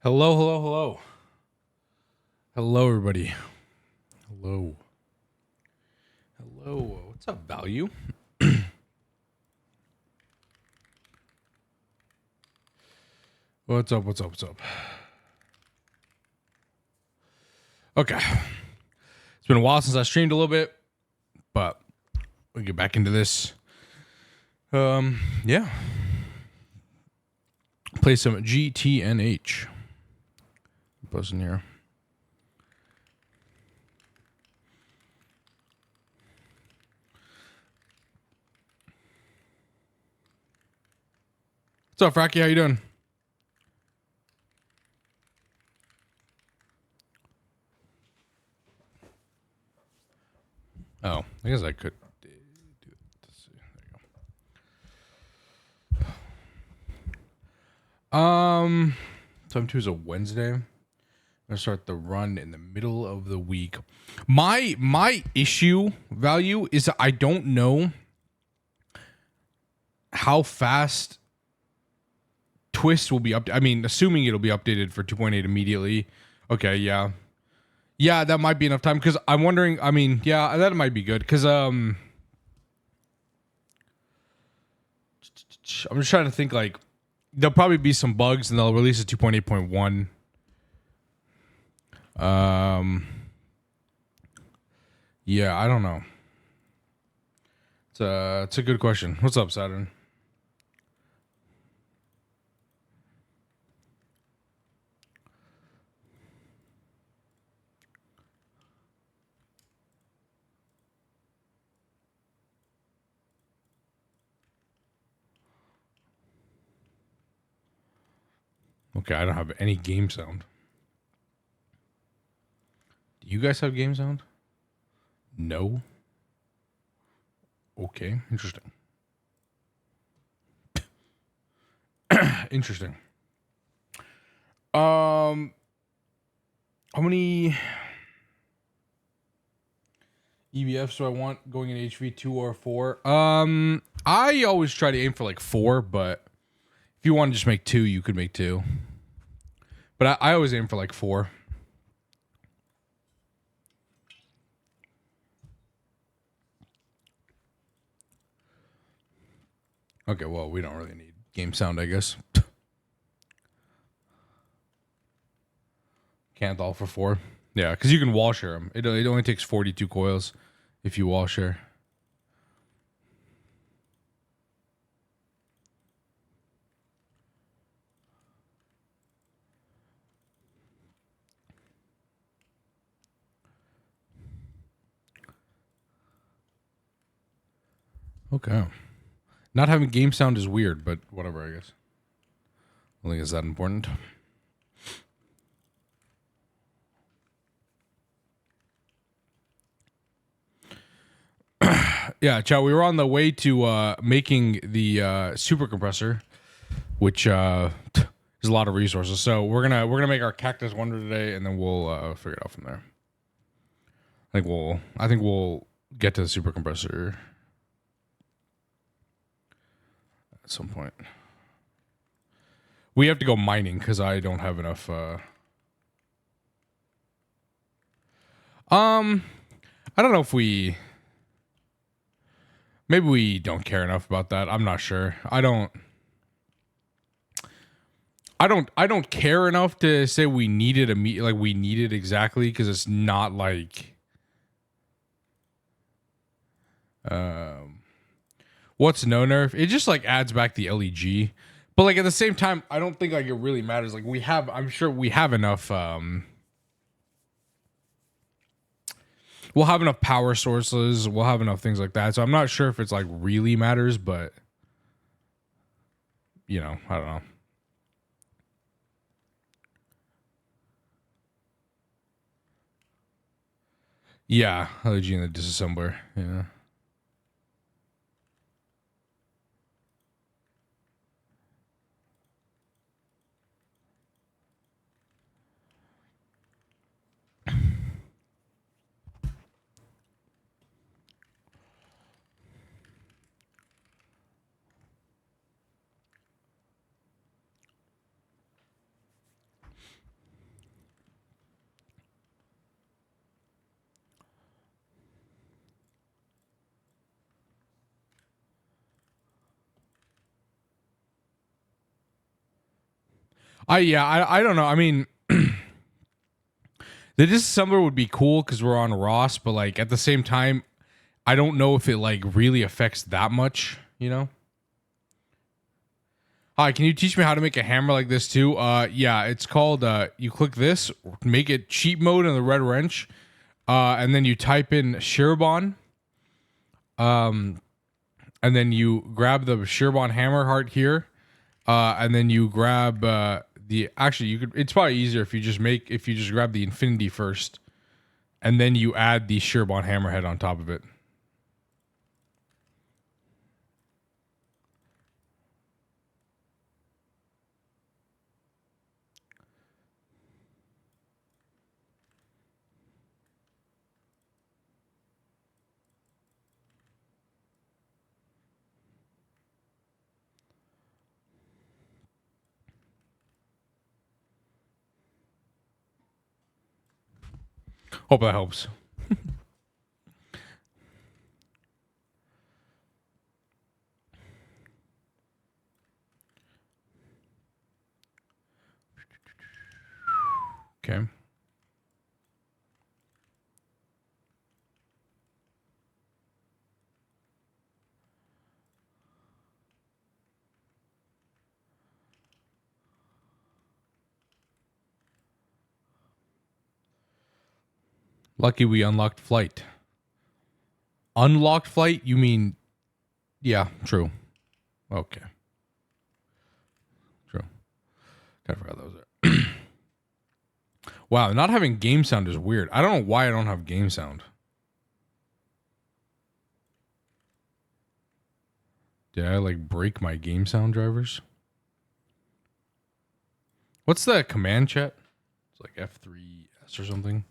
Hello, hello, hello. Hello, everybody. Hello. Hello. What's up, value? What's up? What's up? What's up? Okay. It's been a while since I streamed a little bit, but we get back into this. Yeah. Play some GTNH. Buzzing here. What's up, Fracky? How you doing? Oh, I guess I could do it. Let's see. There you go. Time 2 is a Wednesday. I'm gonna start the run in the middle of the week. My issue value is I don't know how fast Twist will be up. I mean, assuming it'll be updated for 2.8 immediately. Okay, yeah. Yeah, that might be enough time because I'm wondering. I mean, yeah, that might be good because I'm just trying to think like there'll probably be some bugs and they'll release a 2.8.1. Yeah, I don't know. It's a good question. What's up, Saturn? Okay, I don't have any game sound. Do you guys have game sound? No. Okay, interesting. Interesting. How many EBFs do I want going in HV2 or 4? I always try to aim for like 4, but if you want to just make 2, you could make 2. But I always aim for like 4. Okay, well, we don't really need game sound, I guess. Can't all for 4. Yeah, because you can wall share them. It only takes 42 coils if you wall share. Okay. Not having game sound is weird, but whatever, I guess. I don't think it's that important. Yeah, Chow, we were on the way to making the super compressor, which is a lot of resources. So we're gonna make our Cactus Wonder today, and then we'll figure it out from there. I think we'll get to the super compressor at some point. We have to go mining because I don't have enough. I don't know if we. Maybe we don't care enough about that. I'm not sure. I don't care enough to say we need it like we need it exactly because it's not like what's no nerf. It just like adds back the LEG. But like at the same time, I don't think like it really matters. Like I'm sure we have enough we'll have enough power sources, we'll have enough things like that. So I'm not sure if it's like really matters, but you know, I don't know. Yeah, LEG in the disassembler. Yeah. I don't know. I mean, the disassembler would be cool because we're on Ross, but like at the same time, I don't know if it like really affects that much. You know. Hi, can you teach me how to make a hammer like this too? Yeah, it's called. You click this, make it cheat mode in the red wrench, and then you type in Shirobon, and then you grab the Shirobon hammer heart here, and then you grab the. Actually, you could. It's probably easier if you just grab the Infinity first, and then you add the Shirobon hammerhead on top of it. Hope that helps. Okay. Lucky we unlocked flight. Unlocked flight? You mean? Yeah, true. Okay, true. Kind of forgot that was there. Wow, not having game sound is weird. I don't know why I don't have game sound. Did I like break my game sound drivers? What's the command chat? It's like F3S or something.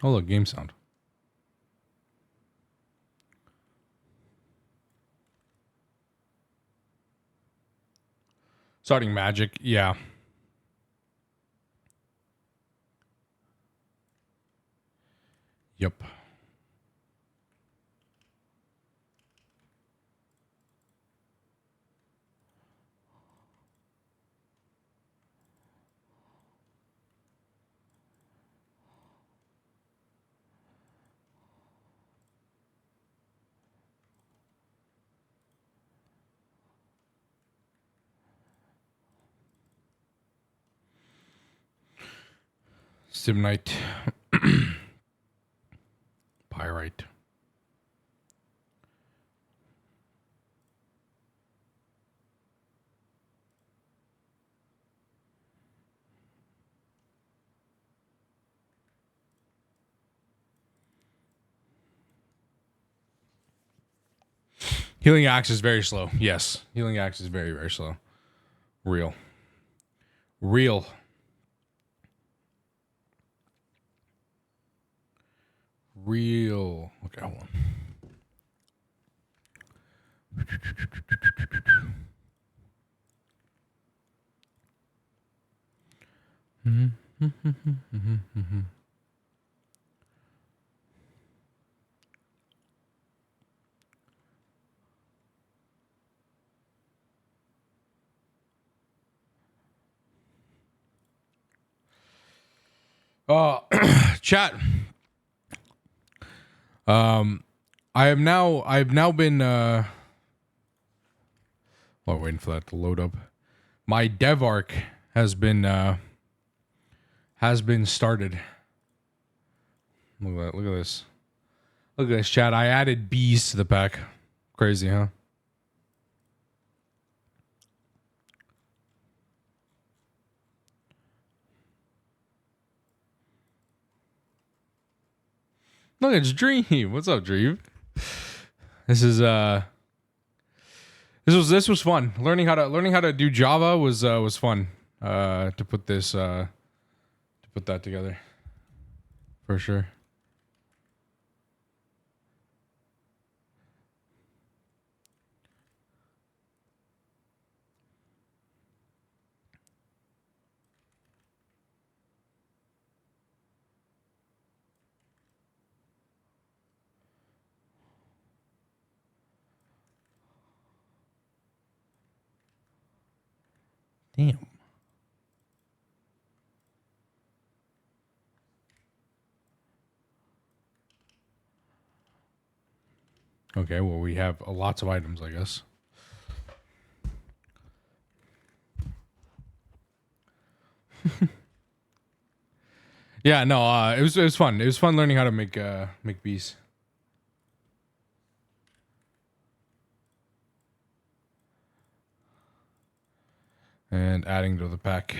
Oh, look, game sound. Starting magic, yeah. Yep. Simnite. Pyrite. Healing axe is very slow. Yes. Healing axe is very, very slow. Real. Real. Real. Okay, hold on. Chat. I've now been waiting for that to load up. My dev arc has been started. Look at that, look at this. Look at this, chat. I added bees to the pack. Crazy, huh? Look, it's Dream. What's up, Dream? This is this was fun. Learning how to do Java was fun. To put this to put that together. For sure. Damn. Okay, well, we have lots of items, I guess. Yeah, no, it was fun. It was fun learning how to make bees. And adding to the pack.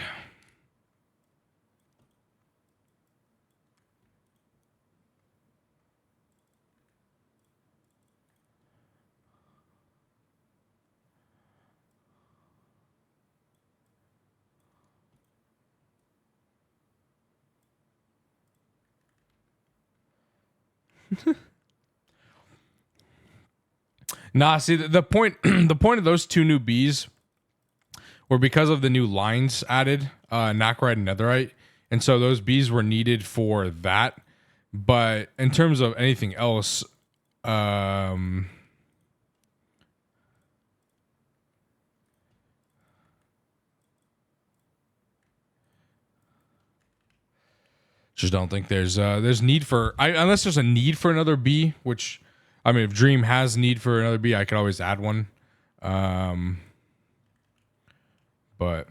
Nah, see the point the point of those two new bees were because of the new lines added, Nakrite and Netherite. And so those bees were needed for that. But in terms of anything else, just don't think there's need for unless there's a need for another bee, which I mean if Dream has need for another bee, I could always add one. But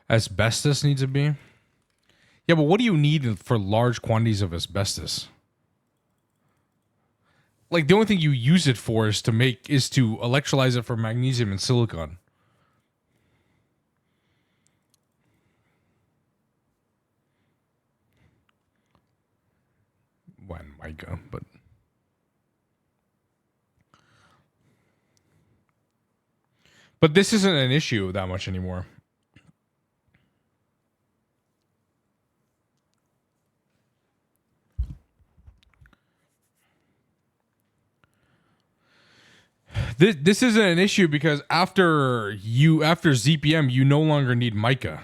asbestos needs a bee. Yeah, but what do you need for large quantities of asbestos? Like the only thing you use it for is to electrolyze it for magnesium and silicon. When mica, but this isn't an issue that much anymore. This isn't an issue because after ZPM you no longer need mica.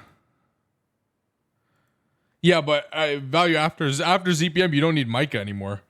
Yeah, but value after ZPM you don't need mica anymore.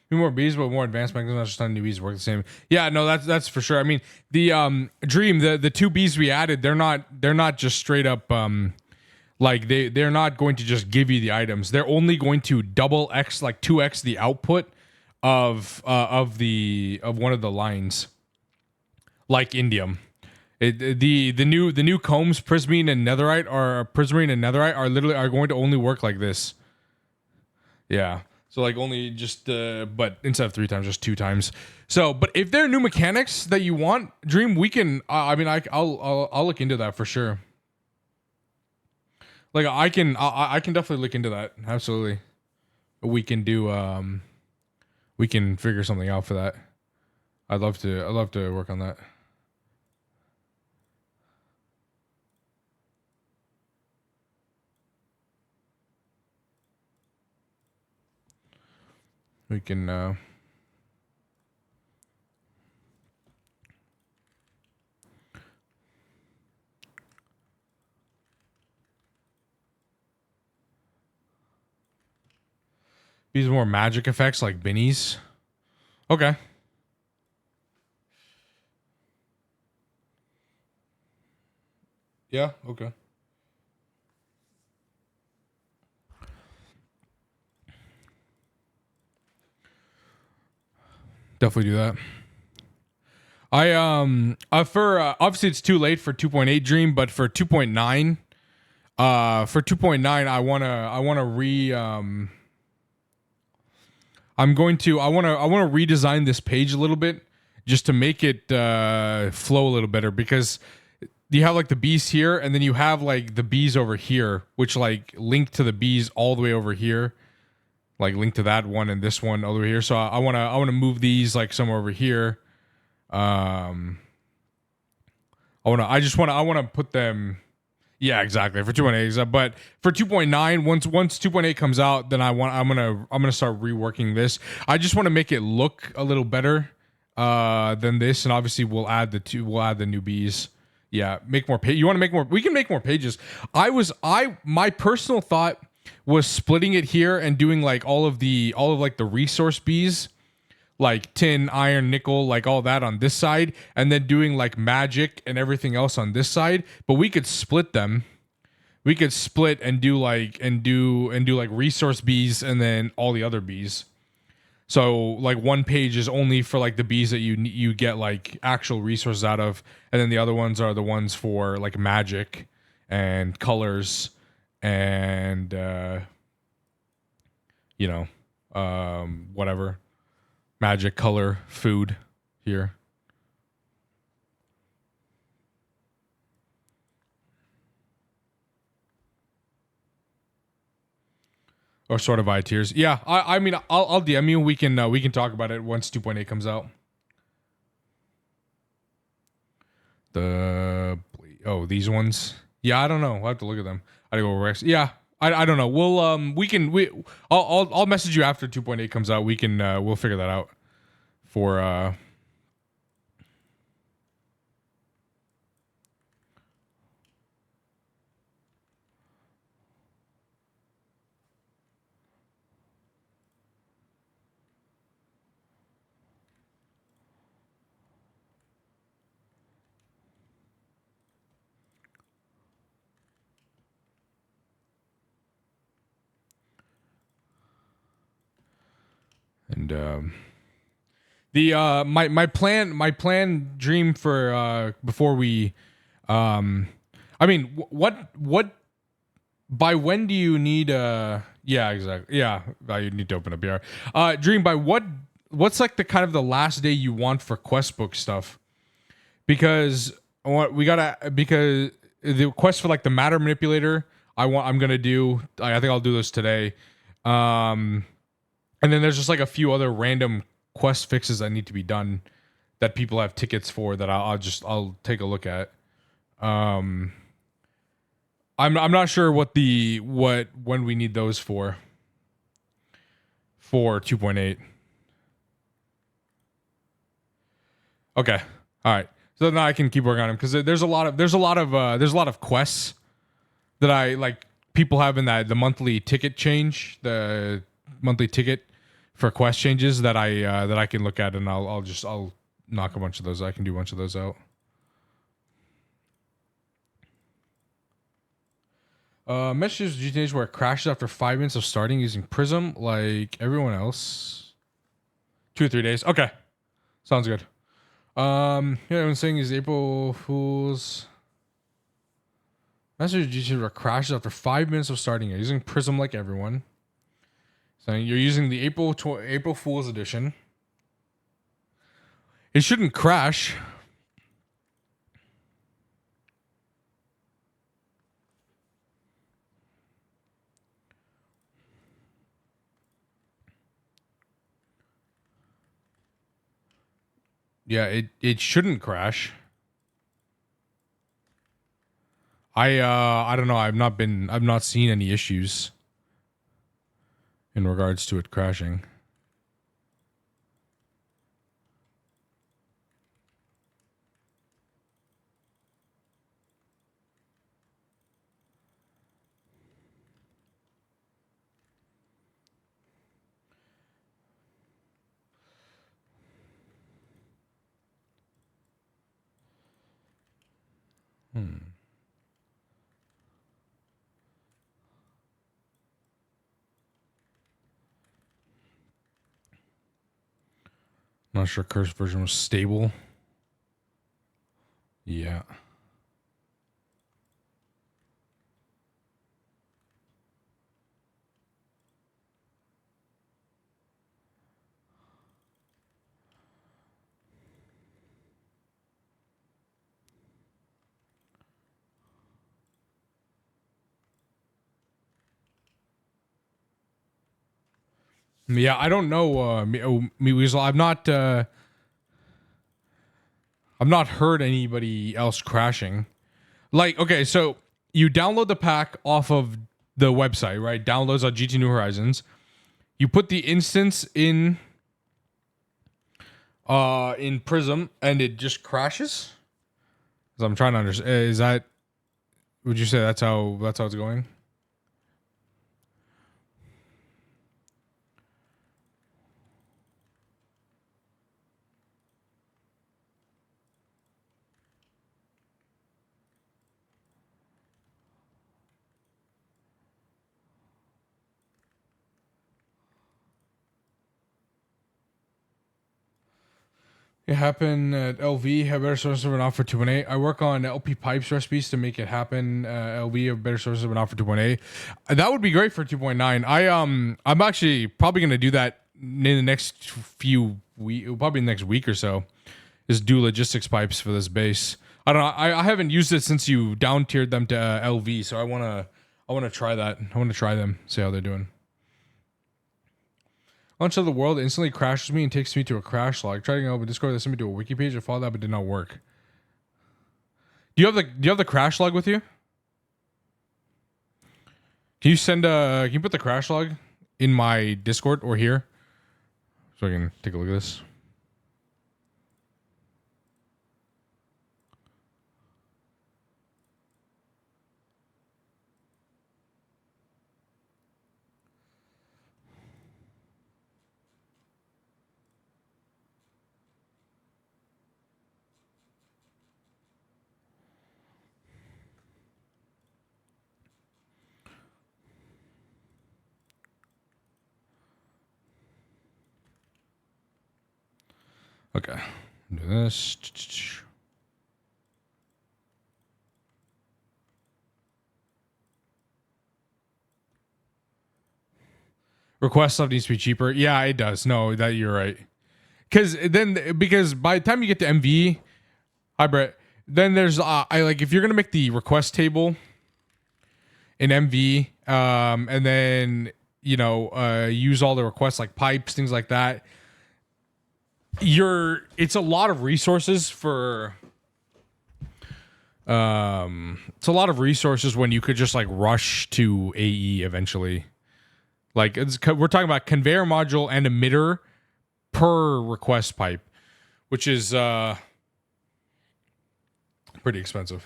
More bees, but more advanced mechanisms. Not just on new bees work the same. Yeah, no, that's for sure. I mean, the Dream, the two bees we added, they're not just straight up like they're not going to just give you the items. They're only going to double X, like 2x the output of one of the lines, like indium. The new combs, prismarine and netherite are literally are going to only work like this. Yeah. So like only just but instead of 3 times, just 2 times. So, but if there are new mechanics that you want, Dream, we can. I mean, I'll look into that for sure. Like I can definitely look into that. Absolutely, we can do. We can figure something out for that. I'd love to work on that. We can. These more magic effects like Binnies. Okay. Yeah. Okay. Definitely do that. I for obviously it's too late for 2.8 Dream, but for 2.9, for 2.9 I wanna I wanna redesign this page a little bit just to make it flow a little better, because you have like the bees here, and then you have like the bees over here, which like link to the bees all the way over here, like link to that one and this one over here. So I wanna move these like somewhere over here. I wanna put them. Yeah, exactly, for 2.8. But for 2.9, once 2.8 comes out, then I'm gonna start reworking this. I just want to make it look a little better than this, and obviously we'll add the new bees. Yeah, make more page. You want to make more? We can make more pages. My personal thought was splitting it here and doing like all of like the resource bees, like tin, iron, nickel, like all that on this side, and then doing like magic and everything else on this side. But we could split them. We could split and do like resource bees and then all the other bees. So like one page is only for like the bees that you get like actual resources out of, and then the other ones are the ones for like magic and colors and whatever. Magic, color, food here. Or sort of by tiers. Yeah, I mean I'll DM you. We can talk about it once 2.8 comes out. These ones. Yeah, I don't know. I'll have to look at them. I go Rex. Yeah, I don't know. I'll message you after 2.8 comes out. We'll figure that out for and the my plan dream for before we I mean what by when do you need yeah, exactly, yeah, you need to open a BR dream by what's like the kind of the last day you want for quest book stuff, because because the quest for like the matter manipulator I'm gonna do, I think I'll do this today, and then there's just like a few other random quest fixes that need to be done that people have tickets for that I'll take a look at. I'm not sure when we need those for 2.8. Okay. All right. So now I can keep working on them, because there's a lot of quests that I like people have in the monthly ticket change, the monthly ticket for quest changes that I can look at, and I'll knock a bunch of those. I can do a bunch of those out. Messages GTAs where it crashes after 5 minutes of starting using Prism, like everyone else. 2 or 3 days. Okay, sounds good. Yeah, everyone's saying is April Fools. Message GTAs where it crashes after 5 minutes of starting it using Prism, like everyone. So you're using the April Fool's edition. It shouldn't crash. Yeah, it shouldn't crash. I don't know. I've not seen any issues in regards to it crashing. Not sure cursed version was stable. Yeah. Yeah, I don't know, me Weasel. I've not heard anybody else crashing. Like, okay, so you download the pack off of the website, right? Downloads on GT New Horizons. You put the instance in Prism, and it just crashes. 'Cause I'm trying to understand. Is that? Would you say that's how it's going? It happened at LV. Have better sources have been offered 2.8. I work on LP pipes recipes to make it happen. LV have better sources have been offered 2.8. That would be great for 2.9. I'm actually probably gonna do that in the next few week, probably next week or so. Is do logistics pipes for this base. I don't know. I haven't used it since you down tiered them to LV, so I wanna try that. I wanna try them, see how they're doing. Launch of the world instantly crashes me and takes me to a crash log. Try to go open Discord, that sent me to a wiki page. I followed that, but did not work. Do you have the crash log with you? Can you can you put the crash log in my Discord or here so I can take a look at this? Okay. Do this. Request stuff needs to be cheaper. Yeah, it does. No, that you're right. Because by the time you get to MV, hi Brett. Then there's I like if you're gonna make the request table in MV, and then use all the requests like pipes, things like that. It's a lot of resources for it's a lot of resources when you could just like rush to AE eventually. Like we're talking about conveyor module and emitter per request pipe, which is pretty expensive.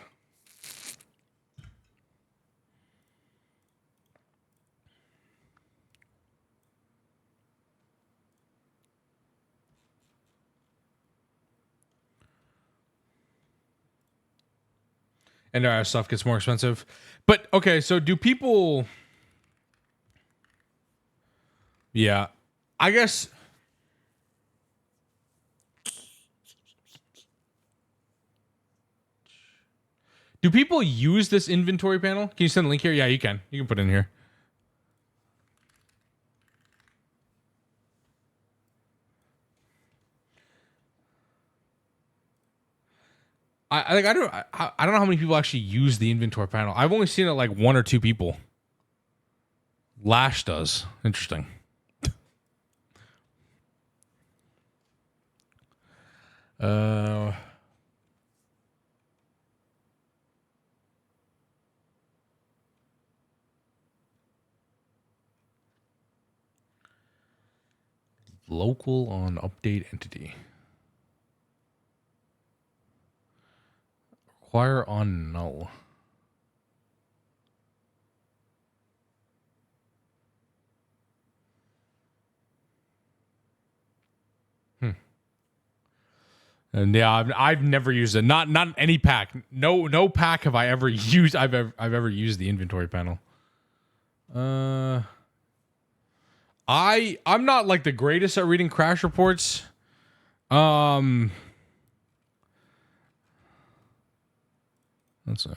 And our stuff gets more expensive. But okay, so do people? Yeah, I guess. Do people use this inventory panel? Can you send a link here? Yeah, you can. You can put it in here. I don't know how many people actually use the inventory panel. I've only seen it like one or two people. Lash does. Interesting. Local on update entity. Require on null. And yeah, I've never used it. Not any pack. No pack have I ever used. I've ever used the inventory panel. I'm not like the greatest at reading crash reports. Let's see.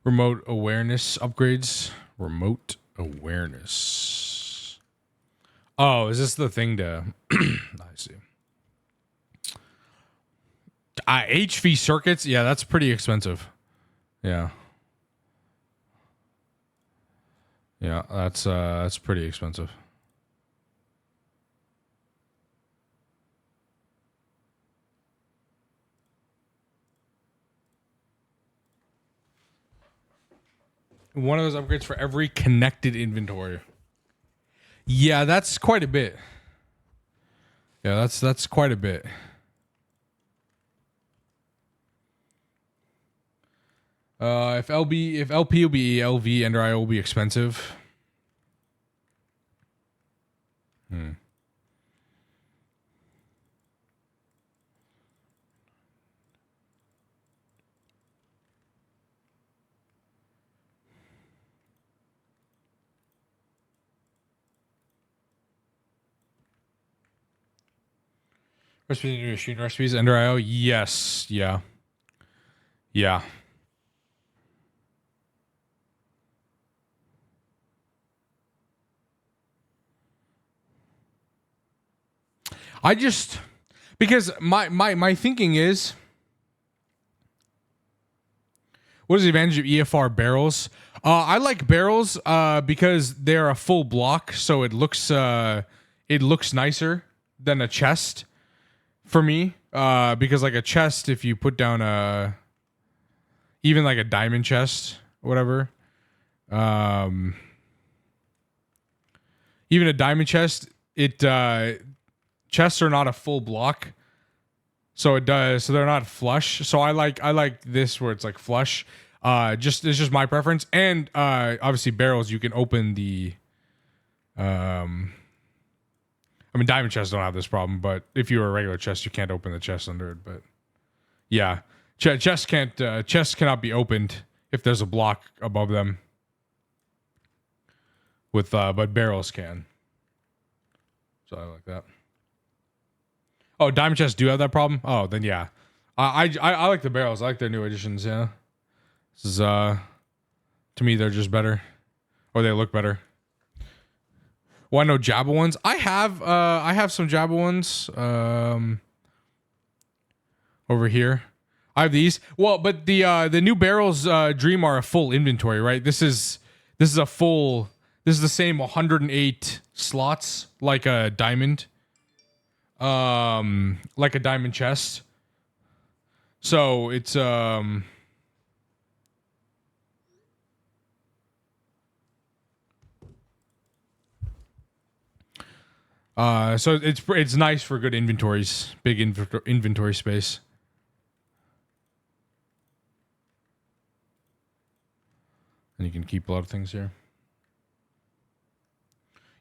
Remote awareness upgrades. Remote awareness. Oh, is this the thing to? I see. HV circuits, yeah, that's pretty expensive. Yeah. Yeah, that's pretty expensive. One of those upgrades for every connected inventory. Yeah, that's quite a bit. Yeah, that's quite a bit. If LP will be LV, Ender IO will be expensive. Recipes in machine recipes, Ender IO. Yes, yeah, yeah. I just because my thinking is, what is the advantage of EFR barrels? I like barrels because they're a full block, so it looks nicer than a chest for me. Because like a chest, if you put down even like a diamond chest, whatever, even a diamond chest, chests are not a full block, so they're not flush. So I like this where it's like flush. It's just my preference. And obviously barrels, you can open the I mean, diamond chests don't have this problem, but if you're a regular chest, you can't open the chest under it. But yeah, chests cannot be opened if there's a block above them. But barrels can. So I like that. Oh, diamond chests do have that problem. Oh, then yeah, I like the barrels. I like their new additions. Yeah, this is to me they're just better, or they look better. Want to know Jabba ones? I have some Jabba ones over here. I have these. Well, but the new barrels Dream are a full inventory, right? This is a full. This is the same 108 slots like a diamond. Like a diamond chest. So it's so it's nice for good inventories, big inventory space. And you can keep a lot of things here.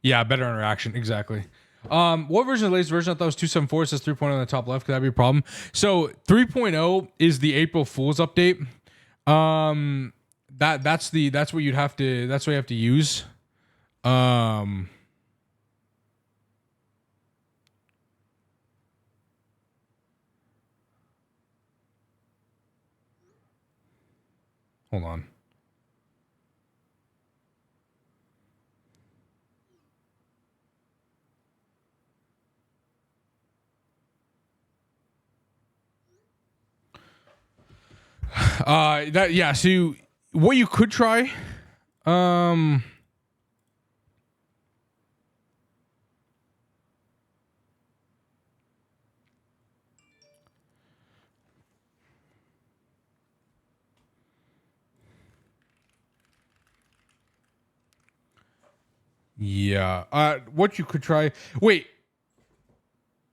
Yeah, better interaction, exactly. What version of the latest version? I thought it was 2.7.4. It says 3.0 on the top left. Could that be a problem? So 3.0 is the April Fool's update. That's what you have to use. Hold on. So what you could try, what you could try. Wait,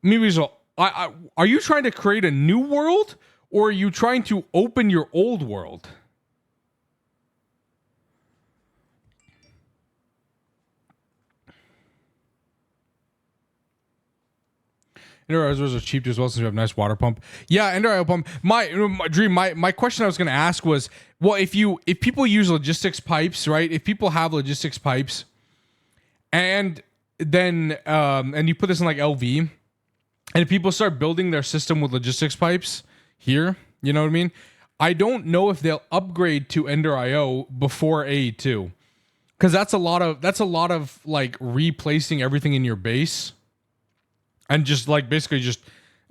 maybe so. Are you trying to create a new world, or are you trying to open your old world? Ender IOs are cheap as well since you have a nice water pump. Yeah, Ender IO pump. My Dream. My question I was going to ask was, well, if people use logistics pipes, right? If people have logistics pipes, and then and you put this in like LV, and if people start building their system with logistics pipes here, you know what I mean? I don't know if they'll upgrade to Ender IO before AE2, because that's a lot of like replacing everything in your base. And just like basically just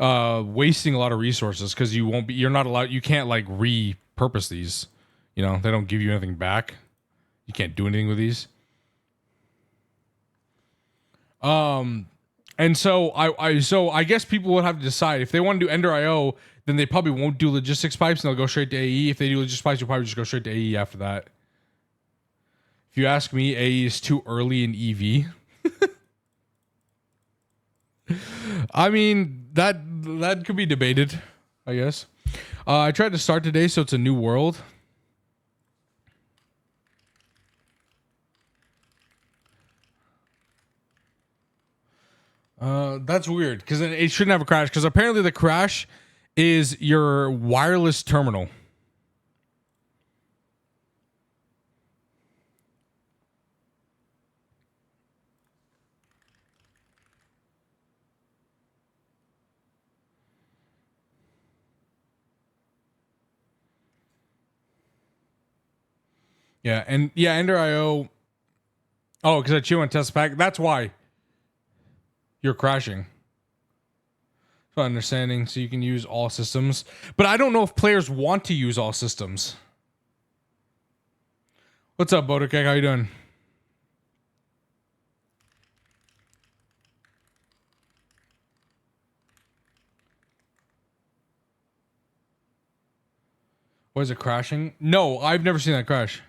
wasting a lot of resources because you're not allowed, you can't like repurpose these. You know, they don't give you anything back. You can't do anything with these. And so I guess people would have to decide if they want to do Ender IO, then they probably won't do logistics pipes and they'll go straight to AE. If they do logistics pipes, you'll probably just go straight to AE after that. If you ask me, AE is too early in EV. I mean, that could be debated, I guess. I tried to start today, so it's a new world. That's weird because it shouldn't have a crash because apparently the crash is your wireless terminal. Yeah, and yeah, Ender IO. Oh, because I chew on test pack. That's why you're crashing. So understanding, so you can use all systems, but I don't know if players want to use all systems. What's up, Bodekek? How you doing? Was it crashing? No, I've never seen that crash.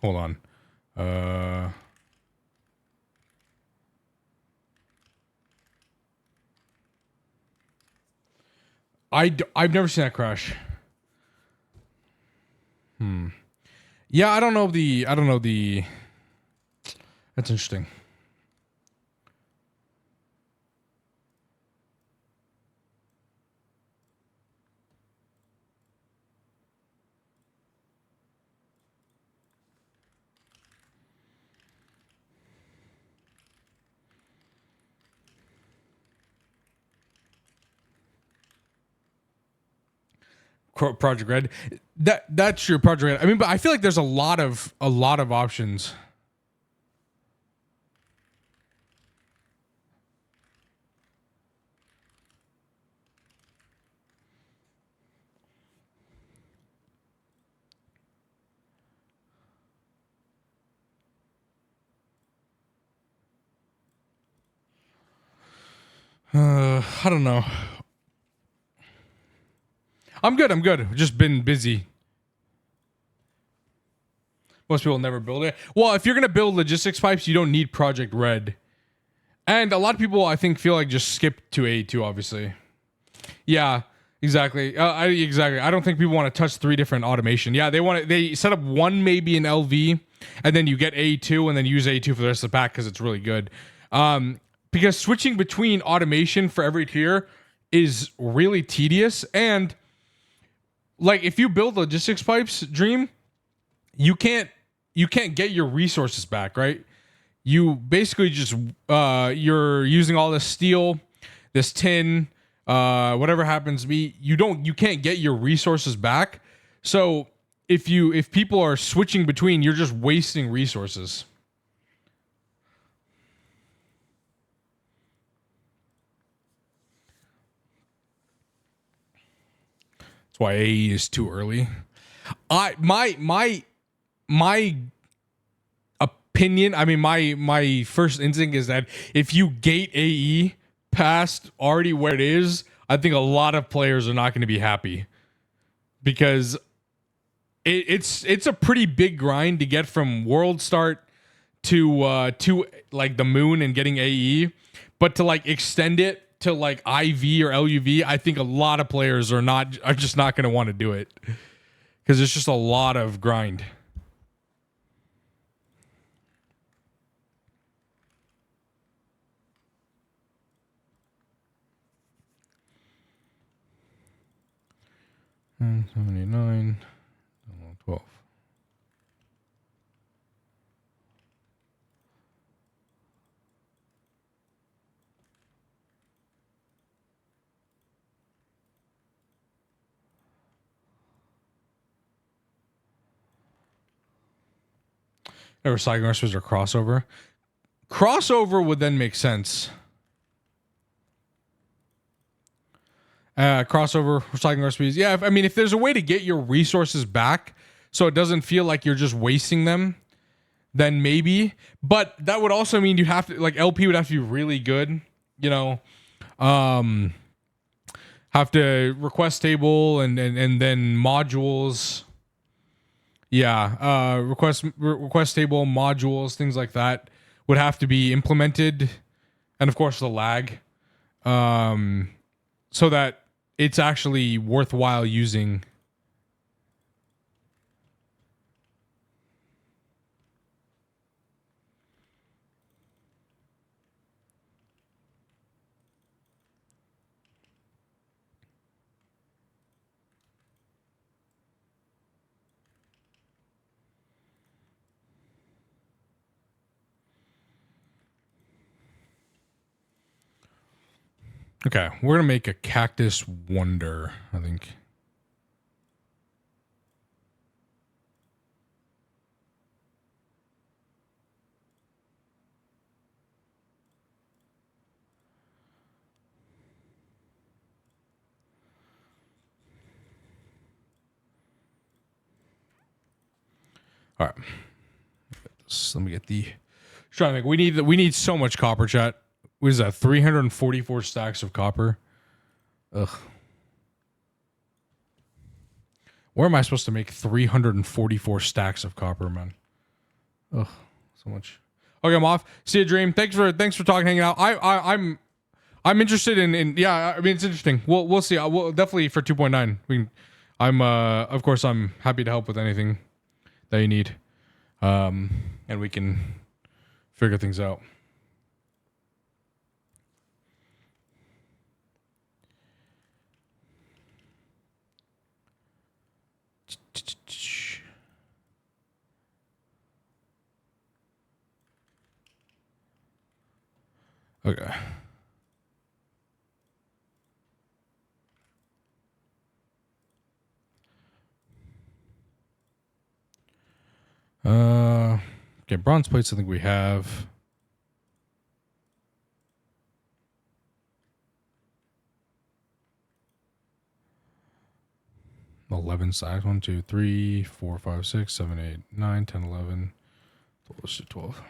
Hold on. I've never seen that crash. Yeah, I don't know the. That's interesting. Project Red. That's your Project Red. I mean, but I feel like there's a lot of options. I don't know. I'm good. Just been busy. Most people never build it. Well, if you're gonna build logistics pipes, you don't need Project Red. And a lot of people, I think, feel like just skip to A2, obviously. Yeah, exactly. Exactly. I don't think people want to touch 3 different automation. Yeah, they set up one maybe in LV, and then you get A2, and then use A2 for the rest of the pack because it's really good. Because switching between automation for every tier is really tedious, and like if you build logistics pipes, Dream, you can't get your resources back, right? You basically just you're using all this steel, this tin, whatever happens to be, you can't get your resources back. So if people are switching between, you're just wasting resources. That's why AE is too early. My opinion, I mean my first instinct is that if you gate AE past already where it is, I think a lot of players are not going to be happy because it's a pretty big grind to get from world start to like the moon and getting AE, but to like extend it to like IV or LUV, I think a lot of players are just not going to want to do it because it's just a lot of grind. And 79, 12. Recycling recipes or crossover. Crossover would then make sense. Crossover, recycling recipes. Yeah, I mean, if there's a way to get your resources back so it doesn't feel like you're just wasting them, then maybe. But that would also mean you have to, like, LP would have to be really good, you know. Have to request table and then modules. Yeah, request table, modules, things like that would have to be implemented, and of course the lag, so that it's actually worthwhile using. Okay, we're gonna make a cactus wonder, I think. All right, let me get the. Trying to think. We need so much copper, chat. What is that? 344 stacks of copper. Ugh. Where am I supposed to make 344 stacks of copper, man? Ugh, so much. Okay, I'm off. See you, Dream. Thanks for talking, hanging out. I'm interested in yeah. I mean, it's interesting. We'll see. We'll definitely for 2.9. I'm of course I'm happy to help with anything that you need, and we can figure things out. Okay. Okay, bronze plates I think we have. $11 sides. 1, 2, 3, 4, 5, 6, 7, 8, 9, 10, 11. Let's do 12.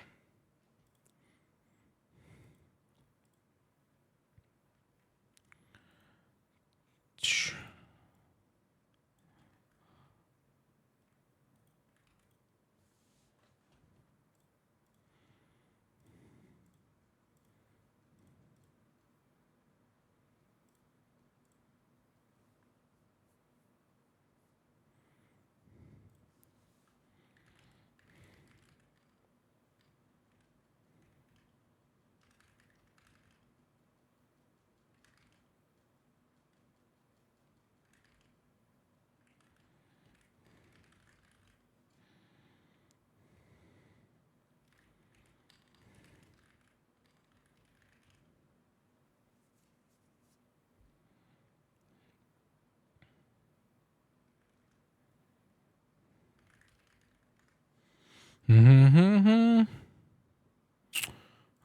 Mm-hmm.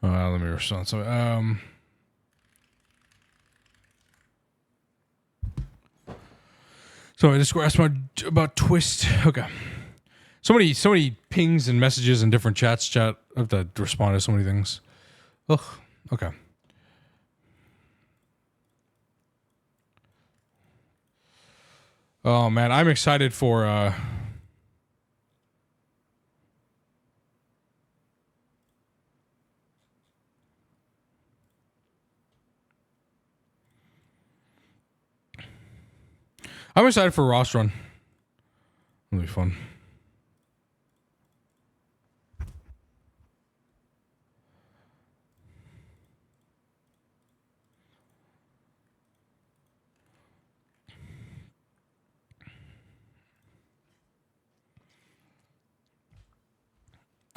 Let me respond. So, I just asked about Twist. Okay. So many pings and messages in different chats. Chat. I have to respond to so many things. Ugh. Okay. Oh man, I'm excited for. I'm excited for Ross Run. It'll be fun.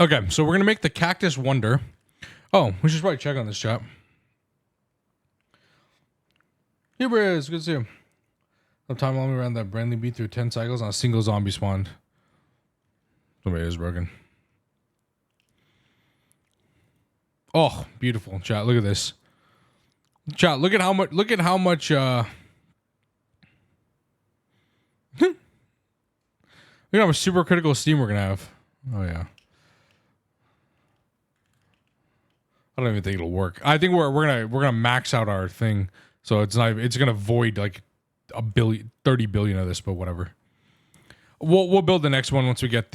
Okay, so we're gonna make the Cactus Wonder. Oh, we should probably check on this chat. Hey, Briz, good to see you. Sometime along around that Brandley beat through 10 cycles on a single zombie spawned. Somebody is broken. Oh, beautiful. Chat, look at this. Chat, look at how much look at how much look at how much supercritical steam we're gonna have. Oh yeah. I don't even think it'll work. I think we're gonna max out our thing. So it's gonna void like a billion 30 billion of this, but whatever. We'll build the next one once we get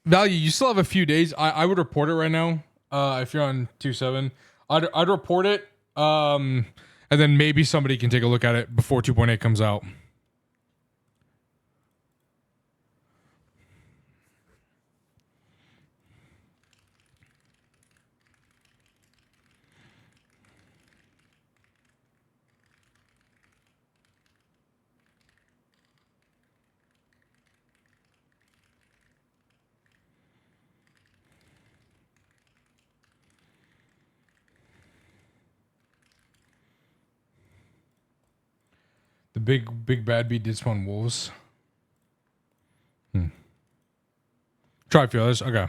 value. You still have a few days. I would report it right now. If you're on 2.7, I'd report it. And then maybe somebody can take a look at it before 2.8 comes out. The big bad bee did spawn wolves. Try feelers. Okay.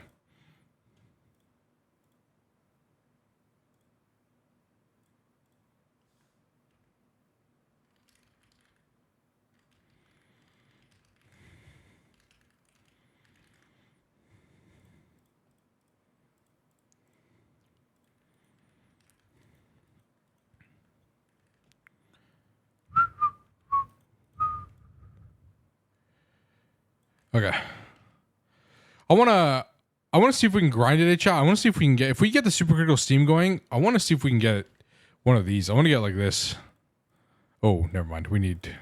Okay. I wanna see if we can grind it, chat. I wanna see if we can get the supercritical steam going. I wanna see if we can get one of these. I wanna get like this. Oh, never mind. We need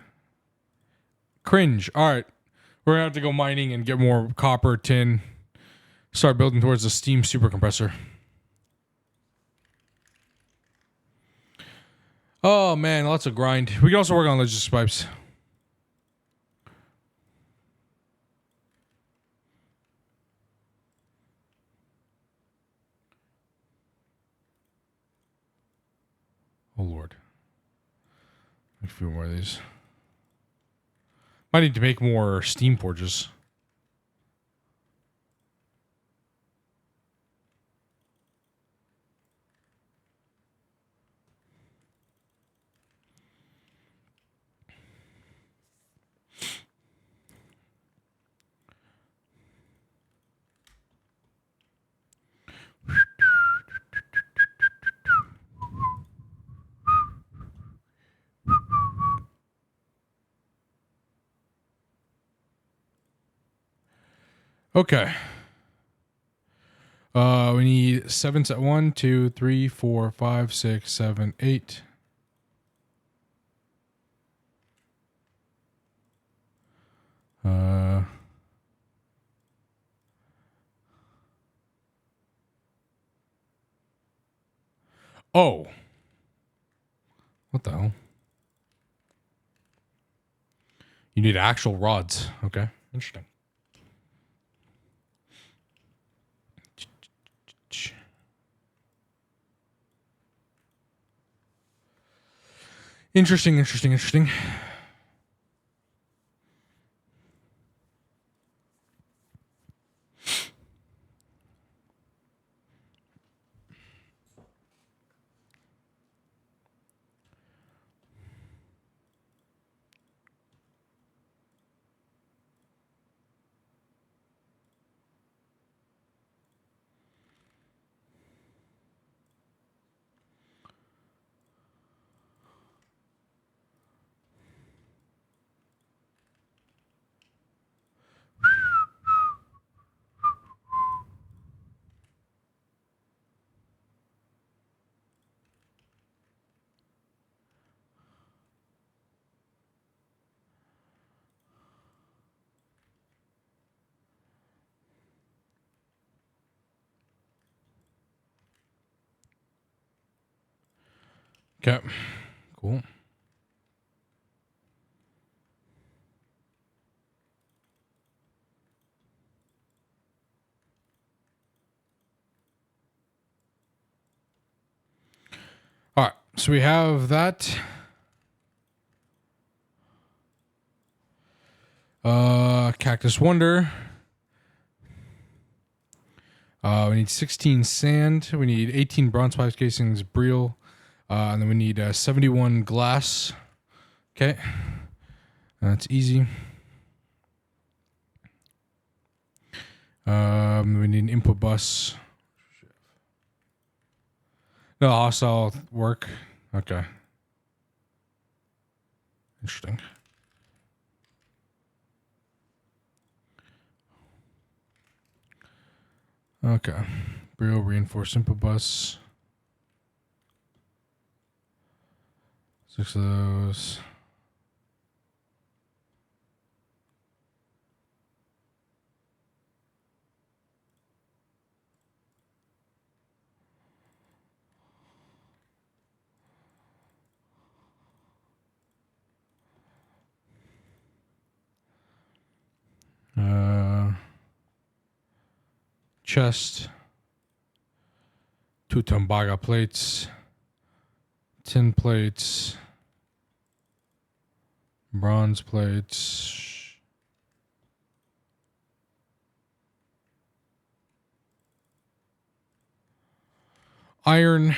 cringe. Alright. We're gonna have to go mining and get more copper, tin. Start building towards the steam super compressor. Oh man, lots of grind. We can also work on logistics pipes. Oh lord. A few more of these. Might need to make more steam forges. Okay. We need 7 set 1, 2, 3, 4, 5, 6, 7, 8. Oh. What the hell? You need actual rods. Okay. Interesting. Interesting. Okay. Cool. All right. So we have that. Cactus Wonder. We need 16 sand. We need 18 bronze pipes casings, Breel. And then we need 71 glass. Okay. That's easy. We need an input bus. No, hostile work. Okay. Interesting. Okay. Breel reinforced input bus. 6 of those. Chest. 2 Tumbaga plates. 10 plates. Bronze plates. Iron.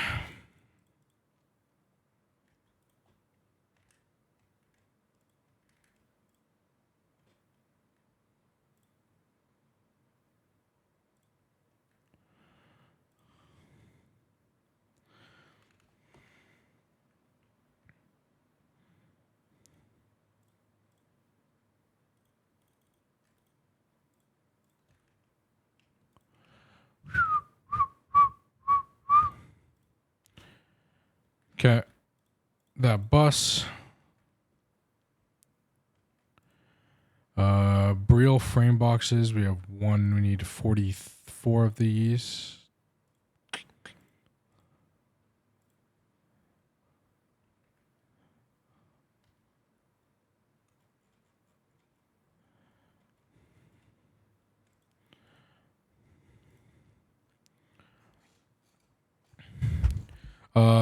Okay. That bus. Breel frame boxes. We have 1. We need 44 of these.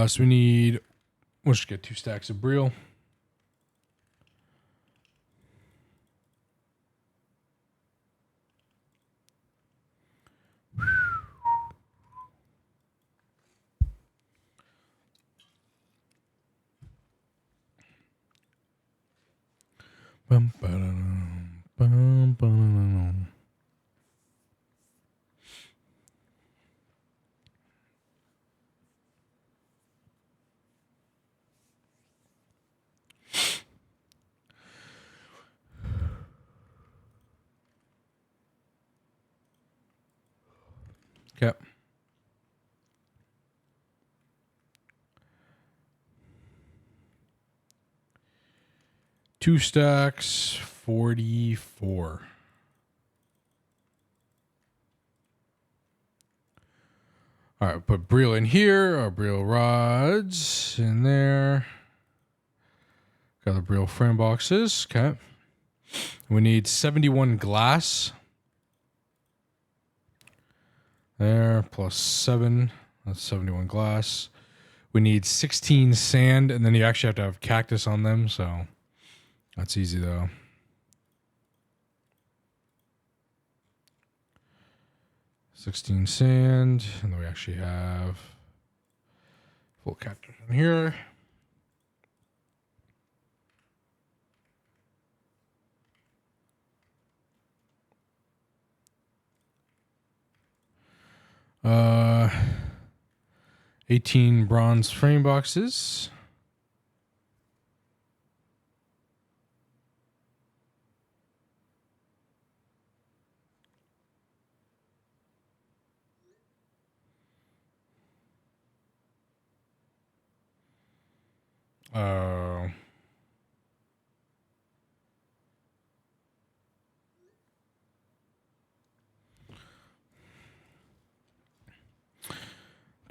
So we need. We'll just get 2 stacks of Breel. Bum, ba-da-dum, bum, ba-da-dum. Okay. Two stacks, 44. All right, put Breel in here. Our Breel rods in there. Got the Breel frame boxes. Okay. We need 71 glass. There, plus 7. That's 71 glass. We need 16 sand, and then you actually have to have cactus on them, so that's easy though. $16 sand, and then we actually have full cactus in here. Uh, 18 bronze frame boxes.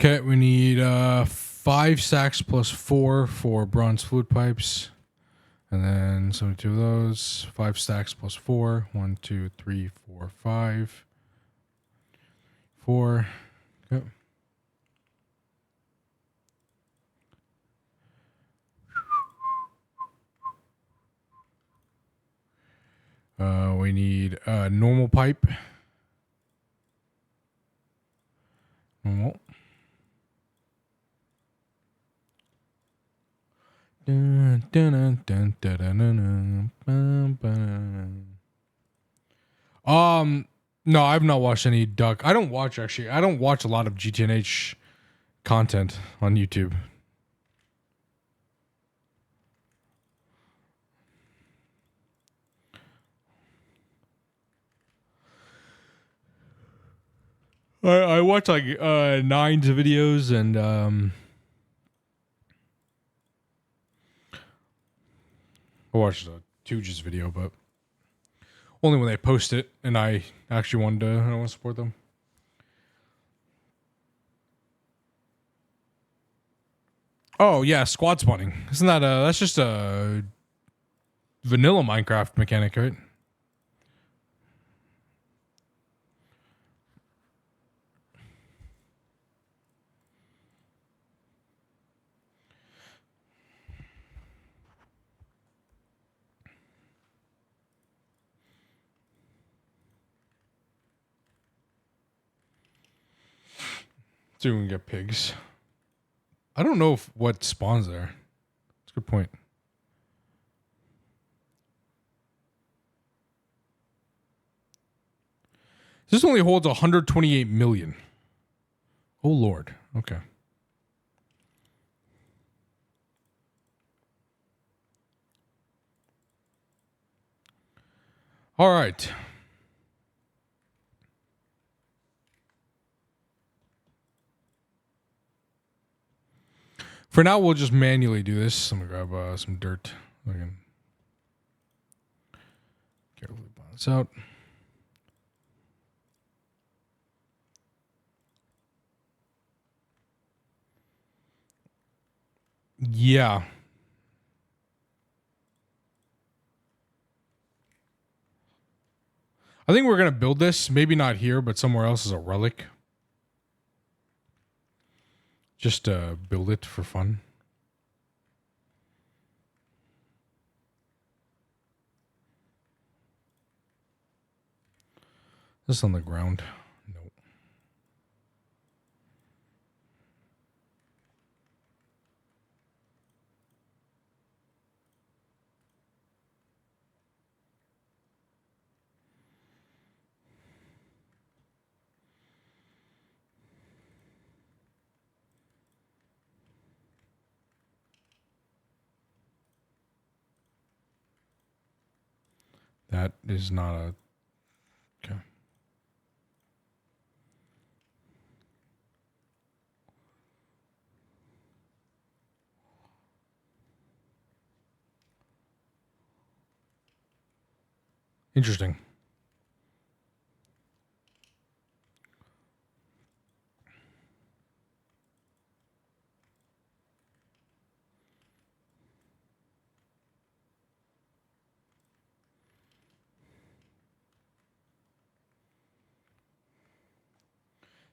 Okay, we need 5 stacks plus 4 for bronze fluid pipes. And then 72 of those. 5 stacks plus 4. 1, 2, 3, 4, 5. 4. Okay. We need a normal pipe. Normal. Dun, dun, dun, dun, dun, dun, dun, dun. No, I've not watched any Duck. I don't watch a lot of GTNH content on YouTube. I watch like Nine's videos and I watched a Tooge's video, but only when they post it, and I actually wanted to. I don't want to support them. Oh yeah, squad spawning. Isn't that that's just a vanilla Minecraft mechanic, right? So we can get pigs. I don't know what spawns there. That's a good point. This only holds 128 million. Oh Lord. Okay. All right. For now, we'll just manually do this. I'm gonna grab some dirt. I can carefully balance out. Yeah. I think we're gonna build this. Maybe not here, but somewhere else as a relic. Just build it for fun. This on the ground. Nope. That is not a... Okay. Interesting.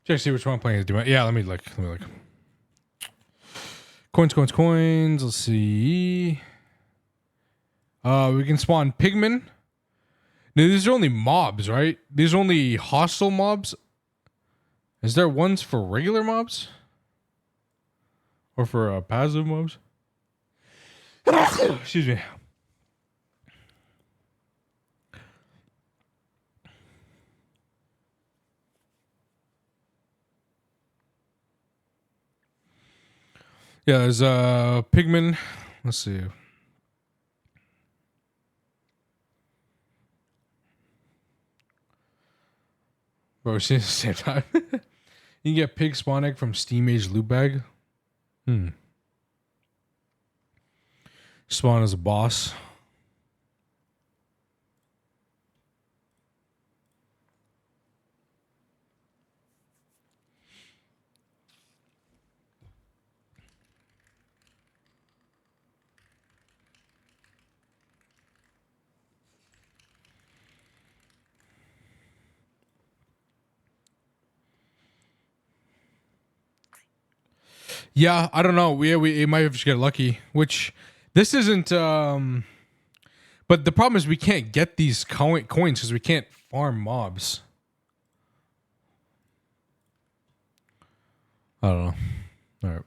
Check see which one I'm playing is doing. Yeah, let me look. Coins. Let's see. We can spawn pigmen. No, these are only mobs, right? These are only hostile mobs. Is there ones for regular mobs? Or for passive mobs? Excuse me. Yeah, there's pigmen. Let's see. Bro, we're seeing at the same time. You can get pig spawn egg from Steam Age loot bag. Spawn as a boss. Yeah, I don't know. We might have just get lucky. Which this isn't. But the problem is we can't get these coins because we can't farm mobs. I don't know. All right.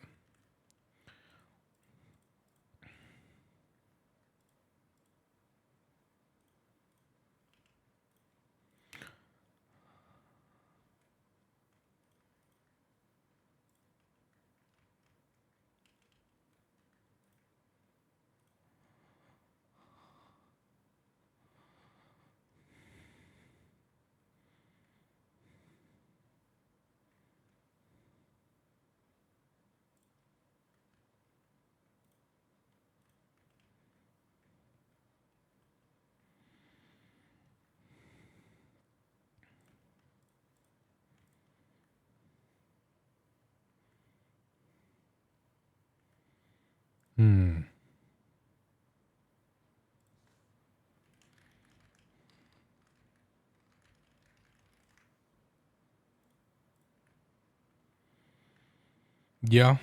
Hmm. Yeah.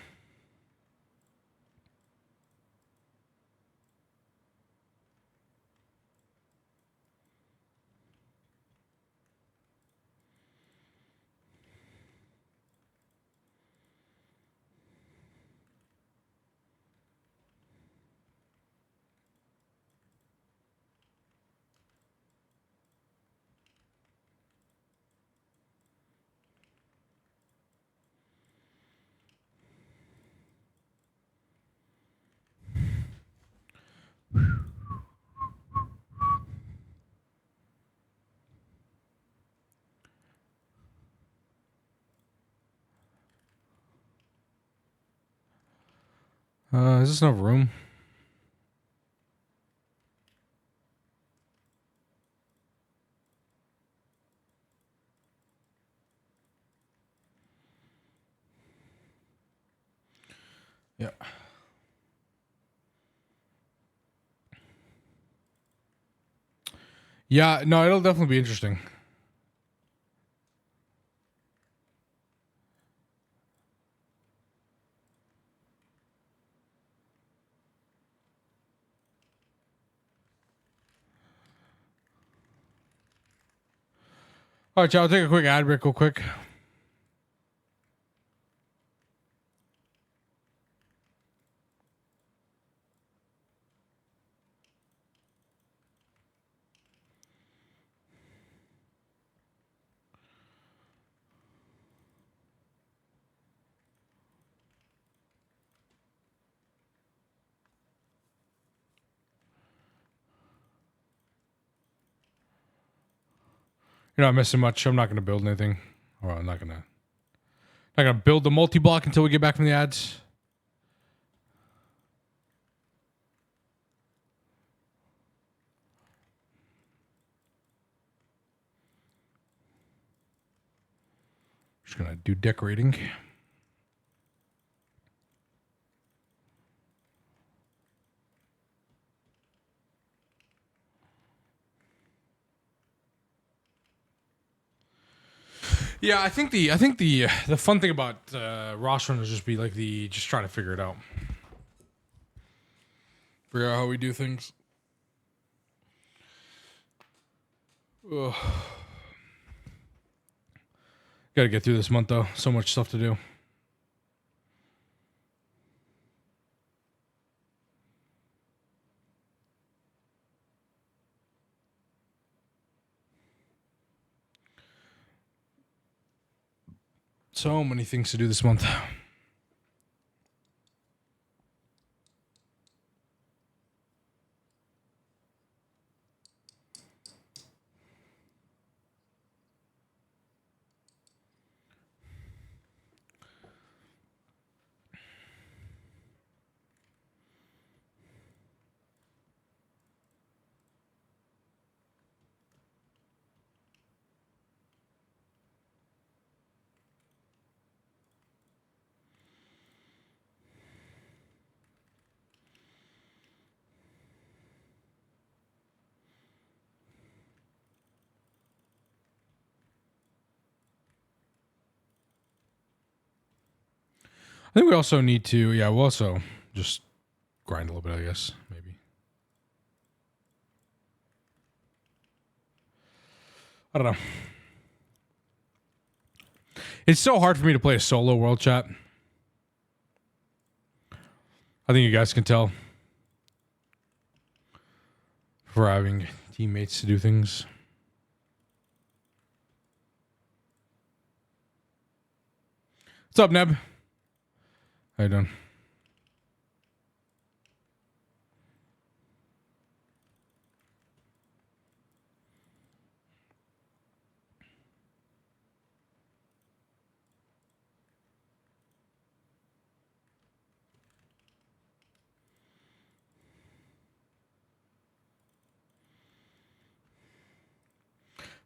Is this enough room? Yeah. Yeah. No, it'll definitely be interesting. All right, y'all. I'll take a quick ad break, real quick. You're not missing much. I'm not going to build anything. Or I'm not gonna build the multi block until we get back from the ads. Just gonna do decorating. Yeah, I think the fun thing about rostering is just be like just trying to figure it out. Figure out how we do things. Ugh. Got to get through this month though. So much stuff to do. So many things to do this month. I think we also need to, yeah, we'll also just grind a little bit, I guess, maybe. I don't know. It's so hard for me to play a solo world chat. I think you guys can tell. For having teammates to do things. What's up, Neb? How you doing?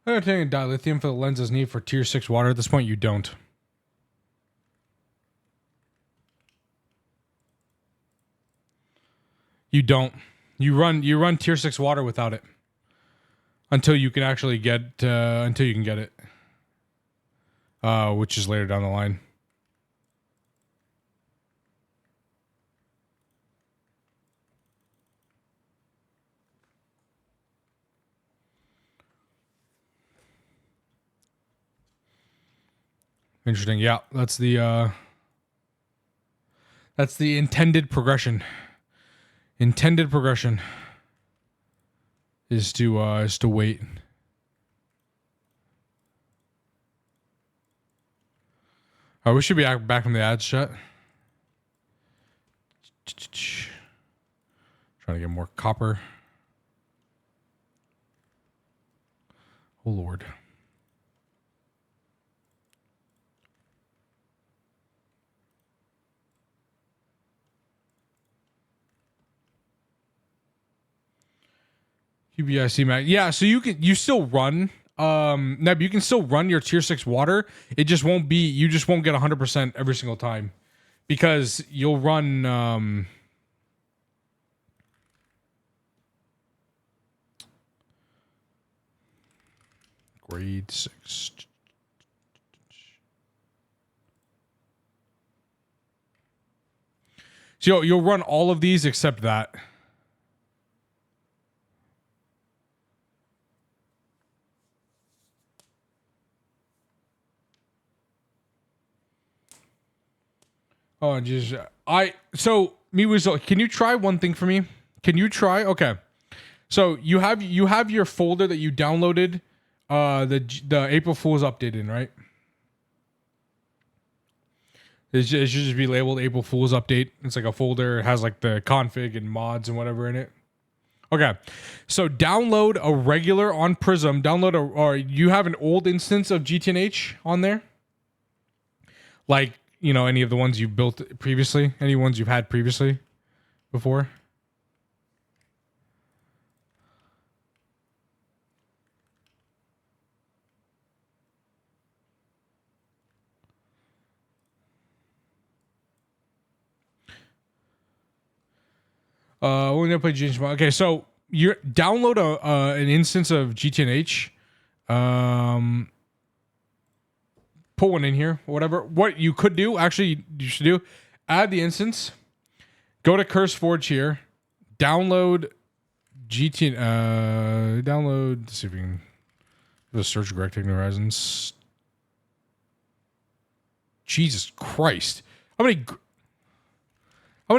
I'm taking dilithium for the lenses need for tier 6 water. At this point, you don't. You don't. You run tier 6 water without it. Until you can actually get until you can get it. Which is later down the line. Interesting. Yeah, that's the intended progression. Intended progression is to wait. We should be back from the ads chat. Trying to get more copper. Oh Lord. QBIC Mac. Yeah, so you still run Neb, you can still run your tier 6 water. You just won't get 100% every single time. Because you'll run grade 6. So you'll run all of these except that. Oh, just Miwizo, can you try one thing for me? Can you try? Okay. So you have your folder that you downloaded the April Fool's update in, right? It should just be labeled April Fool's update. It's like a folder. It has like the config and mods and whatever in it. Okay. So download a regular on Prism. Or you have an old instance of GTNH on there? Like, you know, any of the ones you built previously? Any ones you've had previously before? We're gonna play GTNH. Okay, so you download an instance of GTNH. Put one in here, whatever. What you could do, actually, you should do, add the instance. Go to CurseForge here. Download GTN. Download. Let's see if we can just search Greg Tech New Horizons. Jesus Christ! How many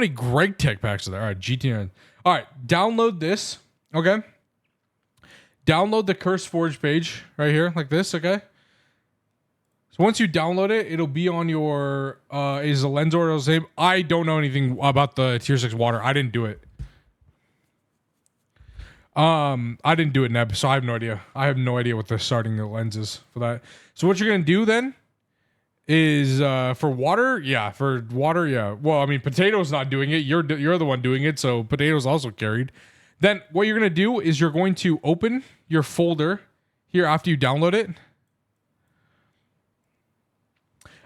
Greg Tech packs are there? All right, GTN. All right, download this. Okay. Download the CurseForge page right here, like this. Okay. So once you download it, it'll be on your is the lens order the same? I don't know anything about the tier 6 water. I didn't do it. I didn't do it, Neb, so I have no idea. I have no idea what the starting the lens is for that. So what you're gonna do then is for water, yeah. Well, I mean, Potato's not doing it. You're the one doing it, so Potato's also carried. Then what you're gonna do is you're going to open your folder here after you download it.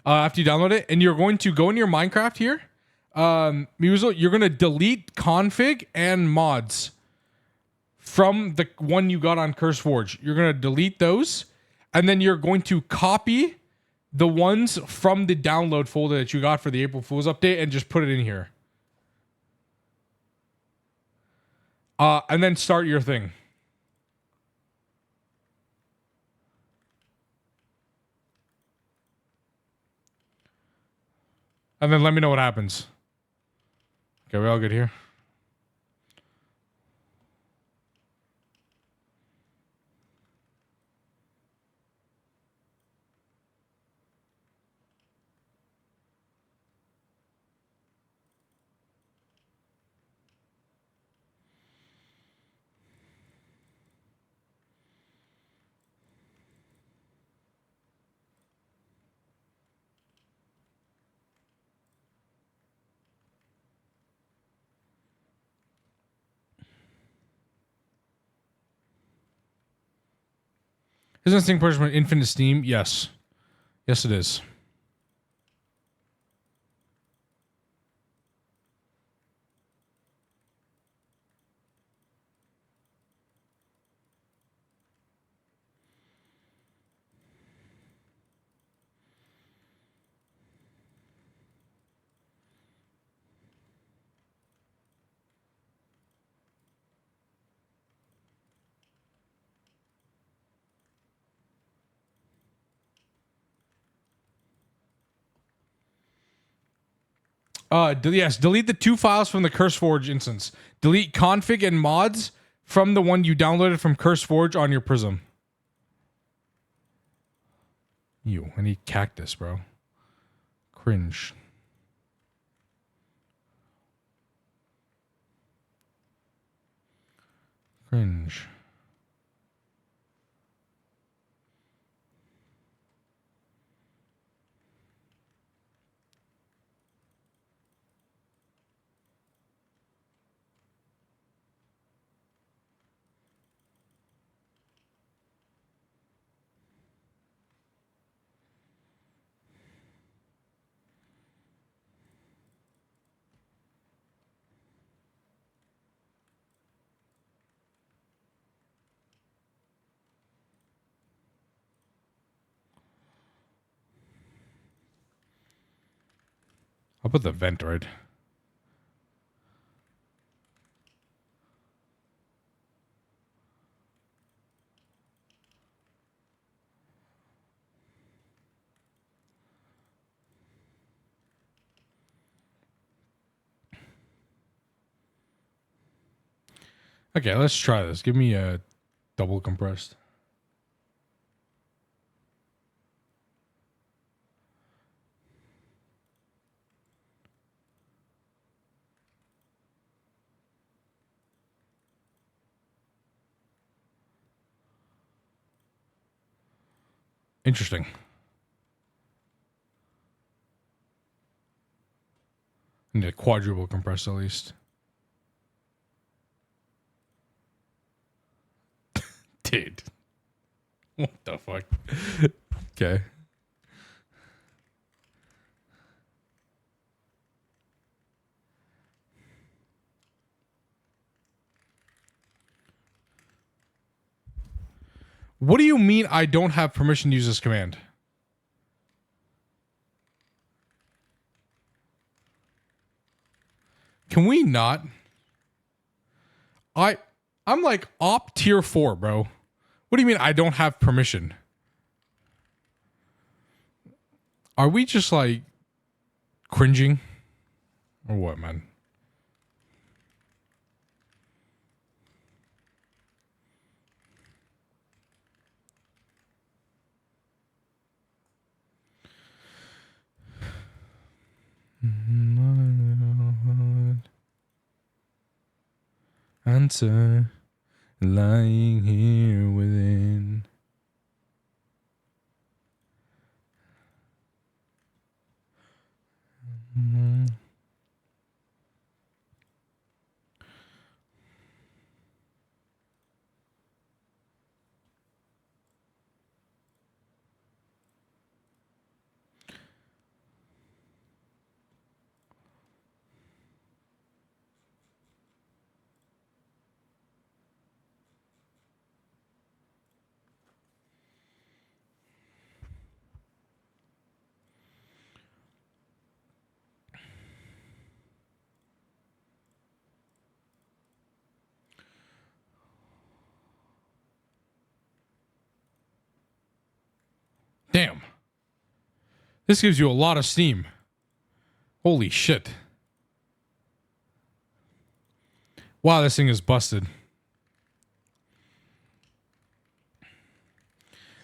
And you're going to go in your Minecraft here. You're going to delete config and mods from the one you got on CurseForge. You're going to delete those, and then you're going to copy the ones from the download folder that you got for the April Fool's update and just put it in here. And then start your thing. And then let me know what happens. Okay, we all good here? Isn't this thing punishment infinite Steam? Yes. Yes, it is. Yes, delete the 2 files from the CurseForge instance. Delete config and mods from the one you downloaded from CurseForge on your Prism. Ew, I need cactus, bro. Cringe. Cringe. I'll put the vent right. Okay, let's try this. Give me a double compressed. Interesting. I need a quadruple compressed at least. Dude. What the fuck? Okay. What do you mean I don't have permission to use this command? Can we not? I'm like op tier 4, bro. What do you mean I don't have permission? Are we just like cringing? Or what, man? Answer lying here within. Damn. This gives you a lot of steam. Holy shit. Wow, this thing is busted.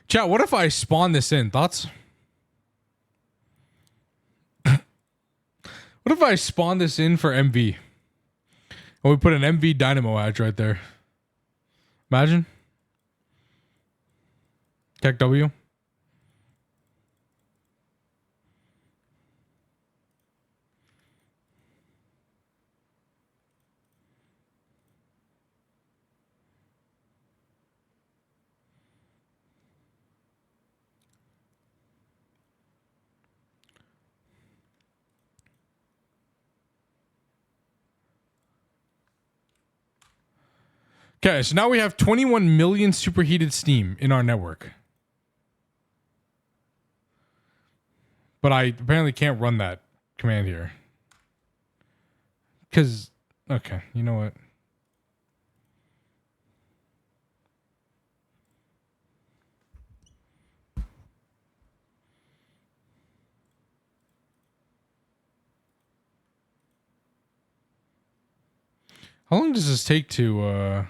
Chat, what if I spawn this in? Thoughts? What if I spawn this in for MV? And we put an MV Dynamo edge right there. Imagine. Tech W. Okay, so now we have 21 million superheated steam in our network. But I apparently can't run that command here. Because, okay, you know what? How long does this take to,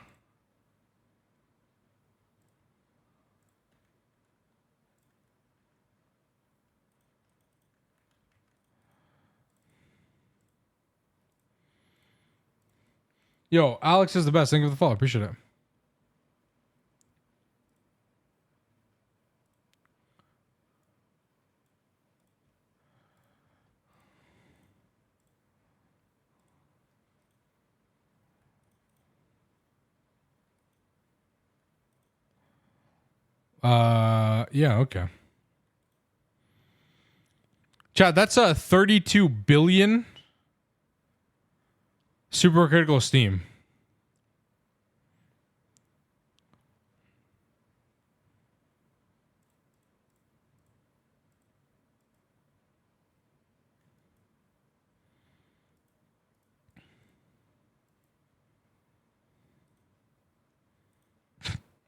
Yo, Alex is the best. Thank you for the follow. Appreciate it. Yeah, okay. Chad, that's a 32 billion supercritical steam.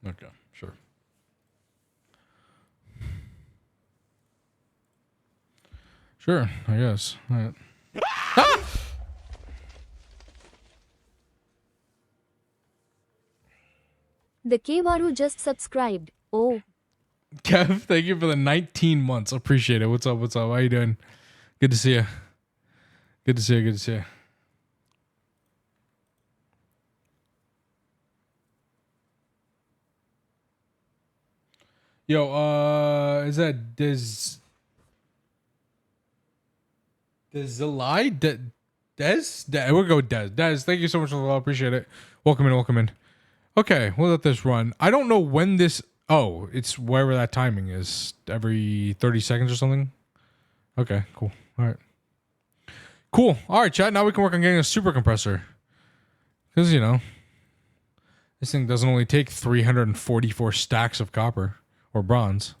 Okay, sure. Sure, I guess. All right. Ah! The Kevaru just subscribed. Oh. Kev, thank you for the 19 months. Appreciate it. What's up? What's up? How you doing? Good to see you. Good to see you. Good to see you. Yo, is that Delay? Des? We'll go Des. Des, thank you so much for the love. Appreciate it. Welcome in, welcome in. Okay, we'll let this run. I don't know when this... Oh, it's wherever that timing is. Every 30 seconds or something? Okay, cool. All right. Cool. All right, chat. Now we can work on getting a super compressor. Because, you know, this thing doesn't only take 344 stacks of copper or bronze.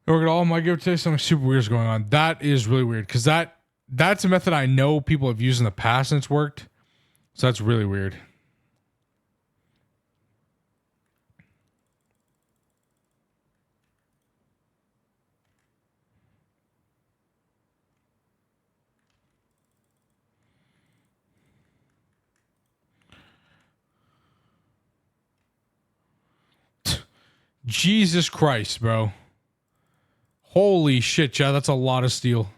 Don't work at all. My give today something super weird is going on. That is really weird because that's a method I know people have used in the past and it's worked. So that's really weird. Jesus Christ, bro. Holy shit, Chad. That's a lot of steel.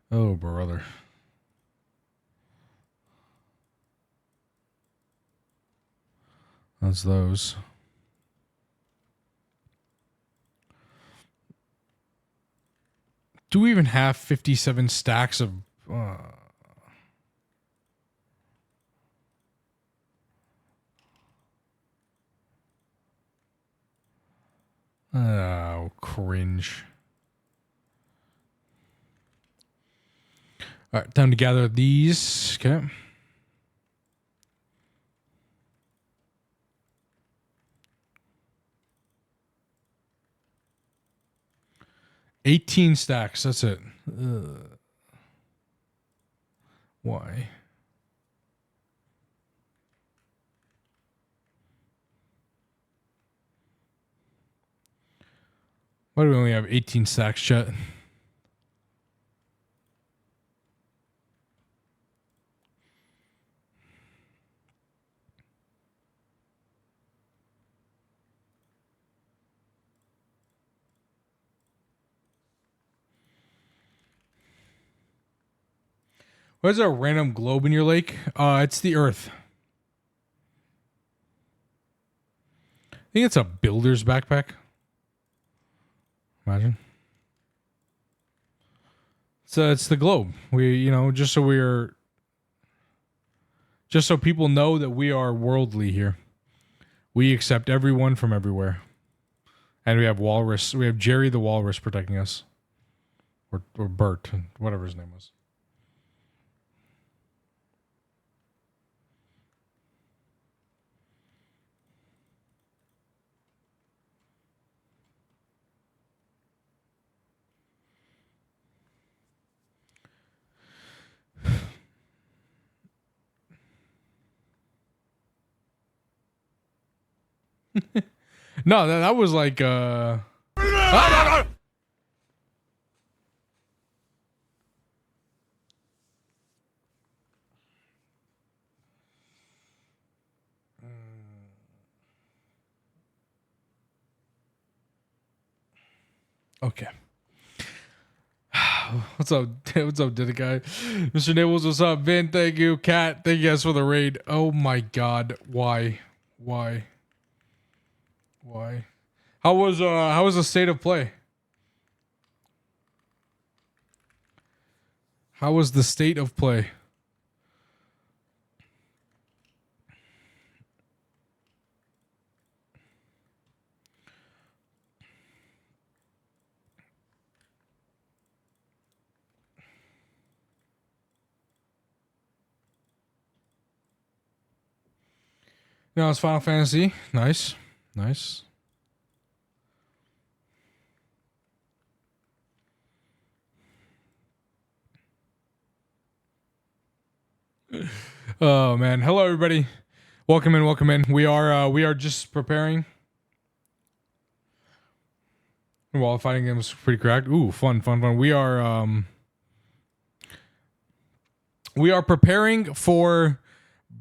Oh, brother. That's those. Do we even have 57 stacks of... Oh, cringe. All right, time to gather these. Okay. $18 stacks. That's it. Why? Why do we only have 18 stacks, chat? Why is there a random globe in your lake? It's the Earth. I think it's a builder's backpack. Imagine. So it's the globe. We, just so people know that we are worldly here. We accept everyone from everywhere. And we have Walrus. We have Jerry the Walrus protecting us. Or Bert, whatever his name was. No, that was like okay. What's up? What's up, Did guy? Mr. Nibbles, what's up? Vin, thank you. Cat, thank you guys for the raid. Oh my god. Why? How was the state of play? How was the state of play? No, it's Final Fantasy. Nice. Oh man. Hello everybody. Welcome in. We are just preparing. While fighting game was pretty cracked. Ooh, fun. We are preparing for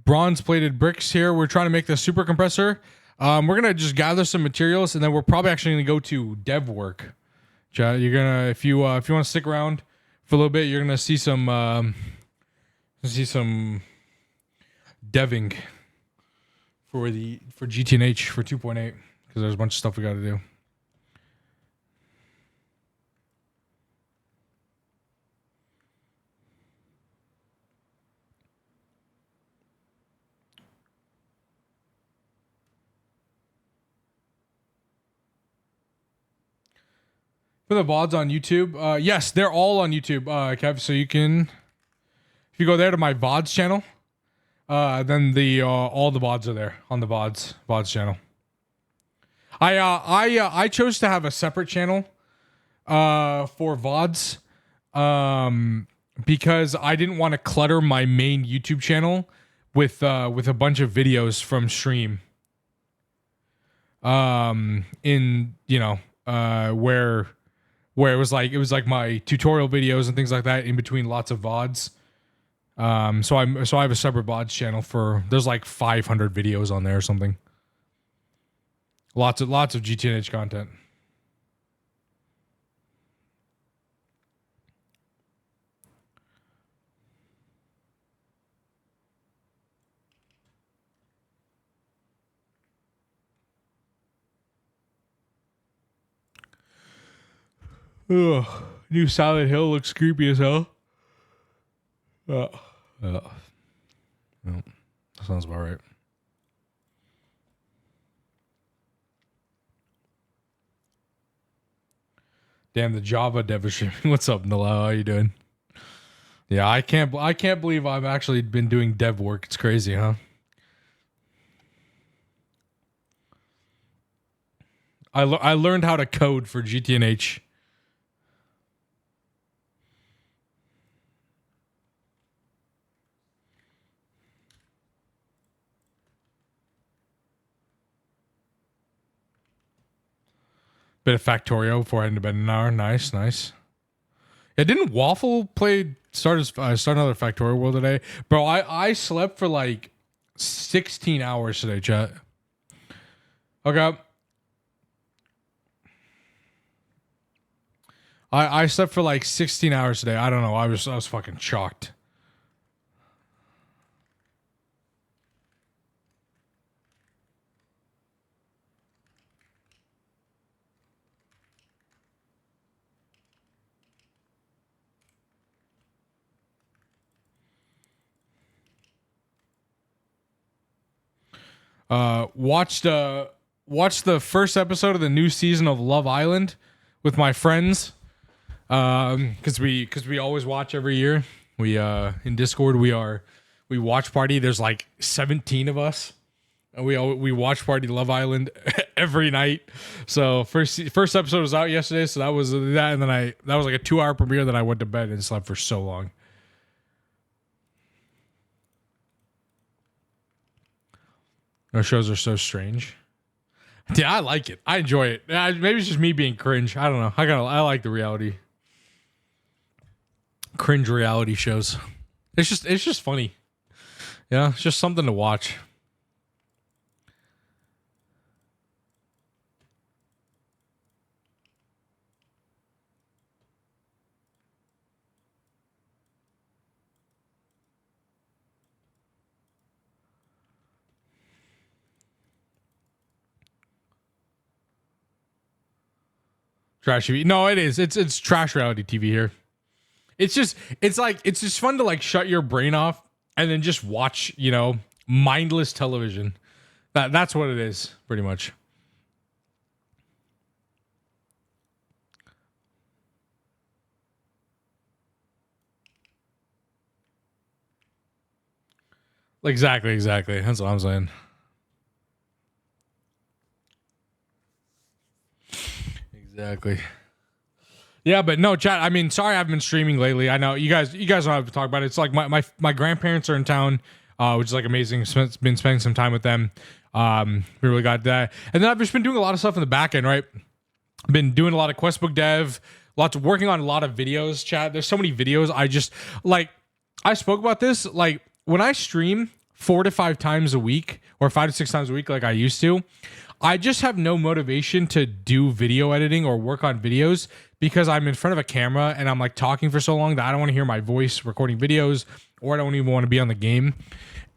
bronze plated bricks here. We're trying to make the super compressor. We're gonna just gather some materials and then we're probably actually gonna go to dev work. Chat, you're gonna if you want to stick around for a little bit, you're gonna see some deving for GTNH for 2.8 because there's a bunch of stuff we got to do. For the VODs on YouTube, yes, they're all on YouTube, Kev. So you can, if you go there to my VODs channel, Then the all the VODs are there on the VODs channel. I chose to have a separate channel for VODs because I didn't want to clutter my main YouTube channel with a bunch of videos from stream. In where it was like my tutorial videos and things like that in between lots of VODs. So I have a separate VODs channel there's like 500 videos on there or something. Lots of GTNH content. Ugh, new Silent Hill looks creepy as hell. Well, that sounds about right. Damn, the Java dev is streaming. What's up, Nala? How you doing? Yeah, I can't believe I've actually been doing dev work. It's crazy, huh? I learned how to code for GTNH. Bit of Factorio before I ended bed an hour. Nice. Yeah, didn't Waffle start another Factorio World today? Bro, I slept for like 16 hours today, chat. Okay. I slept for like 16 hours today. I don't know. I was fucking shocked. Watched the first episode of the new season of Love Island with my friends. Because we always watch every year. We in Discord we watch party. There's like 17 of us, and we watch party Love Island every night. So first episode was out yesterday, so that was that, and then that was like a 2-hour premiere. Then I went to bed and slept for so long. Those shows are so strange. Yeah, I like it. I enjoy it. Maybe it's just me being cringe. I don't know. I like the reality. Cringe reality shows. It's just funny. Yeah, it's just something to watch. Trash TV. No, it is. It's trash reality TV here. It's just fun to like shut your brain off and then just watch, mindless television. That's what it is, pretty much. Exactly. That's what I'm saying. Exactly. Yeah, but no, chat. I mean, sorry, I've been streaming lately. I know you guys don't have to talk about it. It's like my grandparents are in town, which is like amazing. Been spending some time with them. We really got that, and then I've just been doing a lot of stuff in the back end. Right, been doing a lot of Questbook dev, working on a lot of videos. Chat. There's so many videos. I just like. I spoke about this. Like when I stream 4 to 5 times a week, or 5 to 6 times a week, like I used to, I just have no motivation to do video editing or work on videos because I'm in front of a camera and I'm like talking for so long that I don't want to hear my voice recording videos, or I don't even want to be on the game.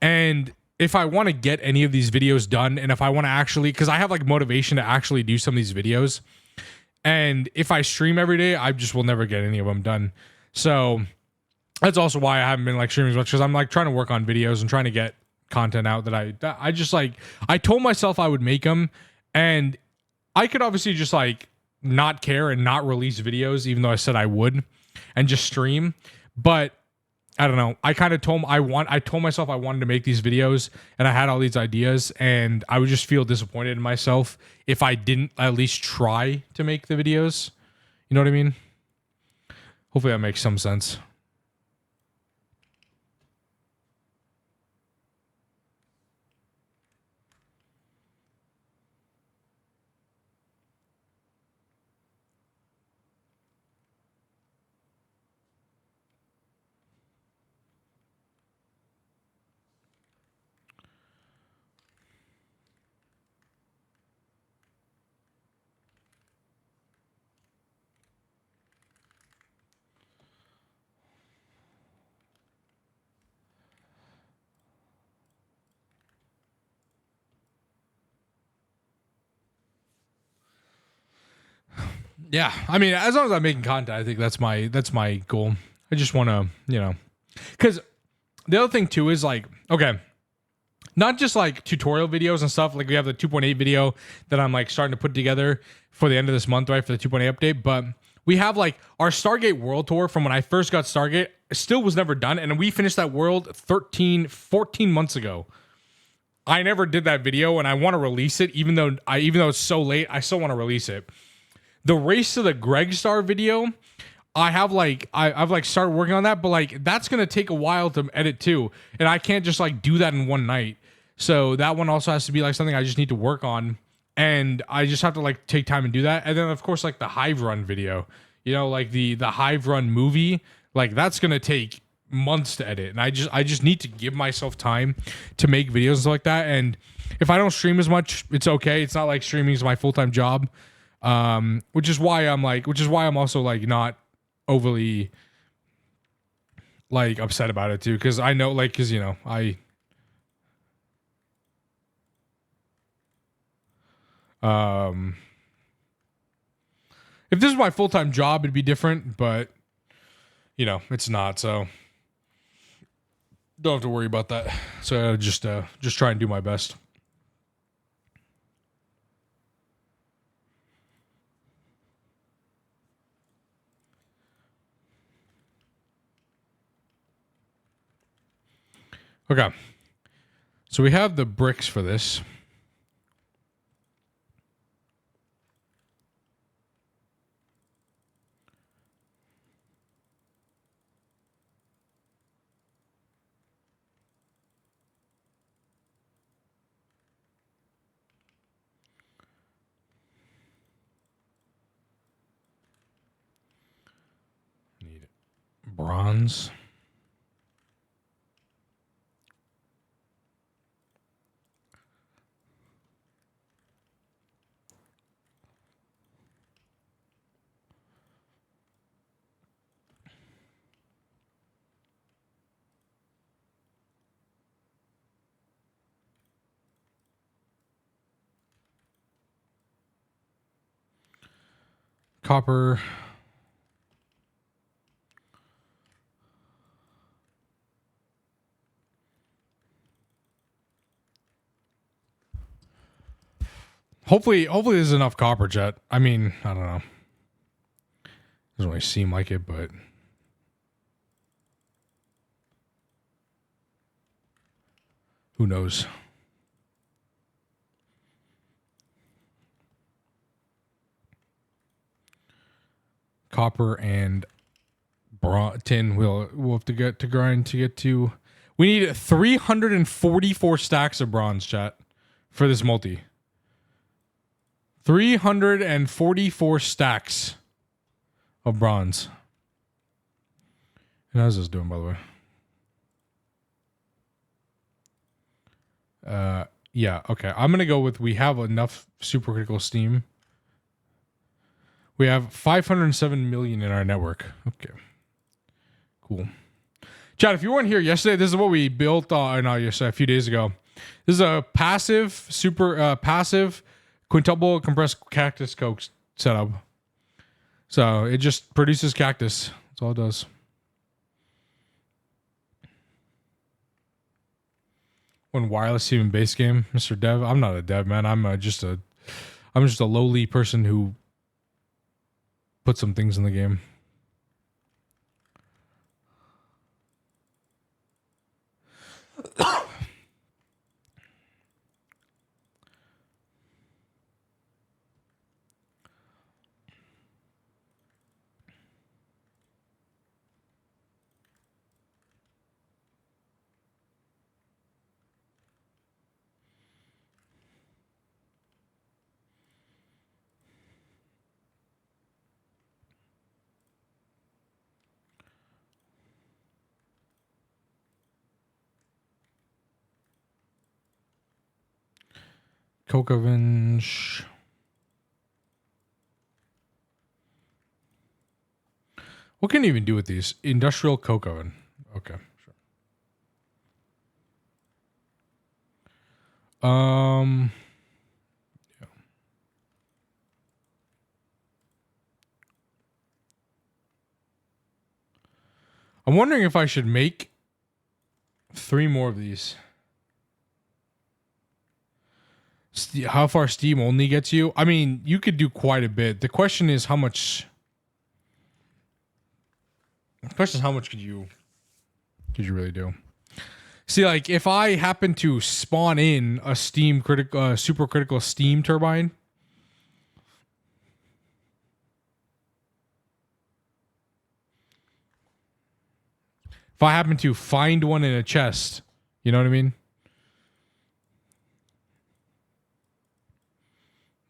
And if I want to get any of these videos done, and if I want to actually, because I have like motivation to actually do some of these videos, and if I stream every day, I just will never get any of them done. So that's also why I haven't been like streaming as much, because I'm like trying to work on videos and trying to get content out that I just like. I told myself I would make them, and I could obviously just like not care and not release videos, even though I said I would, and just stream. But I don't know. I kind of I told myself I wanted to make these videos and I had all these ideas and I would just feel disappointed in myself if I didn't at least try to make the videos. You know what I mean? Hopefully that makes some sense. Yeah, I mean, as long as I'm making content, I think that's my goal. I just want to, because the other thing too is like, okay, not just like tutorial videos and stuff. Like we have the 2.8 video that I'm like starting to put together for the end of this month, right, for the 2.8 update. But we have like our Stargate World Tour from when I first got Stargate. Still was never done, and we finished that world 14 months ago. I never did that video, and I want to release it, even though it's so late. I still want to release it. The Race to the Greg Star video, I've started working on that, but like that's gonna take a while to edit too, and I can't just like do that in one night. So that one also has to be like something I just need to work on, and I just have to like take time and do that. And then of course like the Hive Run video, like the Hive Run movie, like that's gonna take months to edit, and I just need to give myself time to make videos and stuff like that. And if I don't stream as much, it's okay. It's not like streaming is my full-time job. Which is why I'm also like not overly like upset about it too, because I know like if this is my full-time job it'd be different, but it's not, so don't have to worry about that. So just try and do my best. Okay. So we have the bricks for this. Need bronze. Copper. Hopefully there's enough copper, chat. I mean, I don't know. Doesn't really seem like it, but who knows? Copper and tin we'll have to get to grind to get to. We need 344 stacks of bronze, chat, for this multi. 344 stacks of bronze. And how's this doing, by the way? Yeah, okay. I'm gonna go with we have enough supercritical steam. We have 507 million in our network. Okay. Cool. Chad, if you weren't here yesterday, this is what we built a few days ago. This is a passive quintuple compressed cactus coke setup. So it just produces cactus. That's all it does. One wireless even base game, Mr. Dev. I'm not a dev, man. I'm just a lowly person who put some things in the game. Coke ovens. What can you even do with these? Industrial Coke oven. Okay, sure. Yeah. I'm wondering if I should make 3 more of these. How far Steam only gets you? I mean, you could do quite a bit. The question is how much. The question is how much could you really do? See, like if I happen to spawn in a Steam critical, super critical Steam turbine. If I happen to find one in a chest, you know what I mean?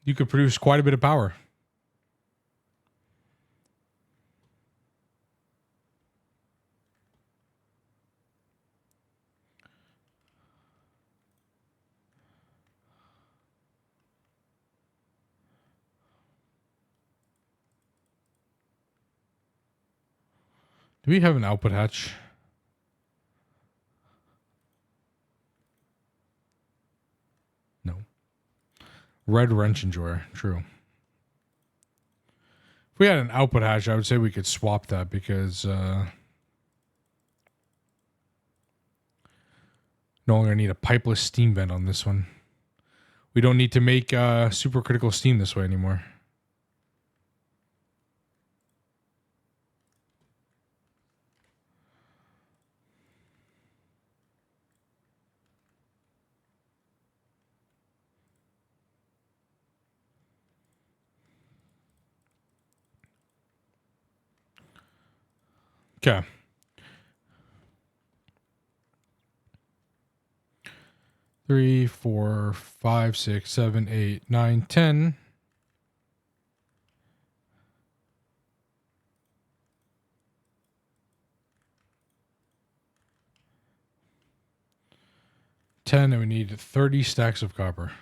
You could produce quite a bit of power. Do we have an output hatch? No. Red wrench enjoyer. True. If we had an output hatch, I would say we could swap that because no longer need a pipeless steam vent on this one. We don't need to make supercritical steam this way anymore. Okay. Three, 4, 5, 6, 7, 8, 9, 10. And we need 30 stacks of copper.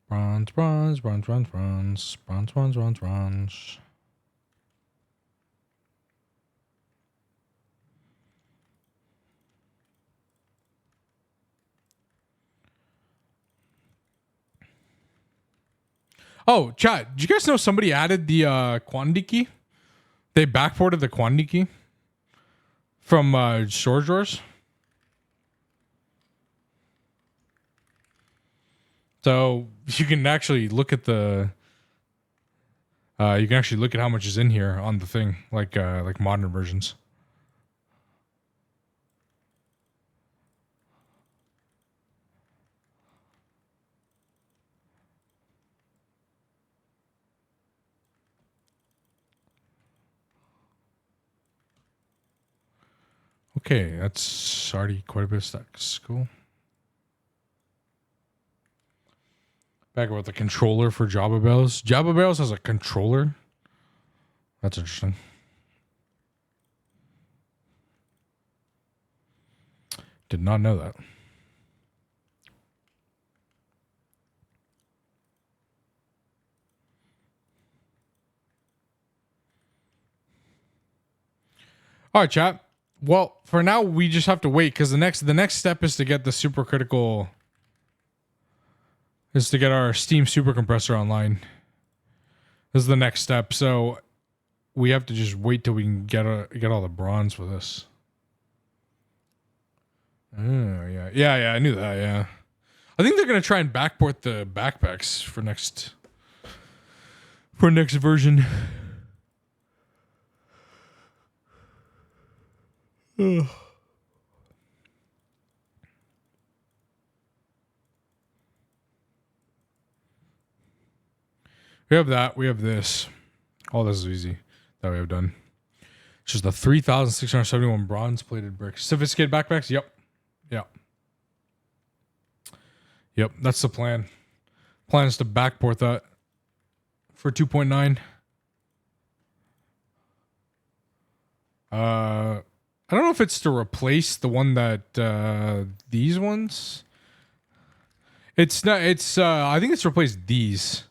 Bronze, bronze, bronze, bronze, bronze, bronze, bronze, bronze, bronze. Oh, chat, did you guys know somebody added the quantity key? They backported the quantity key from storage drawers. So you can actually look at the you can actually look at how much is in here on the thing, like modern versions. Okay, that's already quite a bit of stacks. Cool. Back about the controller for Jabba Bells. Jabba Bells has a controller. That's interesting. Did not know that. All right, chat. Well, for now we just have to wait because the next step is to get the supercritical. Is to get our Steam super compressor online. This is the next step. So we have to just wait till we can get all the bronze for this. Oh yeah. I knew that. Yeah, I think they're gonna try and backport the backpacks for next version. We have that. We have this. All this is easy that we have done. It's just the 3,671 bronze plated bricks. Sophisticated backpacks? Yep. Yep. Yep. That's the plan. Plan is to backport that for 2.9. I don't know if it's to replace the one that these ones. It's not. It's. I think it's replaced these.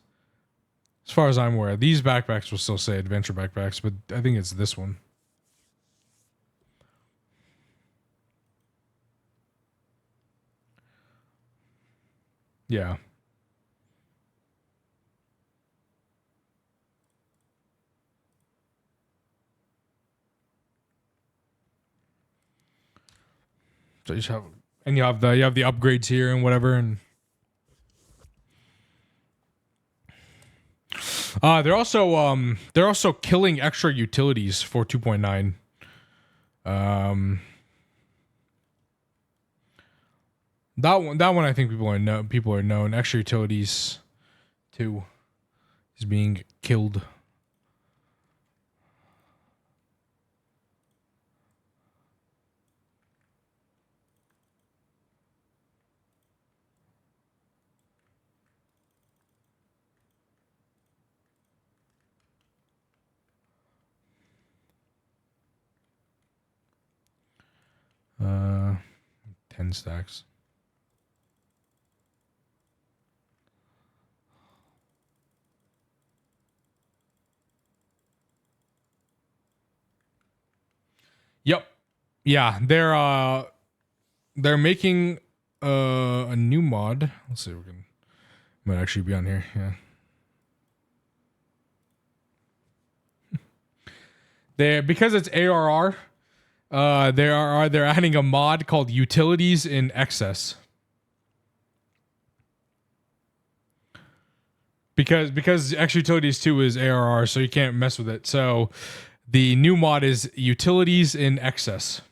As far as I'm aware, these backpacks will still say adventure backpacks, but I think it's this one. Yeah. So you just have, and you have the upgrades here and whatever, and they're also killing extra utilities for 2.9. That one I think people are known. Extra utilities 2 is being killed. Uh 10 stacks. Yep. Yeah, they're making a new mod. Let's see if we can might actually be on here. Yeah. Because it's ARR, they're adding a mod called Utilities in Excess. Because Extra Utilities 2 is ARR, so you can't mess with it. So the new mod is Utilities in Excess.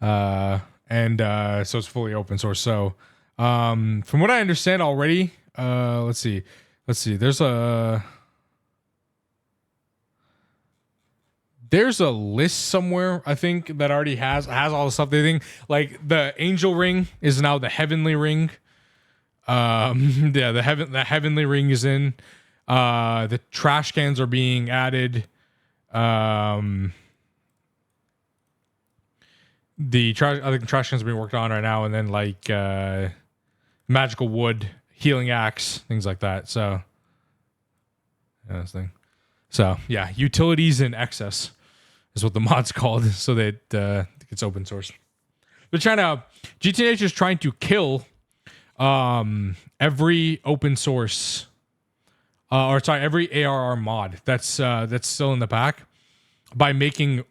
So it's fully open source. So from what I understand already, let's see. There's a list somewhere, I think, that already has all the stuff they think. Like the angel ring is now the heavenly ring. Yeah, the heavenly ring is in. The trash cans are being added. I think trash cans are being worked on right now, and then like magical wood, healing axe, things like that. So yeah, this thing. So yeah, utilities in excess is what the mod's called, so that it's open source. They're trying to GTH is trying to kill every open source every ARR mod that's still in the pack by making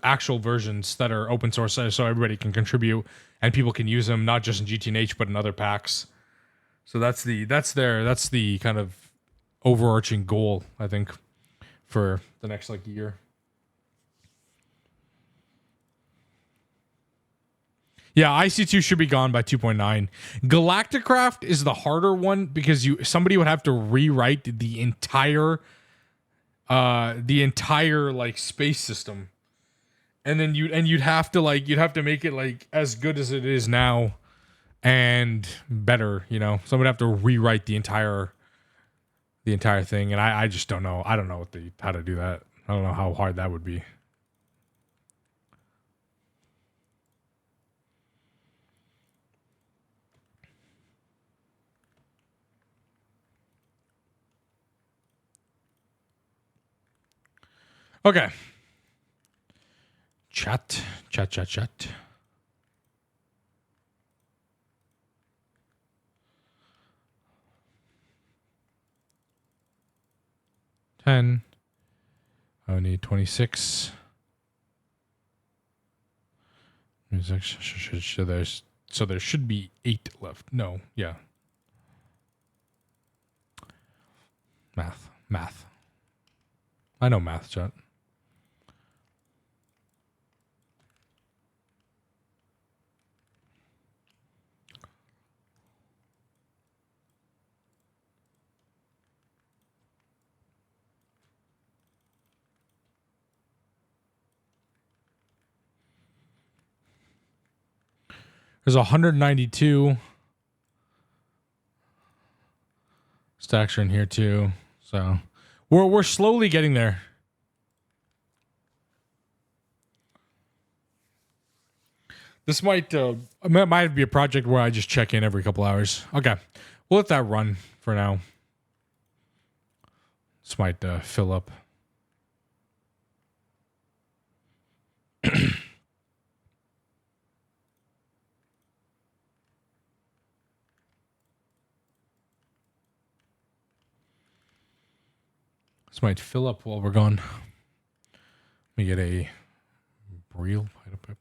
actual versions that are open source, so everybody can contribute and people can use them, not just in GTH but in other packs. So that's the kind of overarching goal, I think, for the next like year. Yeah, IC2 should be gone by 2.9. Galacticraft is the harder one because somebody would have to rewrite the entire like space system. And then you'd have to make it like as good as it is now and better, you know. Someone would have to rewrite the entire thing, and I just don't know. I don't know how to do that. I don't know how hard that would be. Okay. Chat. 10. I need 26. So there should be 8 left. No, yeah. Math. I know math, chat. There's 192 stacks are in here too. So we're slowly getting there. This might be a project where I just check in every couple hours. Okay, we'll let that run for now. This might fill up. This might fill up while we're gone. Let me get a real pip.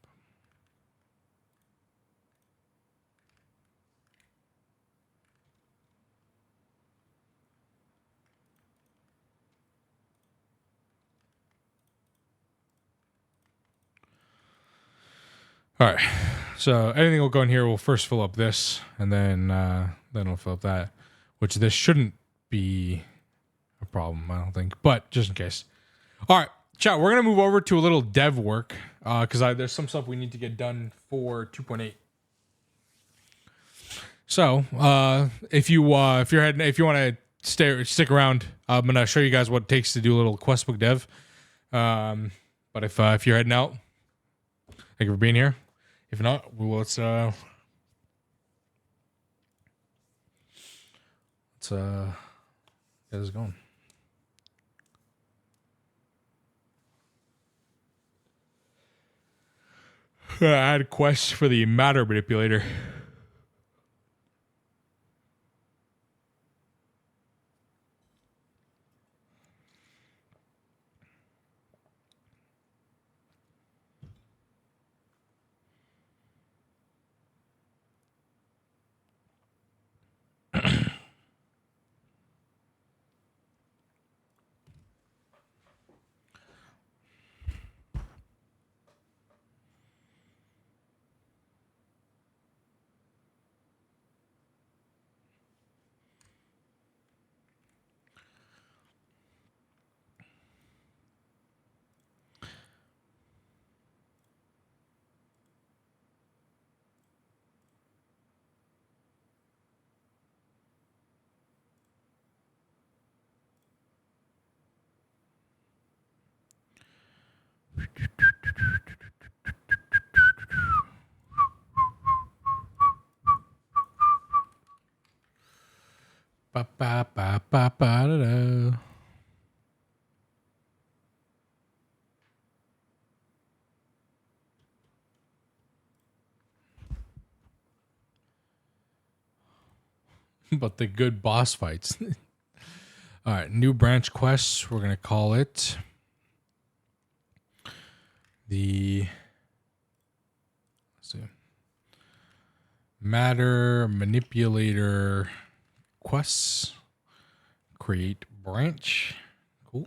All right, so anything will go in here. We'll first fill up this, and then we'll fill up that, which this shouldn't be a problem, I don't think, but just in case. All right, chat. We're gonna move over to a little dev work because there's some stuff we need to get done for 2.8. So if you want to stick around, I'm gonna show you guys what it takes to do a little questbook dev. But if you're heading out, thank you for being here. If not, let's get this going. Add quests for the matter manipulator. Ba ba ba ba ba da da. But the good boss fights. All right, new branch quests. We're gonna call it the matter manipulator quests. Create branch. Cool.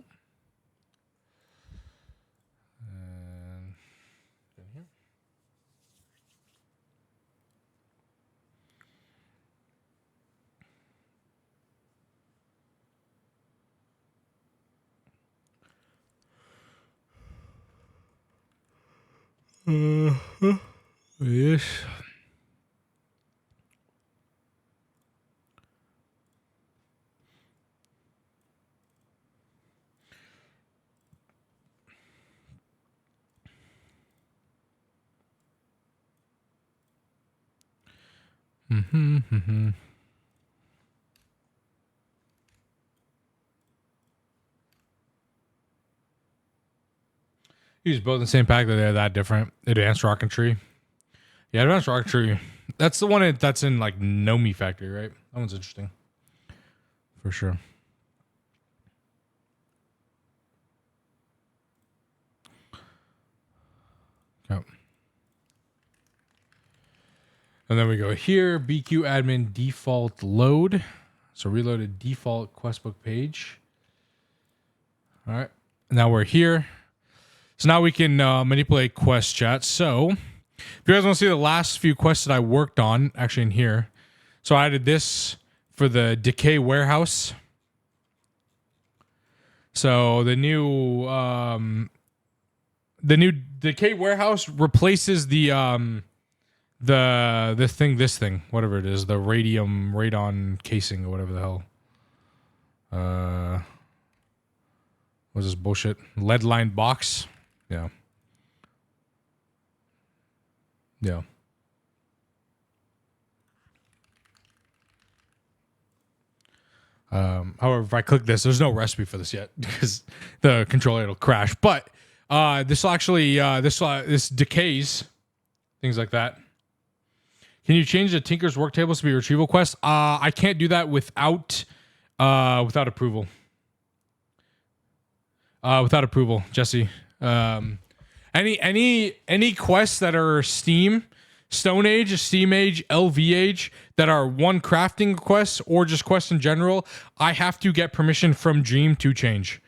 And in here. Yes. Mm-hmm. Use both in the same pack, that they're that different. Advanced Rocketry. Yeah, Advanced Rocketry. That's the one that's in like Nomi Factory, right? That one's interesting. For sure. Yep. And then we go here, BQ admin default load. So reload a default questbook page. All right. Now we're here. So now we can manipulate quest chat. So if you guys want to see the last few quests that I worked on, actually in here. So I added this for the Decay Warehouse. So the new Decay Warehouse replaces the this thing, whatever it is, the radon casing or whatever the hell. What's this bullshit? Lead lined box. Yeah. Yeah. However, if I click this, there's no recipe for this yet because the controller will crash. But this will actually this decays things like that. Can you change the Tinker's work tables to be retrieval quests? I can't do that without approval. Without approval, Jesse. Any quests that are Steam, Stone Age, Steam Age, LV Age that are one crafting quests or just quests in general, I have to get permission from Dream to change.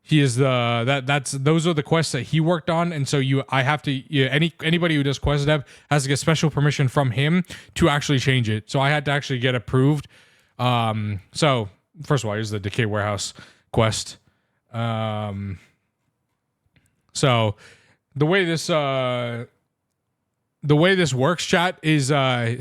He is those are the quests that he worked on, and so anybody who does quest dev has to get special permission from him to actually change it. So I had to actually get approved. So first of all, here's the Decay Warehouse quest. So the way this works, chat, is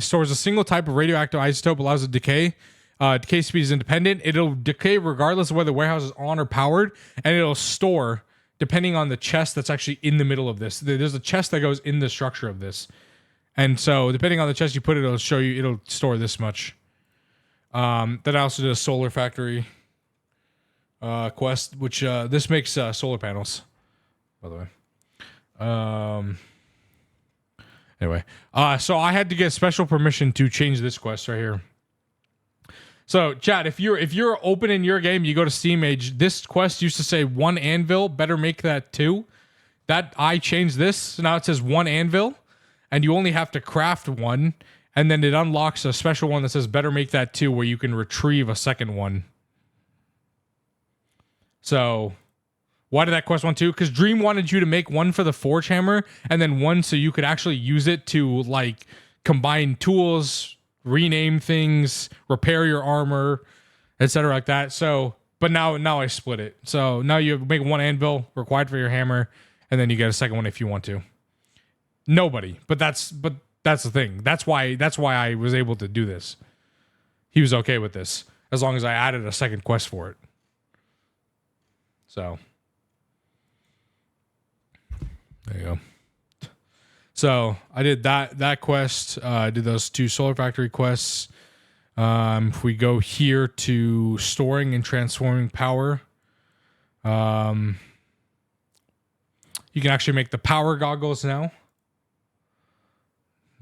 stores a single type of radioactive isotope, allows it to decay. Decay speed is independent. It'll decay regardless of whether the warehouse is on or powered, and it'll store depending on the chest that's actually in the middle of this. There's a chest that goes in the structure of this, and so depending on the chest you put it, it'll show you. It'll store this much. Then I also did a solar factory quest, which this makes solar panels, by the way. Anyway, so I had to get special permission to change this quest right here. So, chat, if you're open in your game, you go to Steam Age. This quest used to say 1 anvil. Better make that 2. That I changed this, so now it says 1 anvil, and you only have to craft 1, and then it unlocks a special one that says better make that 2, where you can retrieve a second one. So, why did that quest want 2? Because Dream wanted you to make 1 for the Forge Hammer, and then 1 so you could actually use it to like combine tools, rename things, repair your armor, etc. like that. So, but now I split it. So now you make 1 anvil required for your hammer, and then you get a second one if you want to. Nobody, but that's the thing. That's why I was able to do this. He was okay with this as long as I added a second quest for it. So there you go. So I did that quest. I did those 2 solar factory quests. If we go here to storing and transforming power, you can actually make the power goggles now.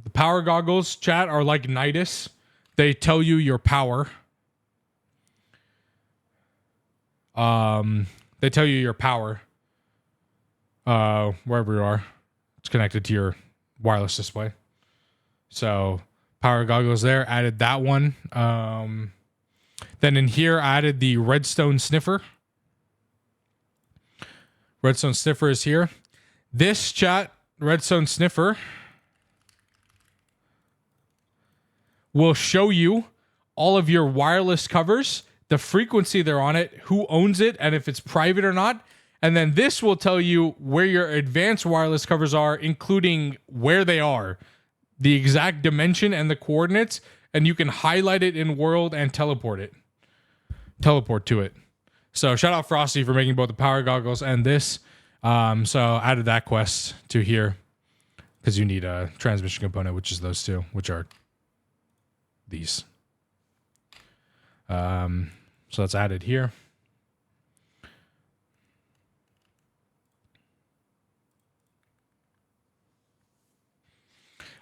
The power goggles, chat, are like Nidus. They tell you your power. They tell you your power. Wherever you are, it's connected to your wireless display. So power goggles there, added that one. Then in here I added the redstone sniffer. Redstone sniffer is here. This, chat, redstone sniffer will show you all of your wireless covers, the frequency they're on it, who owns it, and if it's private or not. And then this will tell you where your advanced wireless covers are, including where they are, the exact dimension and the coordinates, and you can highlight it in world and teleport to it. So shout out Frosty for making both the power goggles and this. So I added that quest to here because you need a transmission component, which is those 2, which are these. So that's added here.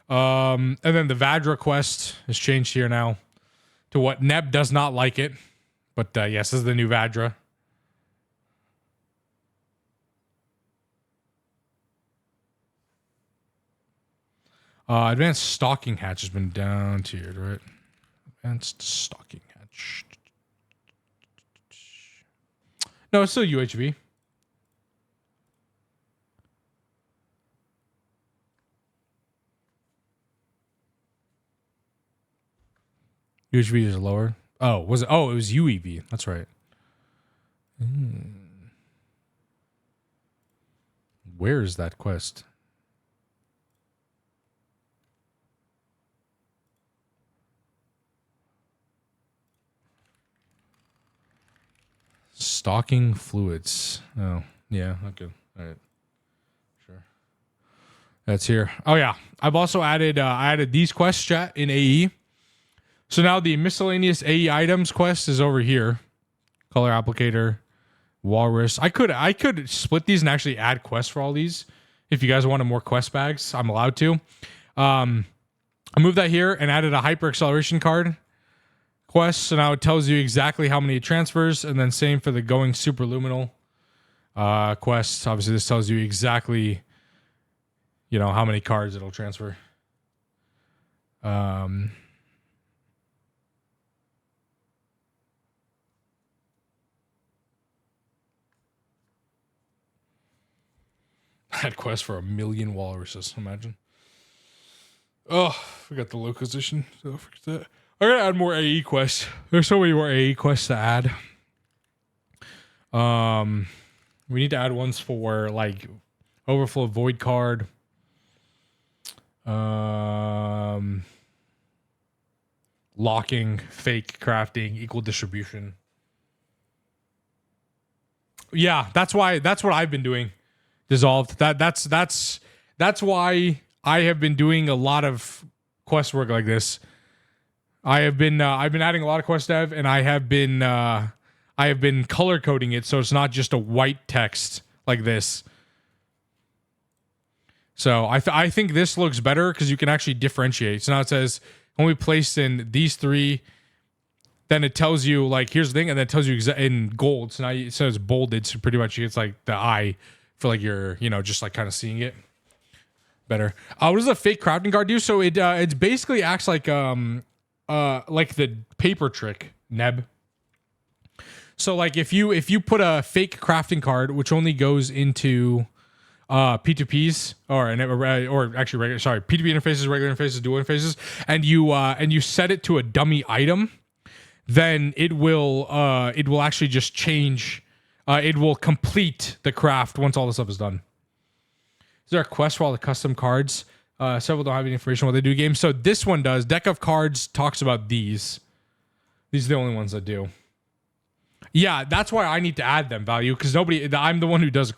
And then the Vadra quest is changed here now to what Neb does not like it. But yes, this is the new Vadra. Advanced Stalking Hatch has been down tiered, right? Advanced Stalking Hatch. No, it's still UHV. UHV is lower. Oh, was it? Oh, it was UEV. That's right. Where is that quest? Stocking fluids. Oh, yeah. Okay. All right. Sure. That's here. Oh, yeah. I've also added, I added these quests, chat, in AE. So now the miscellaneous AE items quest is over here. Color applicator, walrus. I could split these and actually add quests for all these. If you guys wanted more quest bags, I'm allowed to. I moved that here and added a hyper acceleration card quest. So now it tells you exactly how many it transfers, and then same for the going superluminal quest. Obviously, this tells you exactly, how many cards it'll transfer. Had quest for 1 million walruses. Imagine. Oh, forgot the localization. So forget that. I gotta add more AE quests. There's so many more AE quests to add. We need to add ones for like overflow void card. Locking, fake crafting, equal distribution. Yeah, that's what I've been doing. Dissolved. That's why I have been doing a lot of quest work like this. I've been adding a lot of quest dev, and I have been color coding it so it's not just a white text like this. So I think this looks better because you can actually differentiate. So now it says when we placed in these three, then it tells you like here's the thing, and then it tells you in gold. So now it says bolded, so pretty much it's like the eye for like your just like kind of seeing it better. What does a fake crafting card do? So it basically acts like the paper trick Neb. So like if you put a fake crafting card which only goes into P2Ps or actually regular P2P interfaces, regular interfaces, dual interfaces, and you set it to a dummy item, then it will actually just change. It will complete the craft once all the stuff is done. Is there a quest for all the custom cards? Several don't have any information on what they do games. So this one does. Deck of Cards talks about these. These are the only ones that do. Yeah, that's why I need to add them, Value, because I'm the one who does.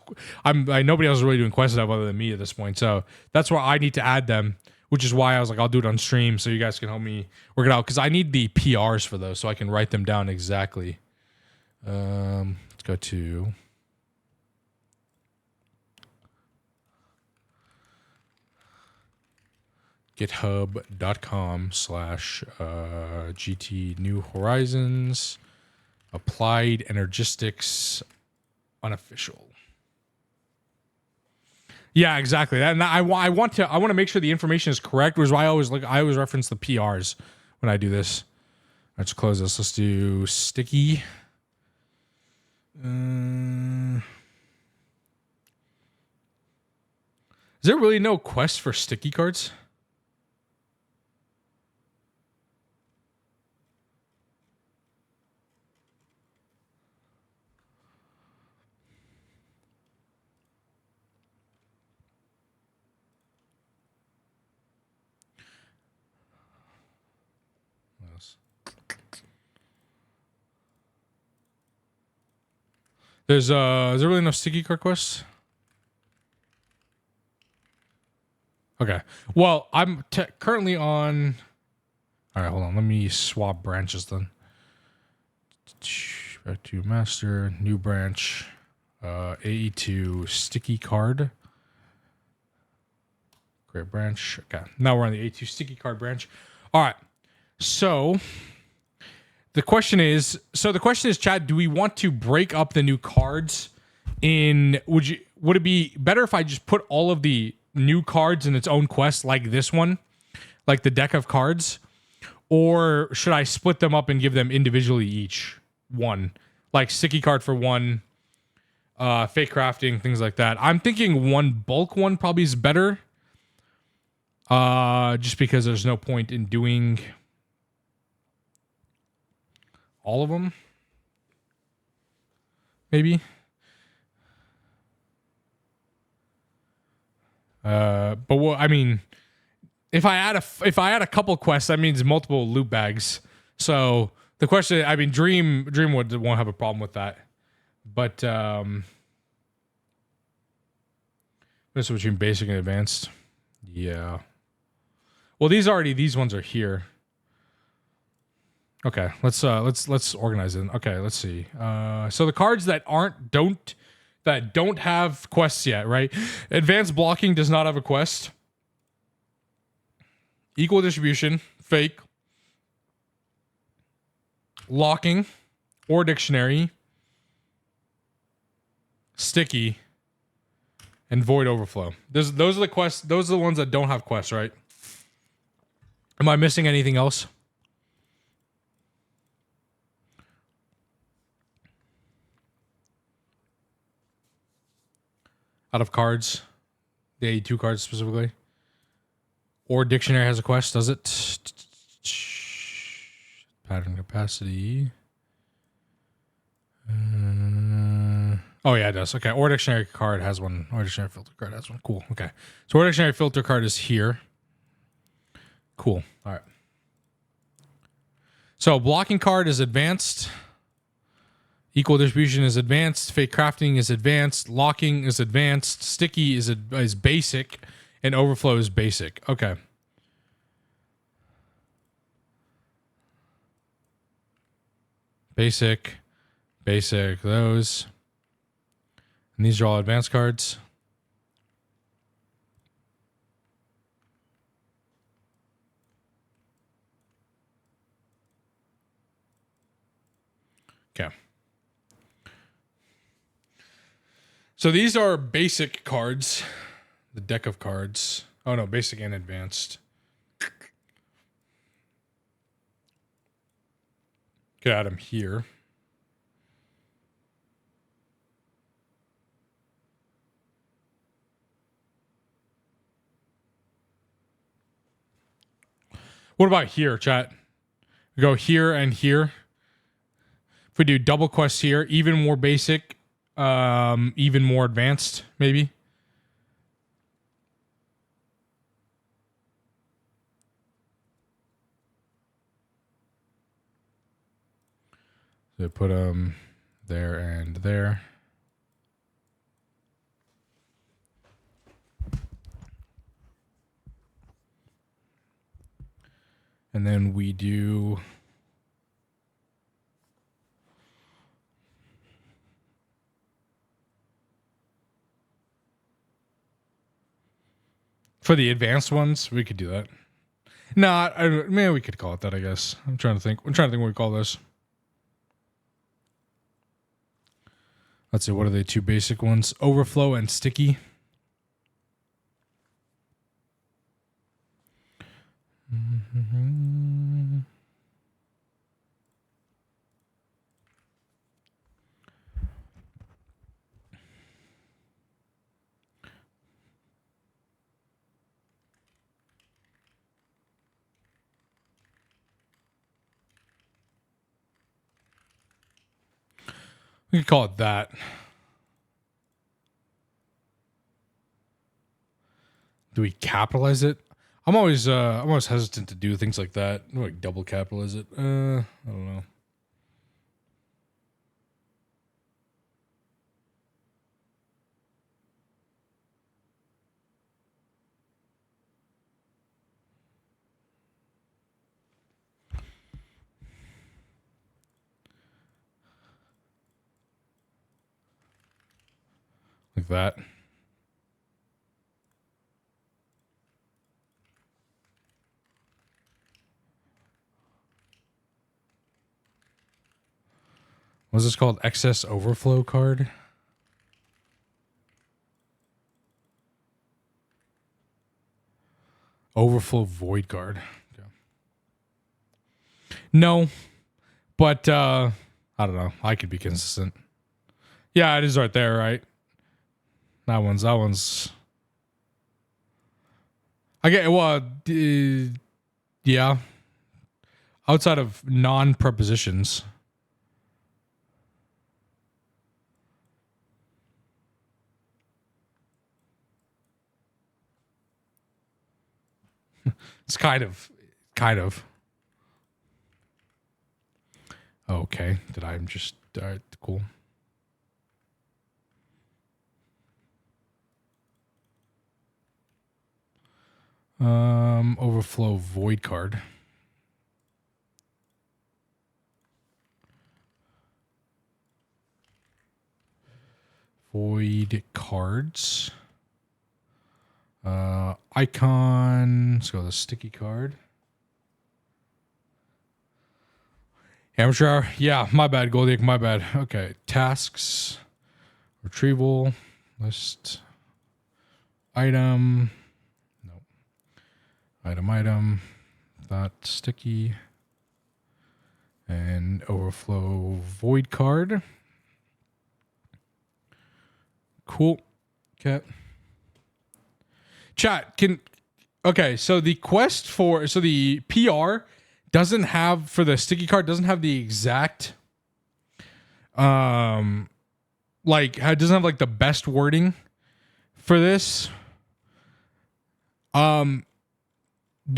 Nobody else is really doing quest stuff other than me at this point. So that's why I need to add them, which is why I was like, I'll do it on stream so you guys can help me work it out, because I need the PRs for those so I can write them down exactly. Let's go to github.com/GT New Horizons Applied Energistics Unofficial. Yeah, exactly. And I want to make sure the information is correct, which is why I always reference the PRs when I do this. Let's close this. Let's do sticky. Is there really no quest for sticky cards? Is there really enough sticky card quests? Okay. Well, I'm currently on. All right, hold on. Let me swap branches then. Back to master, new branch, AE2 sticky card. Great branch. Okay. Now we're on the AE2 sticky card branch. All right. So the question is, Chad, do we want to break up the new cards in, would it be better if I just put all of the new cards in its own quest like this one, like the deck of cards, or should I split them up and give them individually each one, like sticky card for one, fake crafting, things like that? I'm thinking one bulk one probably is better, just because there's no point in doing all of them, maybe. But what I mean, if I add a couple quests, that means multiple loot bags. So the question, I mean, Dream won't have a problem with that, But this is between basic and advanced. Yeah. Well, these ones are here. Okay, let's organize it. Okay, let's see. So the cards that don't have quests yet, right? Advanced blocking does not have a quest. Equal distribution, fake. Locking, or dictionary. Sticky, and void overflow. Those are the quests. Those are the ones that don't have quests, right? Am I missing anything else? Out of cards, the 2 cards specifically, or dictionary has a quest, does it? Pattern capacity. Oh yeah, it does. Okay, or dictionary card has one. Or dictionary filter card has one. Cool. Okay, so or dictionary filter card is here. Cool. All right. So blocking card is advanced. Equal distribution is advanced. Fake crafting is advanced. Locking is advanced. Sticky is basic, and overflow is basic. Okay. Basic, those. And these are all advanced cards. Okay. So these are basic cards. The deck of cards. Oh no, basic and advanced. Could add them here. What about here, chat? We go here and here. If we do double quests here, even more basic, even more advanced, maybe. So put them there and there. And then we do for the advanced ones, we could do that. No, man, we could call it that, I guess. I'm trying to think what we call this. Let's see, what are the 2 basic ones? Overflow and sticky. We could call it that. Do we capitalize it? I'm always hesitant to do things like that. Like double capitalize it. I don't know. Like that. What's this called? Excess overflow card? Overflow void card. Okay. No, but I don't know. I could be consistent. Yeah, it is right there, right? That one's. I get yeah. Outside of non-prepositions. It's kind of. Okay. Did I just... All right, cool. Overflow void card. Void cards. Icon. Let's go with the sticky card. Amateur hour. Yeah, my bad, Goldick. My bad. Okay. Tasks. Retrieval. List. Item. Nope. Item. That sticky. And overflow void card. Cool. Okay. Chat, so the quest the PR doesn't have, for the sticky card, doesn't have the exact doesn't have like the best wording for this. Do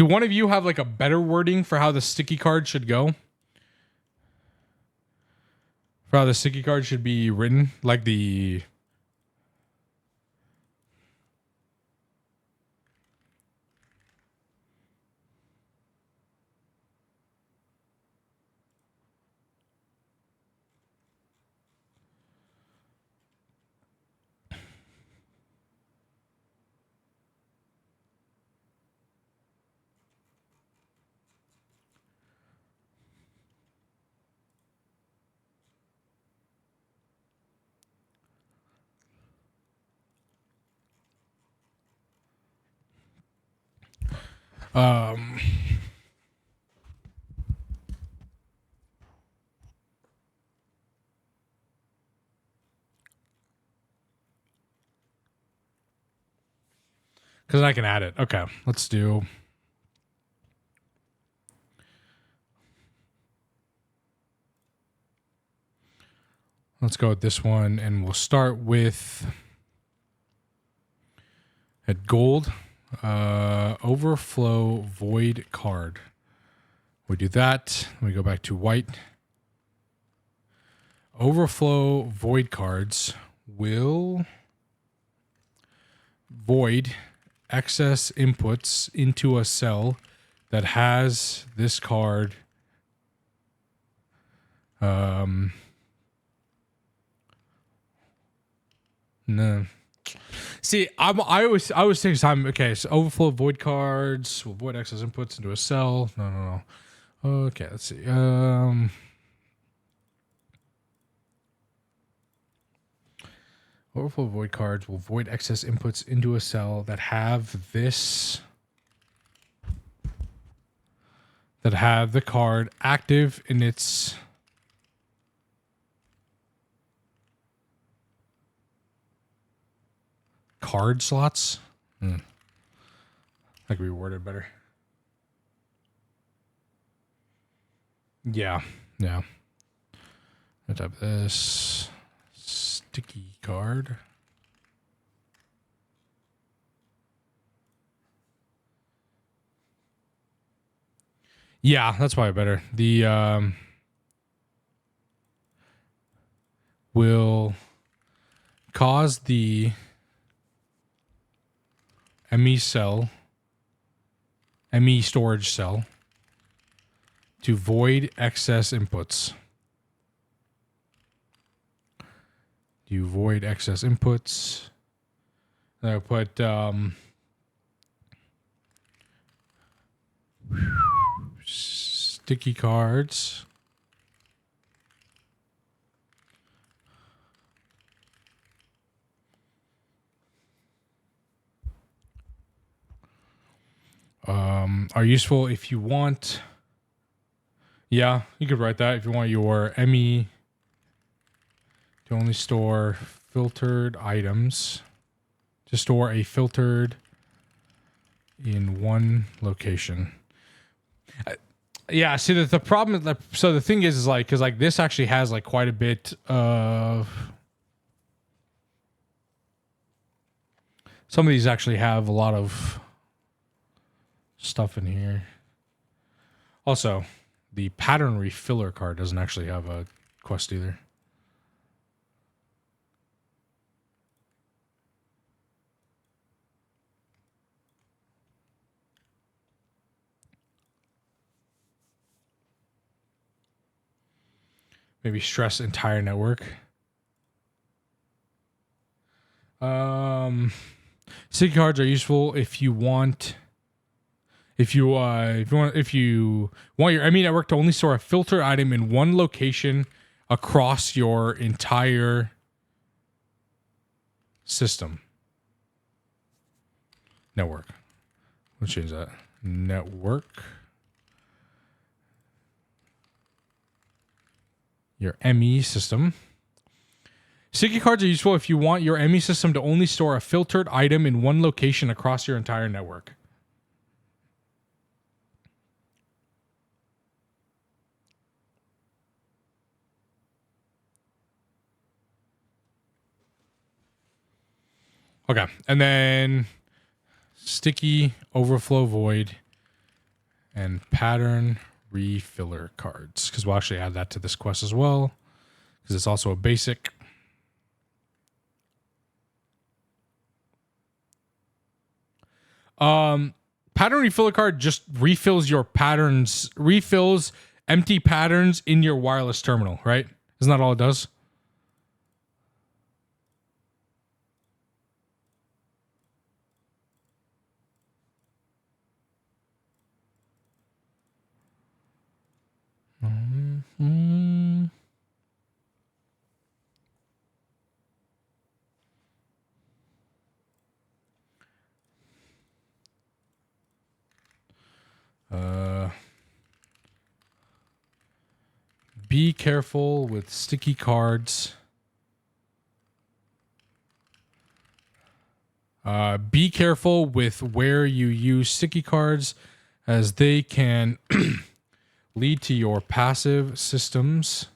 one of you have like a better wording for how the sticky card should go? For how the sticky card should be written? Like the because I can add it. Okay, let's go with this one, and we'll start with at gold, overflow void card. We do that. We go back to white. Overflow void cards will void excess inputs into a cell that has this card no. See, I always take time. Okay, so overflow void cards will void excess inputs into a cell. No. Okay, let's see. Overflow void cards will void excess inputs into a cell that have this, that have the card active in its card slots. That could be worded better. Yeah. I type this sticky card. Yeah, that's probably better. The will cause the ME storage cell to void excess inputs. You void excess inputs. And I'll put sticky cards. Are useful if you want. Yeah, you could write that if you want your ME to only store filtered items. To store a filtered in one location. Yeah, see the problem is that, so the thing is like, because like this actually has like quite a bit of, some of these actually have a lot of stuff in here. Also, the pattern refiller card doesn't actually have a quest either. Maybe stress entire network. Sticky cards are useful if you want your ME network to only store a filtered item in one location across your entire system. Network. Let's change that. Network. Your ME system. Sticky cards are useful if you want your ME system to only store a filtered item in one location across your entire network. Okay, and then sticky overflow void and pattern refiller cards, because we'll actually add that to this quest as well, because it's also a basic. Pattern refiller card just refills your patterns, refills empty patterns in your wireless terminal, right? Isn't that all it does? Mm-hmm. Be careful with sticky cards. Be careful with where you use sticky cards, as they can lead to your passive systems